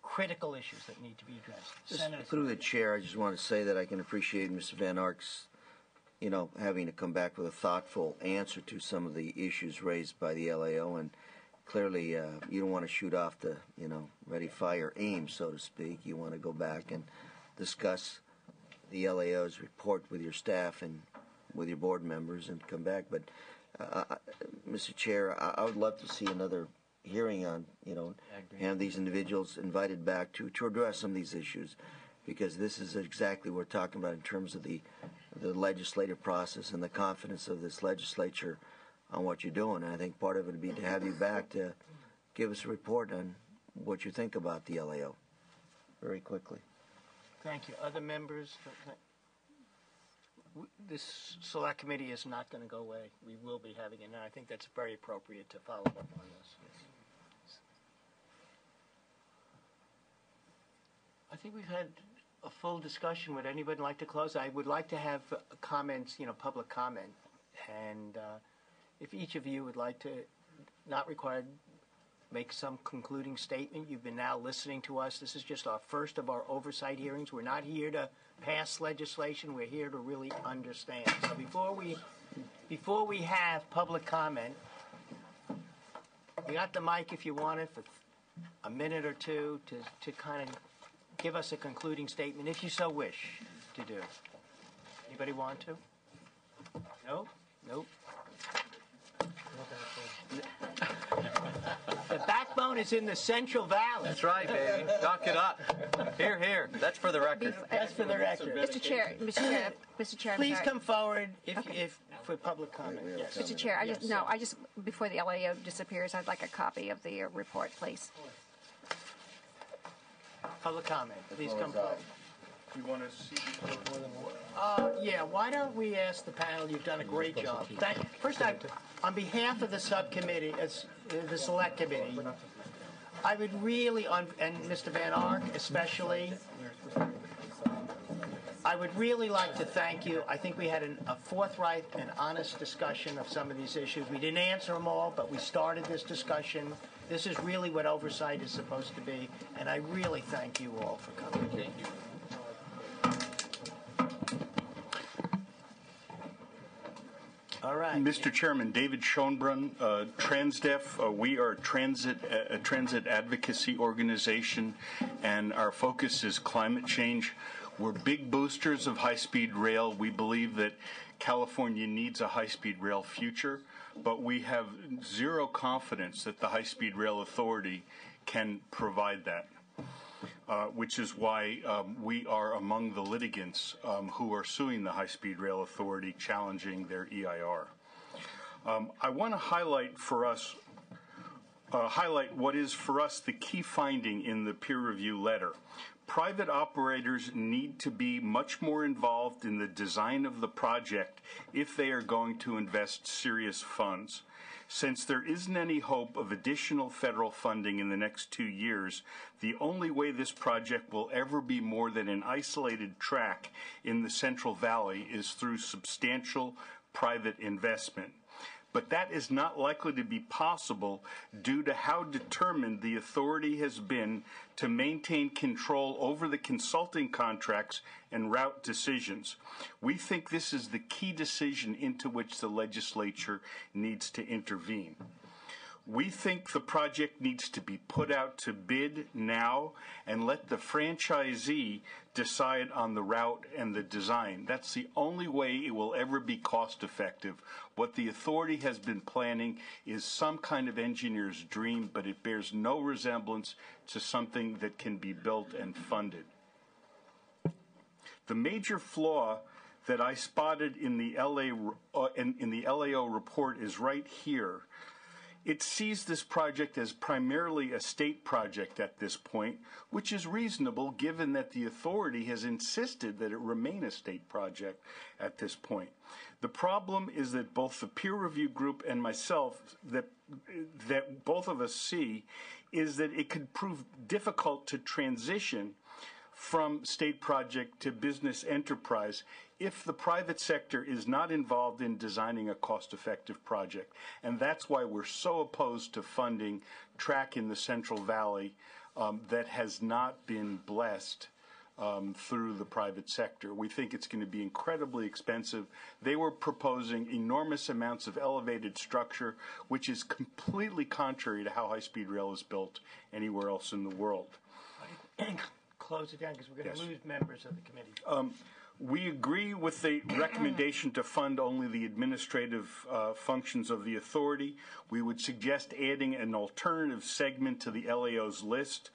critical issues that need to be addressed. Through the chair, I just want to say that I can appreciate Mr. vanARk's, having to come back with a thoughtful answer to some of the issues raised by the LAO, and clearly you don't want to shoot off the, ready, fire, aim, so to speak. You want to go back and discuss the LAO's report with your staff and with your board members and come back. But, Mr. Chair, I would love to see another hearing on, and these individuals invited back to address some of these issues, because this is exactly what we're talking about in terms of the legislative process and the confidence of this legislature on what you're doing. And I think part of it would be to have you back to give us a report on what you think about the LAO very quickly. Thank you. Other members? This select committee is not going to go away. We will be having it, and I think that's very appropriate to follow up on this. I think we've had a full discussion. Would anybody like to close? I would like to have comments, public comment. And if each of you would like to, not required, make some concluding statement. You've been now listening to us. This is just our first of our oversight hearings. We're not here to pass legislation. We're here to really understand. So before we have public comment, you got the mic if you want it for a minute or two to kind of give us a concluding statement, if you so wish to do. Anybody want to? No? Nope. The backbone is in the Central Valley. That's right, baby. Knock it up. Here, here. That's for the record. That's for the record. Mr. Chair, I'm Please sorry. come forward if for public comment. Yes. Mr. Chair, I just before the LAO disappears, I'd like a copy of the report, please. Public comment. Please come forward. You want to see more than one? Yeah, why don't we ask the panel? You've done a great job. Thank you. First, on behalf of the subcommittee, the select committee, I would really, and Mr. vanARk especially, I would really like to thank you. I think we had a forthright and honest discussion of some of these issues. We didn't answer them all, but we started this discussion. This is really what oversight is supposed to be, and I really thank you all for coming. Thank you. All right. Mr. Chairman, David Schoenbrunn, Transdef. We are a transit advocacy organization, and our focus is climate change. We're big boosters of high-speed rail. We believe that California needs a high-speed rail future, but we have zero confidence that the High-Speed Rail Authority can provide that, which is why we are among the litigants who are suing the High-Speed Rail Authority, challenging their EIR. I want to highlight what is for us the key finding in the peer review letter. Private operators need to be much more involved in the design of the project if they are going to invest serious funds. Since there isn't any hope of additional federal funding in the next 2 years, the only way this project will ever be more than an isolated track in the Central Valley is through substantial private investment. but that is not likely to be possible due to how determined the authority has been to maintain control over the consulting contracts and route decisions. We think this is the key decision into which the legislature needs to intervene. We think the project needs to be put out to bid now and let the franchisee decide on the route and the design. That's the only way it will ever be cost effective. What the authority has been planning is some kind of engineer's dream, but it bears no resemblance to something that can be built and funded. The major flaw that I spotted in the LAO report is right here. It sees this project as primarily a state project at this point, which is reasonable given that the authority has insisted that it remain a state project at this point. The problem is that both the peer review group and myself, that both of us see, is that it could prove difficult to transition from state project to business enterprise if the private sector is not involved in designing a cost-effective project. And that's why we're so opposed to funding track in the Central Valley that has not been blessed through the private sector. We think it's going to be incredibly expensive. They were proposing enormous amounts of elevated structure, which is completely contrary to how high-speed rail is built anywhere else in the world. Close it down because we're going to lose members of the committee. We agree with the recommendation to fund only the administrative functions of the authority. We would suggest adding an alternative segment to the LAO's list.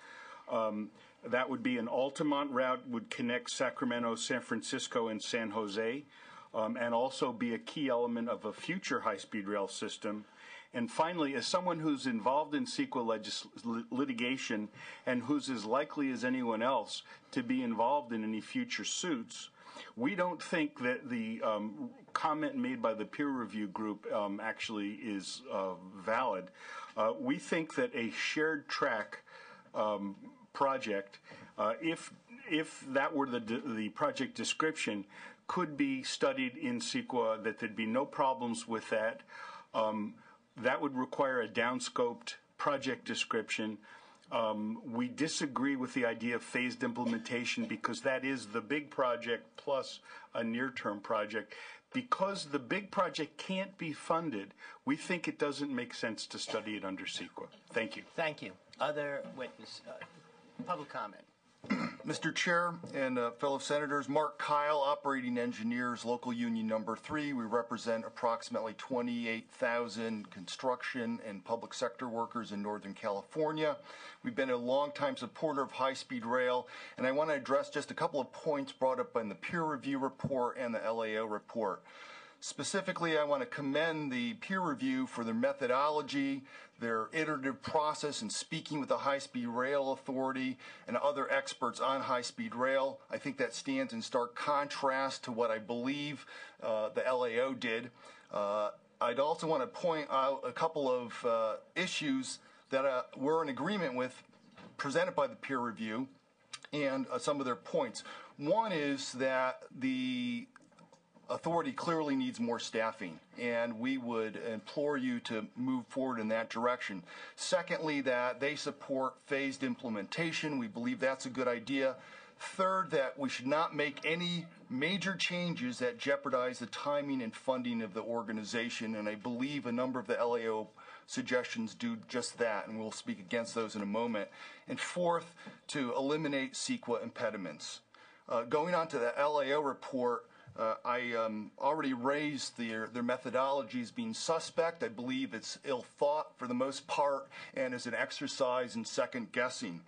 That would be an Altamont route, would connect Sacramento, San Francisco, and San Jose, and also be a key element of a future high-speed rail system. And finally, as someone who's involved in CEQA litigation and who's as likely as anyone else to be involved in any future suits, we don't think that the comment made by the peer review group actually is valid. We think that a shared track project, if that were the project description, could be studied in CEQA, that there'd be no problems with that. That would require a downscoped project description. We disagree with the idea of phased implementation because that is the big project plus a near-term project. Because the big project can't be funded, we think it doesn't make sense to study it under CEQA. Thank you. Thank you. Other witness, public comment. Mr. Chair and fellow senators, Mark Kyle, Operating Engineers, Local Union Number 3. We represent approximately 28,000 construction and public sector workers in Northern California. We've been a longtime supporter of high-speed rail, and I want to address just a couple of points brought up in the peer review report and the LAO report. Specifically, I want to commend the peer review for their methodology, their iterative process in speaking with the High-Speed Rail Authority and other experts on high-speed rail. I think that stands in stark contrast to what I believe the LAO did. I'd also want to point out a couple of issues that we're in agreement with presented by the peer review and some of their points. One is that the authority clearly needs more staffing, and we would implore you to move forward in that direction. Secondly, that they support phased implementation. We believe that's a good idea. Third, that we should not make any major changes that jeopardize the timing and funding of the organization, and I believe a number of the LAO suggestions do just that, and we'll speak against those in a moment. And fourth, to eliminate CEQA impediments. Going on to the LAO report, I already raised their methodologies being suspect. I believe it's ill thought for the most part and is an exercise in second guessing.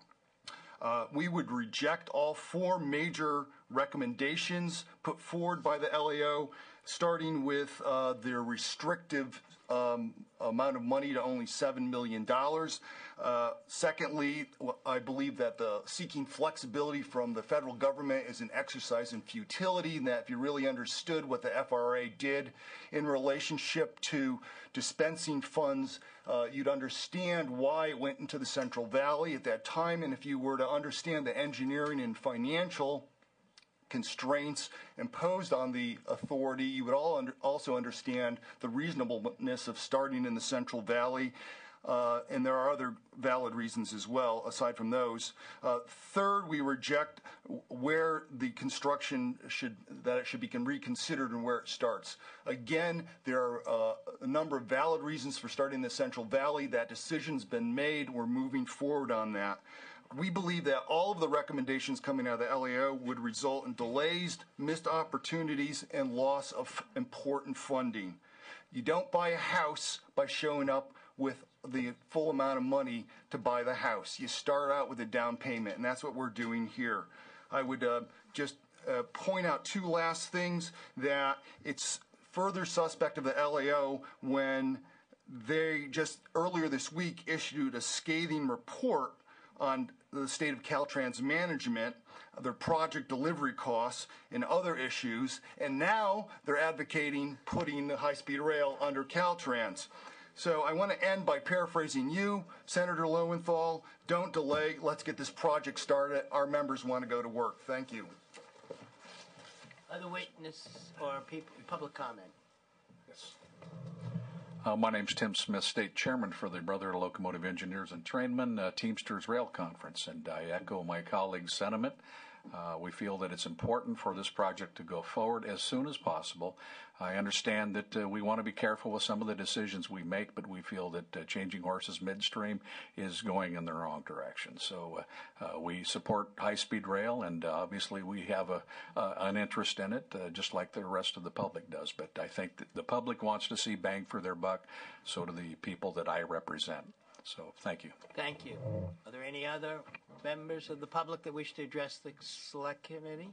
We would reject all four major recommendations put forward by the LAO, starting with their restrictive amount of money to only $7 million. Secondly, I believe that the seeking flexibility from the federal government is an exercise in futility, and that if you really understood what the FRA did in relationship to dispensing funds, you'd understand why it went into the Central Valley at that time, and if you were to understand the engineering and financial constraints imposed on the authority. You would all also understand the reasonableness of starting in the Central Valley. And there are other valid reasons as well, aside from those. Third, we reject where the construction should be reconsidered and where it starts. Again, there are a number of valid reasons for starting in the Central Valley. That decision's been made. We're moving forward on that. We believe that all of the recommendations coming out of the LAO would result in delays, missed opportunities, and loss of important funding. You don't buy a house by showing up with the full amount of money to buy the house. You start out with a down payment, and that's what we're doing here. I would just point out two last things, that it's further suspect of the LAO when they just earlier this week issued a scathing report on the state of Caltrans management, their project delivery costs, and other issues, and now they're advocating putting the high-speed rail under Caltrans. So I want to end by paraphrasing you, Senator Lowenthal. Don't delay. Let's get this project started. Our members want to go to work. Thank you. Other witness or public comment? Yes. My name's Tim Smith, State Chairman for the Brotherhood of Locomotive Engineers and Trainmen Teamsters Rail Conference, and I echo my colleagues' sentiment. We feel that it's important for this project to go forward as soon as possible. I understand that we want to be careful with some of the decisions we make, but we feel that changing horses midstream is going in the wrong direction. So we support high-speed rail, and obviously we have an interest in it, just like the rest of the public does. But I think that the public wants to see bang for their buck, so do the people that I represent. So thank you. Thank you. Are there any other members of the public that wish to address the Select Committee?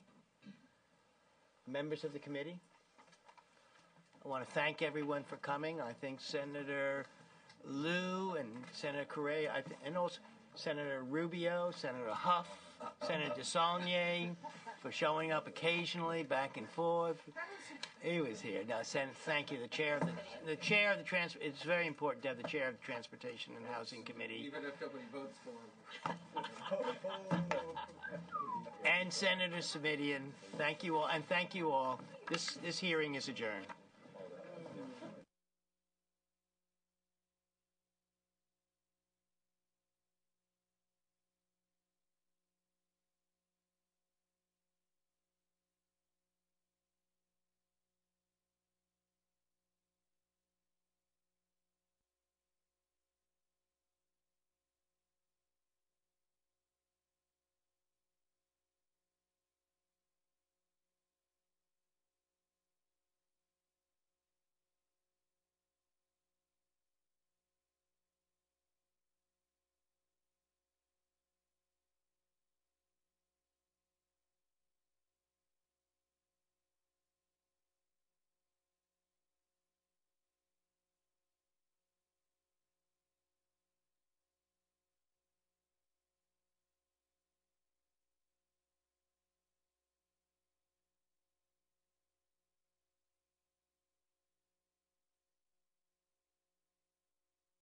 Members of the committee? I want to thank everyone for coming. I think Senator Liu and Senator Correa, and also Senator Rubio, Senator Huff, Senator DeSaulnier for showing up occasionally, back and forth. He was here. Now, thank you, the chair of the chair of the It's very important to have the chair of the Transportation and Housing Committee. Even if nobody votes for him. And Senator Savidian. Thank you all, and thank you all. This hearing is adjourned.